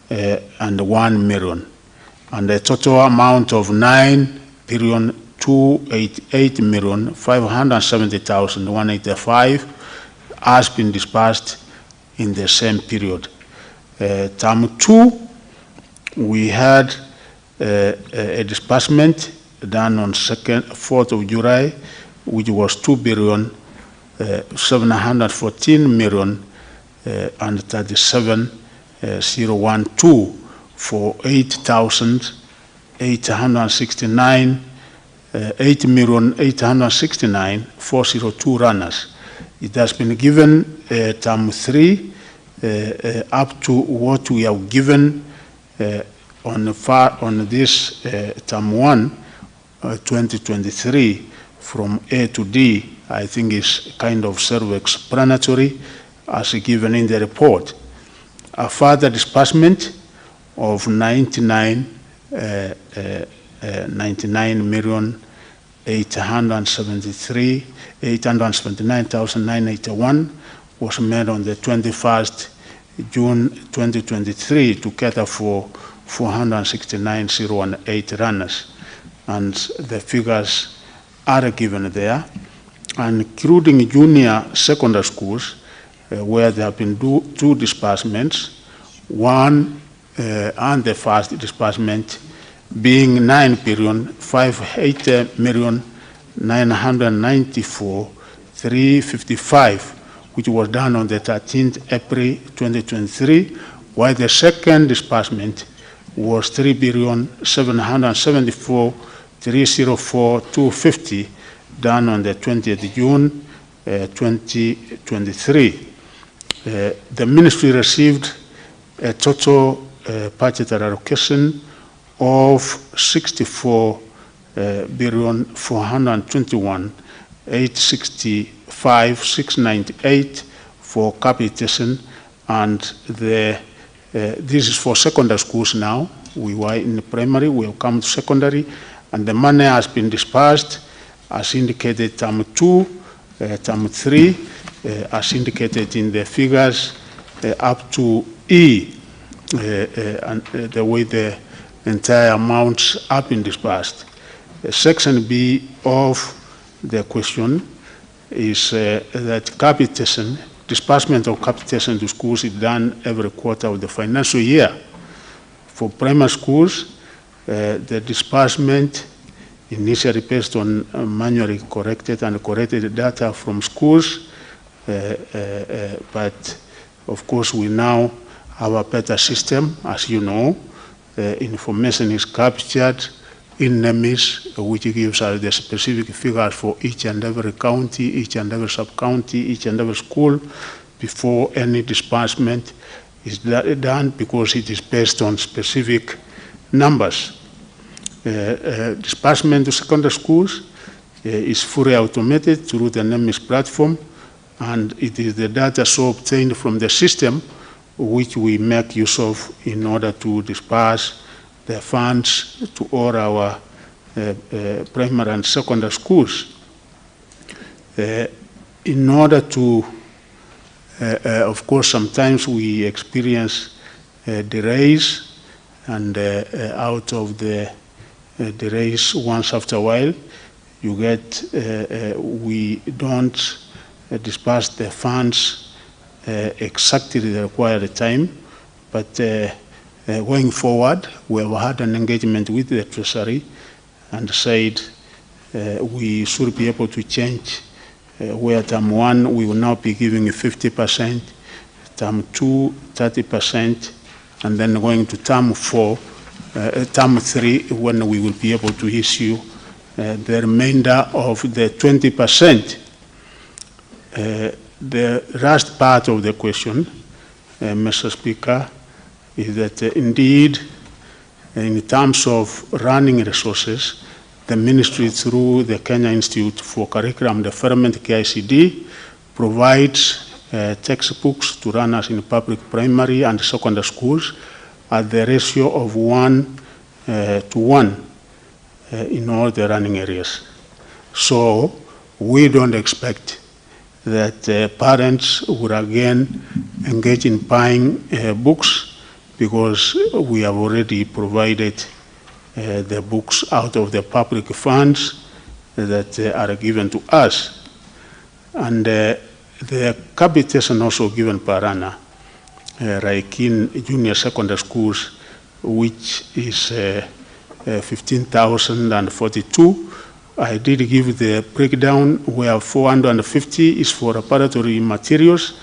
and 1 million, and the total amount of 9,288,570,185 has been disbursed in the same period. Term 2, we had a disbursement done on 4th of July, which was 2,714,000,000 and 37,012 for 8,869,402 runners. It has been given term 3 up to what we have given on this term 1, 2023, from A to D. I think is kind of self-explanatory as given in the report. A further disbursement of 99,879,981 was made on the 21st June 2023 to cater for 469,018 runners, and the figures are given there, including junior secondary schools, where there have been 2 disbursements, one and the first disbursement being 9,508,994,355, which was done on the 13th April 2023, while the second disbursement was 3,774,304,250, done on the 20th June 2023. The ministry received a total budgetary allocation of 64,421,865,698 for capitation, and this is for secondary schools now. We were in primary, we have come to secondary, and the money has been disbursed as indicated term 2, term 3, as indicated in the figures up to E, and the way the entire amounts have been disbursed. Section B of the question is that capitation, disbursement of capitation to schools is done every quarter of the financial year. For primary schools, the disbursement initially based on manually corrected and corrected data from schools, but of course we now have a better system. As you know, information is captured in NEMIS, which gives us the specific figures for each and every county, each and every sub-county, each and every school before any disbursement is done, because it is based on specific numbers. Disbursement to secondary schools is fully automated through the NEMIS platform, and it is the data so obtained from the system which we make use of in order to disperse the funds to all our primary and secondary schools. In order to Of course, sometimes we experience delays, and out of the delays, once after a while, you get, we don't disperse the funds exactly the required time, but going forward, we have had an engagement with the Treasury and said we should be able to change where term 1 we will now be giving 50%, term 2 30%, and then going to term 4, term 3 when we will be able to issue the remainder of the 20%. The last part of the question, Mr. Speaker, is that indeed, in terms of running resources, the ministry through the Kenya Institute for Curriculum Development, KICD, provides textbooks to runners in public primary and secondary schools at the ratio of 1 to 1 in all the running areas. So we don't expect that parents will again engage in buying books, because we have already provided the books out of the public funds that are given to us. And the capitation also given per annum, like in junior secondary schools, which is 15,042. I did give the breakdown where 450 is for preparatory materials,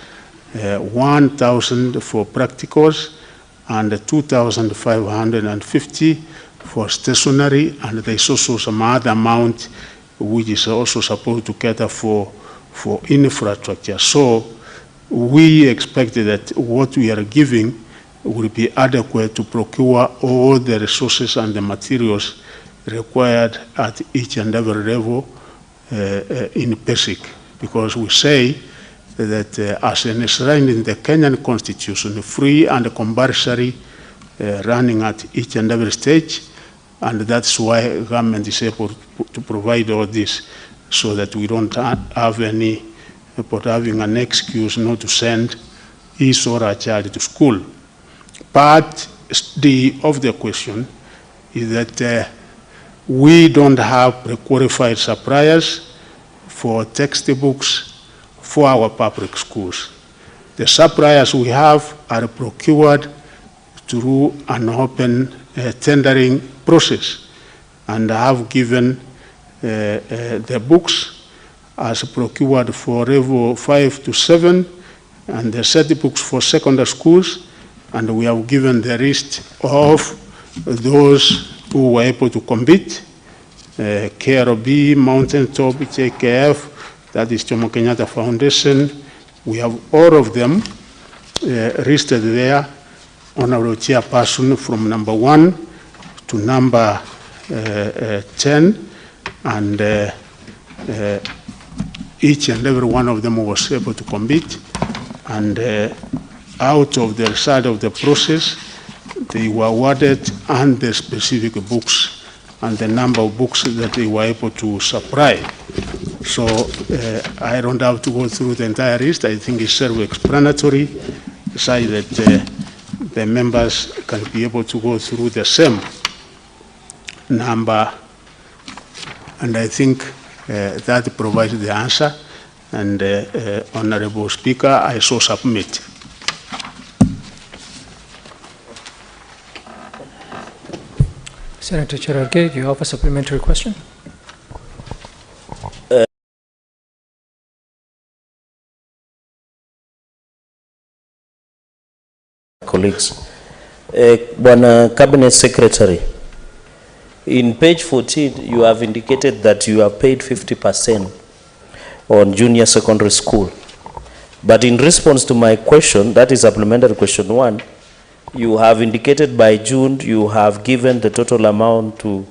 1,000 for practicals, and 2,550 for stationery, and there's also some other amount which is also supposed to cater for infrastructure. So we expect that what we are giving will be adequate to procure all the resources and the materials required at each and every level in basic, because we say that as enshrined in the Kenyan Constitution, free and compulsory running at each and every stage, and that's why government is able to provide all this, so that we don't have any, but having an excuse not to send his or her child to school. Part D of the question is that we don't have pre-qualified suppliers for textbooks for our public schools. The suppliers we have are procured through an open tendering process, and have given the books as procured for level 5 to 7, and the set books for secondary schools, and we have given the list of those who were able to compete, KRB, Mountaintop, JKF, that is Jomo Kenyatta Foundation. We have all of them listed there, Honorable Chairperson, from number 1 to number 10, and each and every one of them was able to compete, and out of the result of the process, they were awarded and the specific books and the number of books that they were able to supply. So I don't have to go through the entire list. I think it's self-explanatory, so that the members can be able to go through the same number, and I think that provides the answer. And Honorable Speaker, I so submit.
Senator Cherargei, do you have a supplementary question?
Colleagues, Bwana Cabinet Secretary, in page 14, you have indicated that you have paid 50% on junior secondary school. But in response to my question, that is supplementary question 1, you have indicated by June you have given the total amount to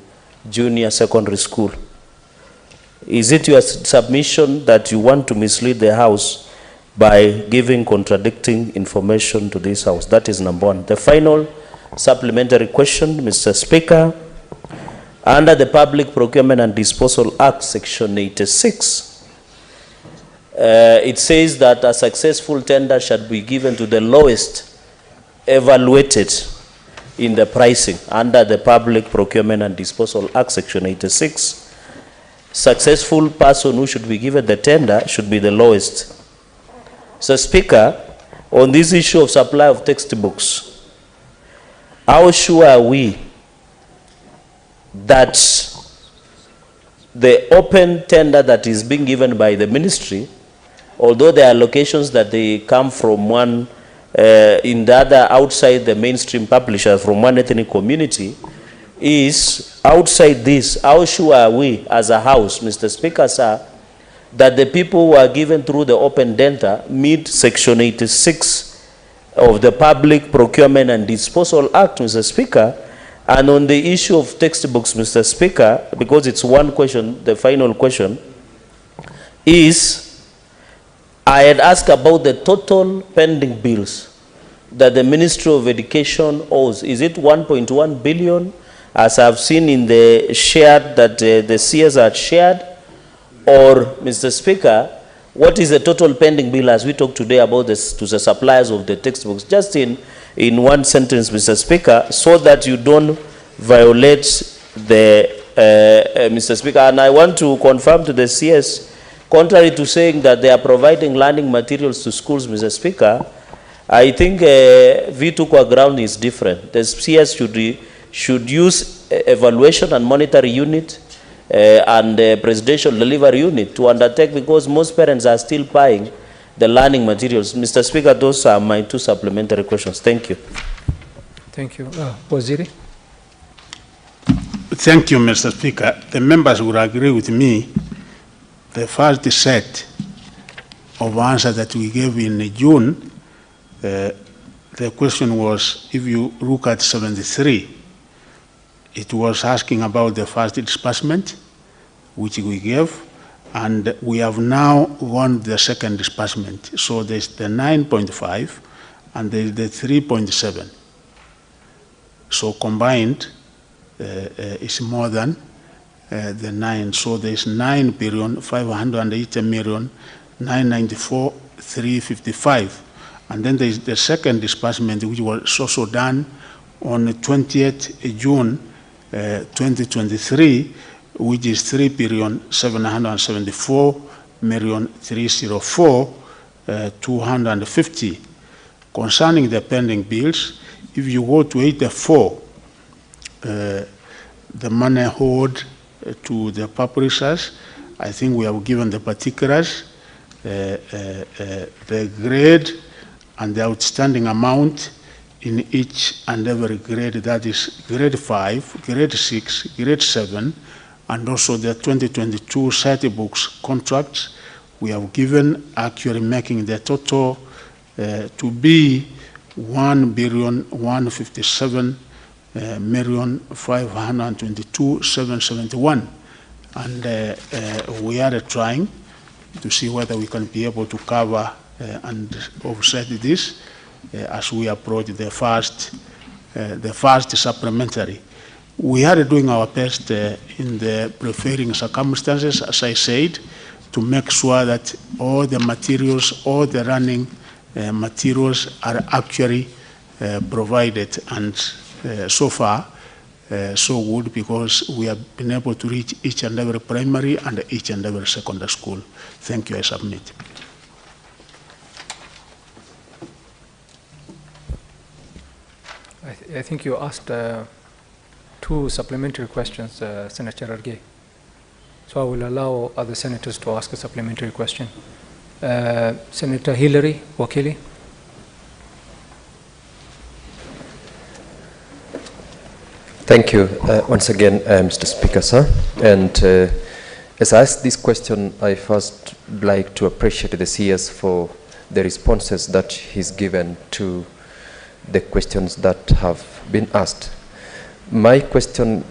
junior secondary school. Is it your submission that you want to mislead the House by giving contradicting information to this House? That is number 1. The final supplementary question, Mr. Speaker, under the Public Procurement and Disposal Act, Section 86, it says that a successful tender should be given to the lowest evaluated in the pricing under the Public Procurement and Disposal Act, Section 86. Successful person who should be given the tender should be the lowest. So, Speaker, on this issue of supply of textbooks, how sure are we that the open tender that is being given by the ministry, although there are locations that they come from one, in the other outside the mainstream publisher from one ethnic community, is outside this, how sure are we as a house, Mr. Speaker, sir, that the people who are given through the open tender meet Section 86 of the Public Procurement and Disposal Act, Mr. Speaker? And on the issue of textbooks, Mr. Speaker, because it's one question, the final question, is I had asked about the total pending bills that the Ministry of Education owes. Is it 1.1 billion, as I've seen in the shared that the CS had shared? Or, Mr. Speaker, what is the total pending bill as we talk today about this to the suppliers of the textbooks? Just in one sentence, Mr. Speaker, so that you don't violate the, Mr. Speaker. And I want to confirm to the CS, contrary to saying that they are providing learning materials to schools, Mr. Speaker, I think V2 core ground is different. The CS should use evaluation and monetary unit and presidential delivery unit to undertake, because most parents are still buying the learning materials. Mr. Speaker, those are my two supplementary questions. Thank you.
Thank you. Waziri?
Thank you, Mr. Speaker. The members would agree with me. The first set of answers that we gave in June, the question was, if you look at 73, it was asking about the first disbursement, which we gave, and we have now won the second disbursement. So there's the 9.5 and there's the 3.7. So combined, is more than the 9. So there's 9,580,994,355. And then there's the second disbursement, which was also done on the 20th June 2023, which is 3,774,304,250. Concerning the pending bills, if you go to 84, the money owed to the publishers, I think we have given the particulars, the grade and the outstanding amount in each and every grade, that is grade 5, grade 6, grade 7, and also the 2022 SETI books contracts. We have given, actually making the total to be 1,157,522,771. And we are trying to see whether we can be able to cover and offset this as we approach the first supplementary. We are doing our best in the prevailing circumstances, as I said, to make sure that all the materials, all the running materials are actually provided, and so far so good, because we have been able to reach each and every primary and each and every secondary school. Thank you. I submit.
I think you asked two supplementary questions, Senator Arge. So I will allow other senators to ask a supplementary question. Senator Hillary Wakili.
Thank you once again, Mr. Speaker, sir. And as I ask this question, I first like to appreciate the CS for the responses that he's given to the questions that have been asked. My question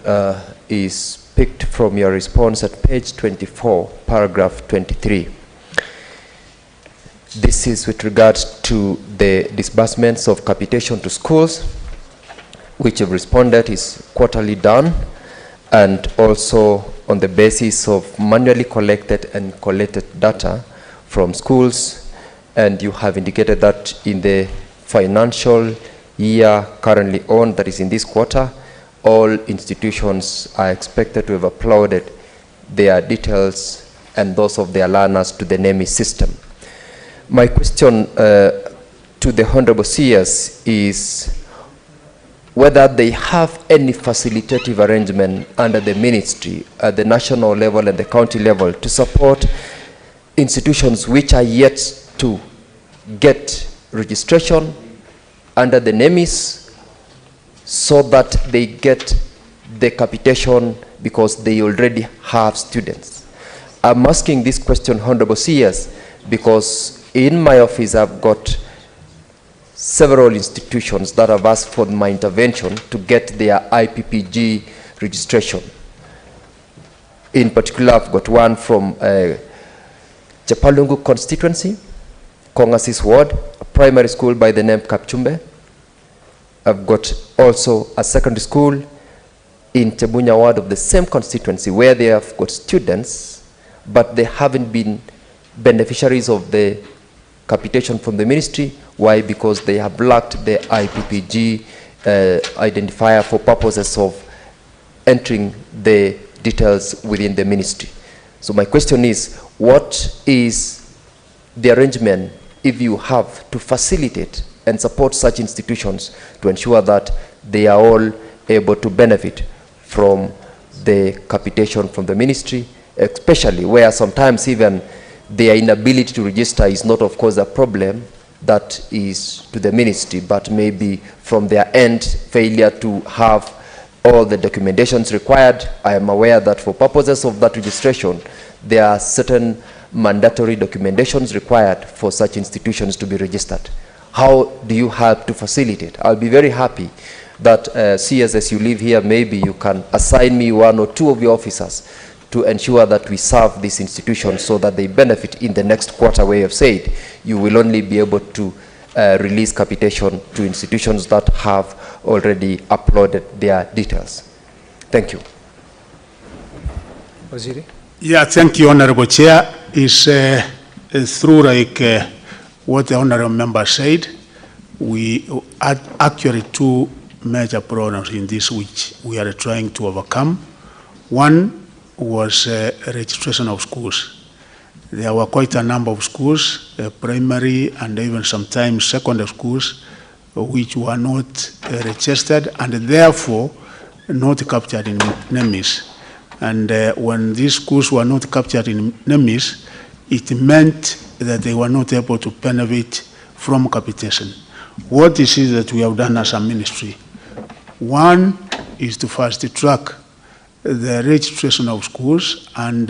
is picked from your response at page 24, paragraph 23. This is with regards to the disbursements of capitation to schools, which have responded is quarterly done, and also on the basis of manually collected and collated data from schools, and you have indicated that in the financial year currently on, that is in this quarter, all institutions are expected to have uploaded their details and those of their learners to the NEMI system. My question to the Honorable CS is whether they have any facilitative arrangement under the ministry at the national level and the county level to support institutions which are yet to get registration under the NEMIS so that they get the capitation because they already have students. I'm asking this question, Honorable CS, because in my office I've got several institutions that have asked for my intervention to get their IPPG registration. In particular, I've got one from Chapalungu constituency, Kongasis ward, a primary school by the name Kapchumbe. I've got also a secondary school in Chebunya ward of the same constituency where they have got students, but they haven't been beneficiaries of the capitation from the ministry. Why? Because they have lacked the IPPG identifier for purposes of entering the details within the ministry. So my question is, what is the arrangement, if you have, to facilitate and support such institutions to ensure that they are all able to benefit from the capitation from the ministry, especially where sometimes even their inability to register is not, of course, a problem that is to the ministry, but maybe from their end, failure to have all the documentations required. I am aware that for purposes of that registration, there are certain mandatory documentations required for such institutions to be registered. How do you have to facilitate? I'll be very happy that CS, as you live here, maybe you can assign me one or two of your officers to ensure that we serve these institutions so that they benefit in the next quarter, where you have said you will only be able to release capitation to institutions that have already uploaded their details. Thank you.
Waziri? Yeah, thank you, Honorable Chair. It's through like what the Honorable Member said, we had actually two major problems in this which we are trying to overcome. One was registration of schools. There were quite a number of schools, primary and even sometimes secondary schools, which were not registered and therefore not captured in NEMIS. And when these schools were not captured in NEMIS, it meant that they were not able to benefit from capitation. What is it that we have done as a ministry? One is to fast track the registration of schools, and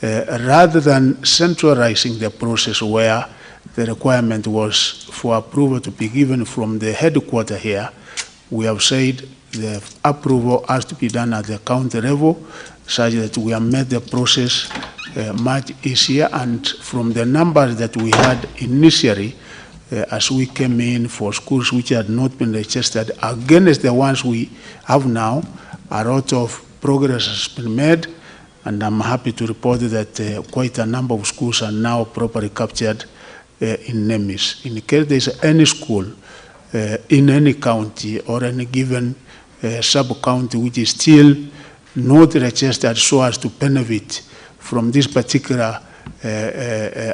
rather than centralizing the process where the requirement was for approval to be given from the headquarters here, we have said the approval has to be done at the county level, such that we have made the process much easier. And from the numbers that we had initially, as we came in for schools which had not been registered, against the ones we have now, a lot of progress has been made, and I'm happy to report that quite a number of schools are now properly captured in NEMIS. In case there is any school in any county or any given sub-county which is still not registered so as to benefit from this particular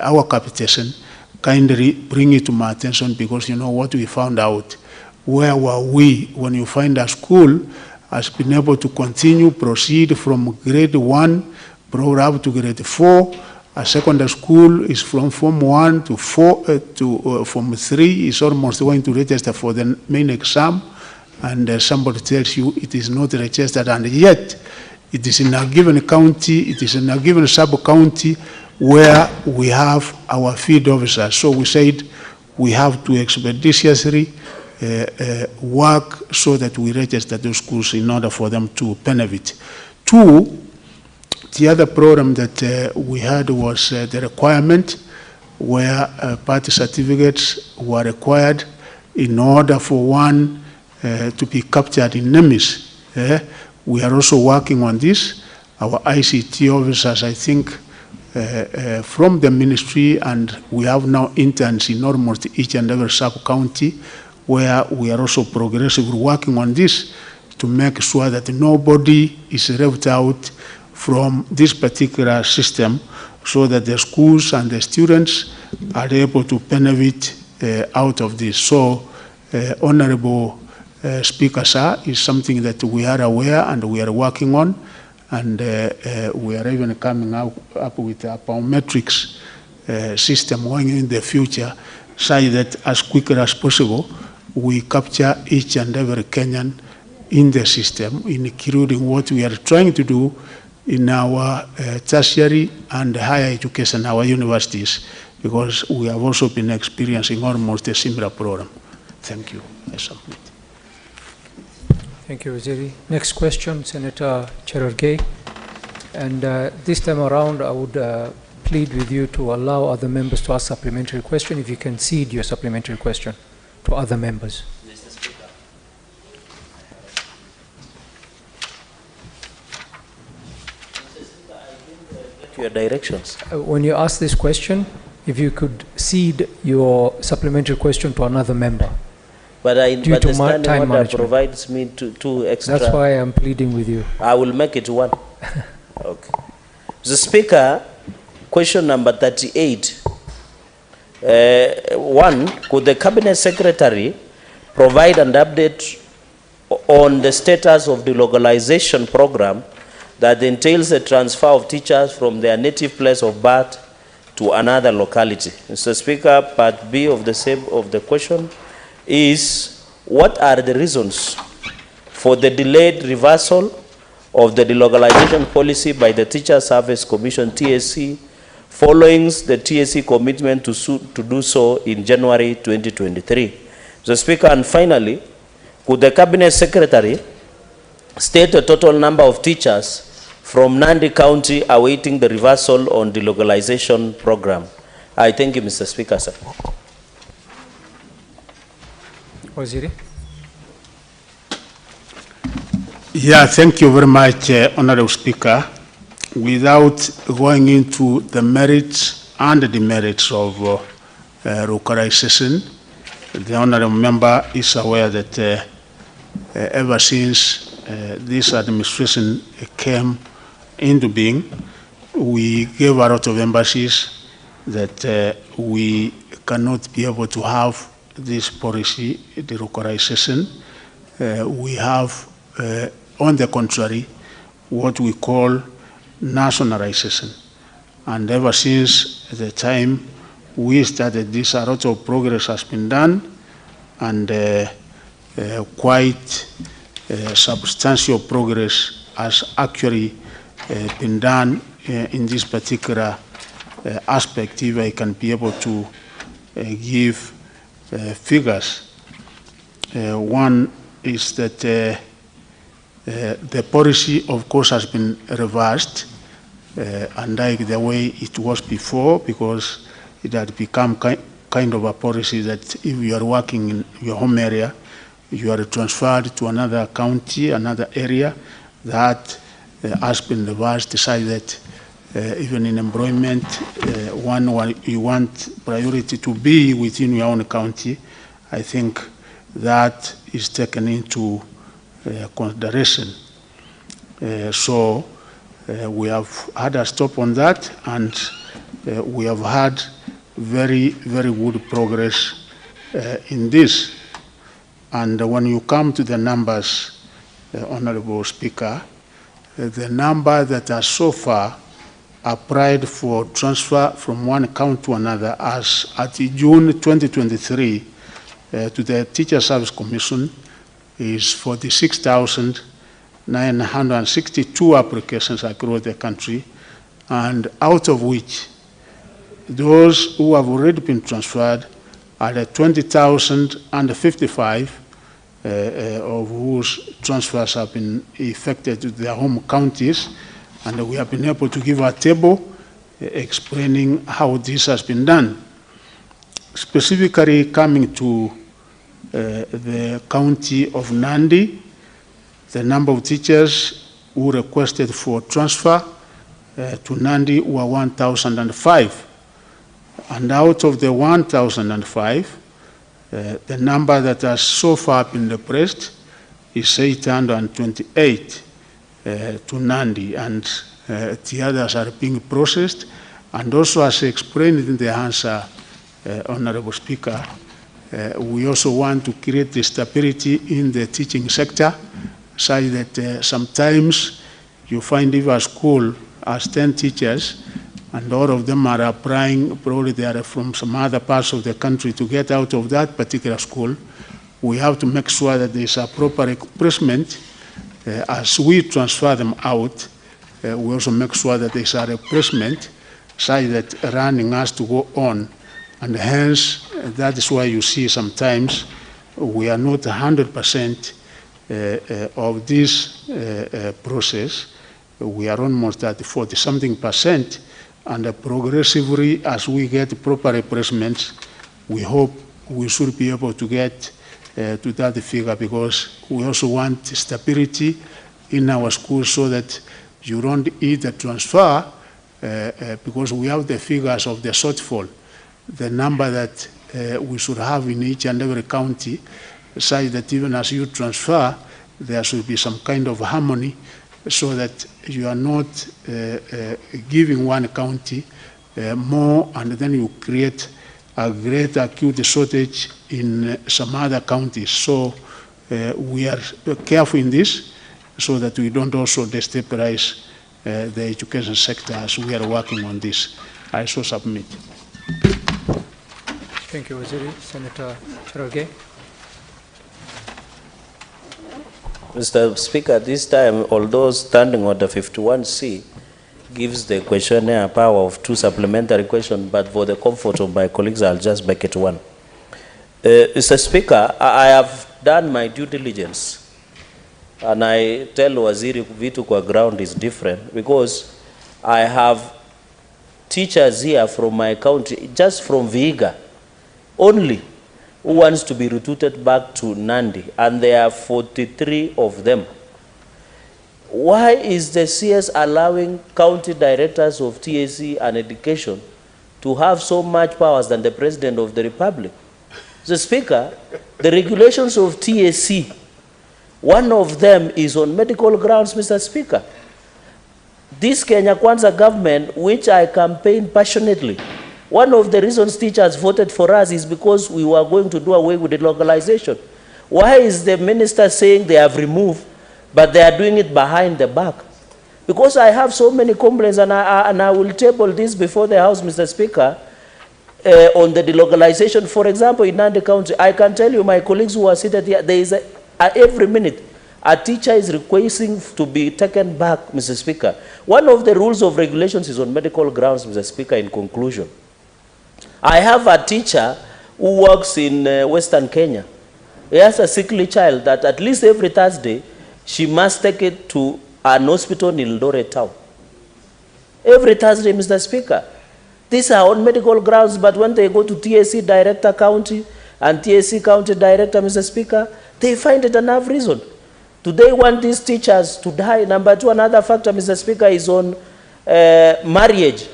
our capitation, kindly bring it to my attention, because you know what we found out. Where were we when you find a school has been able to continue, proceed from grade 1, brought up to grade 4. A secondary school is from Form 1 to 4 to Form 3 is almost going to register for the main exam, and somebody tells you it is not registered, and yet it is in a given county, it is in a given sub-county where we have our field officers. So we said we have to expeditiously work so that we register those schools in order for them to benefit. Two, the other problem that we had was the requirement where party certificates were required in order for one to be captured in NEMIS. We are also working on this. Our ICT officers, I think, from the ministry, and we have now interns in almost each and every sub-county, where we are also progressively working on this to make sure that nobody is left out from this particular system, so that the schools and the students are able to benefit out of this. So, Honorable Speaker, sir, is something that we are aware and we are working on, and we are even coming up with a biometrics system going in the future, such that as quickly as possible we capture each and every Kenyan in the system, including what we are trying to do in our tertiary and higher education, our universities, because we have also been experiencing almost a similar program. Thank you. I submit.
Thank you, Waziri. Next question, Senator Cherargei. And this time around, I would plead with you to allow other members to ask supplementary question, if you can cede your supplementary question to other members.
Mr. Speaker. Your directions.
When you ask this question, if you could cede your supplementary question to another member.
But
due to
the standing
time
order
management
provides me two extra.
That's why I'm pleading with you.
I will make it one. Okay. Mr. Speaker, question number 38. One, could the Cabinet Secretary provide an update on the status of the Delocalization program that entails the transfer of teachers from their native place of birth to another locality? Mr. Speaker, part B of the question is, what are the reasons for the delayed reversal of the delocalization policy by the Teacher Service Commission, TSC, following the TSC commitment to do so in January 2023? Mr. Speaker, and finally, could the Cabinet Secretary state the total number of teachers from Nandi County awaiting the reversal on the delocalization program? I thank you, Mr. Speaker, sir.
Waziri.
Yeah, thank you very much, Honorable Speaker. Without going into the merits and the demerits of localization, the Honorable Member is aware that ever since this administration came into being, we gave a lot of emphasis that we cannot be able to have this policy, the localization. We have, on the contrary, what we call nationalization. And ever since the time we started this, a lot of progress has been done, and quite substantial progress has actually been done in this particular aspect, if I can be able to give figures. One is that the policy, of course, has been reversed, unlike the way it was before, because it had become kind of a policy that if you are working in your home area, you are transferred to another county, another area. That has been reversed, decided that even in employment, you want priority to be within your own county. I think that is taken into consideration. So we have had a stop on that, and we have had very, very good progress in this. And when you come to the numbers, Honorable Speaker, the number that are so far applied for transfer from one account to another as at June 2023 to the Teacher Service Commission is 46,962 applications across the country, and out of which those who have already been transferred are 20,055, of whose transfers have been effected to their home counties, and we have been able to give a table explaining how this has been done. Specifically coming to the county of Nandi, the number of teachers who requested for transfer to Nandi were 1,005. And out of the 1,005, the number that has so far been repressed is 828 to Nandi, and the others are being processed. And also, as explained in the answer, Honorable Speaker, we also want to create the stability in the teaching sector, such that sometimes you find if a school has 10 teachers, and all of them are applying, probably they are from some other parts of the country to get out of that particular school. We have to make sure that there is a proper replacement. As we transfer them out, we also make sure that there is a replacement such that running has to go on. And hence, that is why you see sometimes we are not 100% of this process. We are almost at 40-something percent. And progressively, as we get proper replacements, we hope we should be able to get to that figure, because we also want stability in our schools so that you don't either transfer, because we have the figures of the shortfall, the number that we should have in each and every county, such that even as you transfer, there should be some kind of harmony, so that you are not giving one county more, and then you create a great acute shortage in some other counties. So we are careful in this, so that we don't also destabilize the education sector as we are working on this. I so submit.
Thank you, Waziri. Senator Cherargei.
Mr. Speaker, this time, although Standing Order 51C gives the questionnaire power of 2 supplementary questions, but for the comfort of my colleagues, I'll just make it 1. Mr. Speaker, I have done my due diligence, and I tell Waziri vitu kwa ground is different, because I have teachers here from my county, just from Vihiga, only, who wants to be recruited back to Nandi, and there are 43 of them. Why is the CS allowing county directors of TSC and education to have so much powers than the President of the Republic? The Speaker, the regulations of TSC, one of them is on medical grounds, Mr. Speaker. This Kenya Kwanza government, which I campaigned passionately, one of the reasons teachers voted for us is because we were going to do away with delocalization. Why is the minister saying they have removed, but they are doing it behind the back? Because I have so many complaints, and I will table this before the House, Mr. Speaker, on the delocalization. For example, in Nandi County, I can tell you, my colleagues who are seated here, there is every minute, a teacher is requesting to be taken back, Mr. Speaker. One of the rules of regulations is on medical grounds, Mr. Speaker, in conclusion. I have a teacher who works in Western Kenya. He has a sickly child that at least every Thursday, she must take it to an hospital in Eldoret town. Every Thursday, Mr. Speaker. These are on medical grounds, but when they go to TSC Director County and TSC County Director, Mr. Speaker, they find it enough reason. Do they want these teachers to die? Number 2, another factor, Mr. Speaker, is on marriage.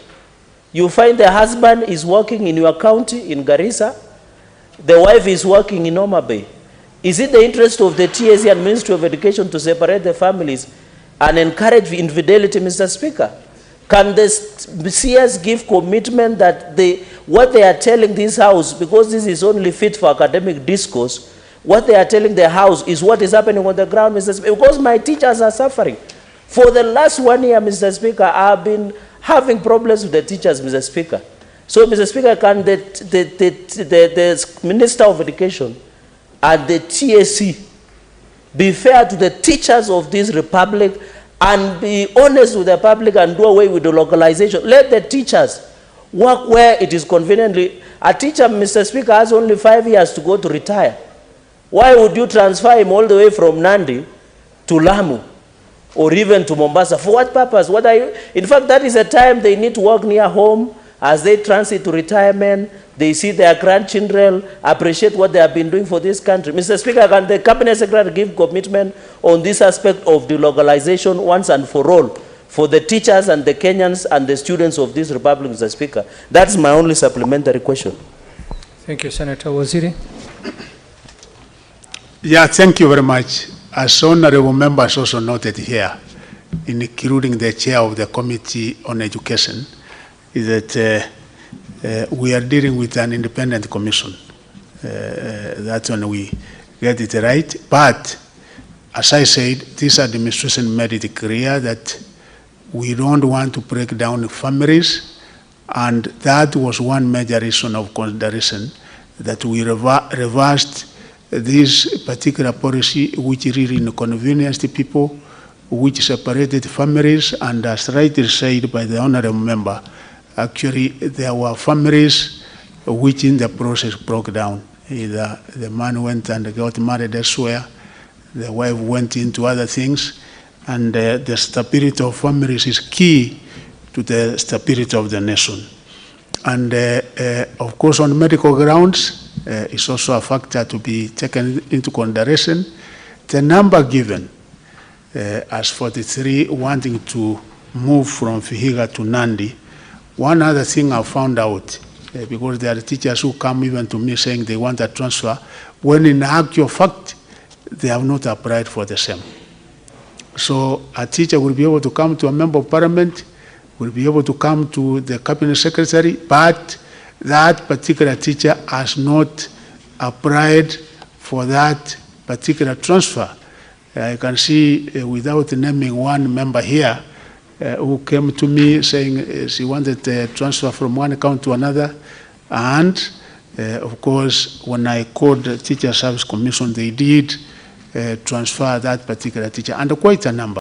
You find the husband is working in your county, in Garissa. The wife is working in Mutembei. Is it the interest of the TSC and Ministry of Education to separate the families and encourage infidelity, Mr. Speaker? Can the CS give commitment that what they are telling this House, because this is only fit for academic discourse, what they are telling the House is what is happening on the ground, Mr. Speaker? Because my teachers are suffering. For the last 1 year, Mr. Speaker, I have been having problems with the teachers, Mr. Speaker. So, Mr. Speaker, can the Minister of Education and the TSC be fair to the teachers of this republic and be honest with the public and do away with the localization? Let the teachers work where it is conveniently. A teacher, Mr. Speaker, has only 5 years to go to retire. Why would you transfer him all the way from Nandi to Lamu or even to Mombasa? For what purpose? What are you? In fact, that is a time they need to work near home as they transit to retirement. They see their grandchildren, appreciate what they have been doing for this country. Mr. Speaker, can the Cabinet Secretary give commitment on this aspect of delocalization once and for all for the teachers and the Kenyans and the students of this republic, Mr. Speaker. That's my only supplementary question.
Thank you, Senator Waziri.
Yeah, thank you very much. As honorable members also noted here, including the chair of the Committee on Education, is that we are dealing with an independent commission. That's when we get it right. But as I said, this administration made it clear that we don't want to break down families, and that was one major reason of consideration, that we reversed this particular policy, which really inconvenienced people, which separated families, and as rightly said by the honorable member, actually there were families which in the process broke down. Either the man went and got married elsewhere, the wife went into other things, and the stability of families is key to the stability of the nation. And of course, on medical grounds, is also a factor to be taken into consideration. The number given as 43 wanting to move from Vihiga to Nandi, one other thing I found out, because there are teachers who come even to me saying they want a transfer, when in actual fact, they have not applied for the same. So a teacher will be able to come to a member of parliament, will be able to come to the cabinet secretary, but that particular teacher has not applied for that particular transfer. I can see, without naming one member here, who came to me saying she wanted a transfer from one account to another, and of course, when I called the Teacher Service Commission, they did transfer that particular teacher, and quite a number.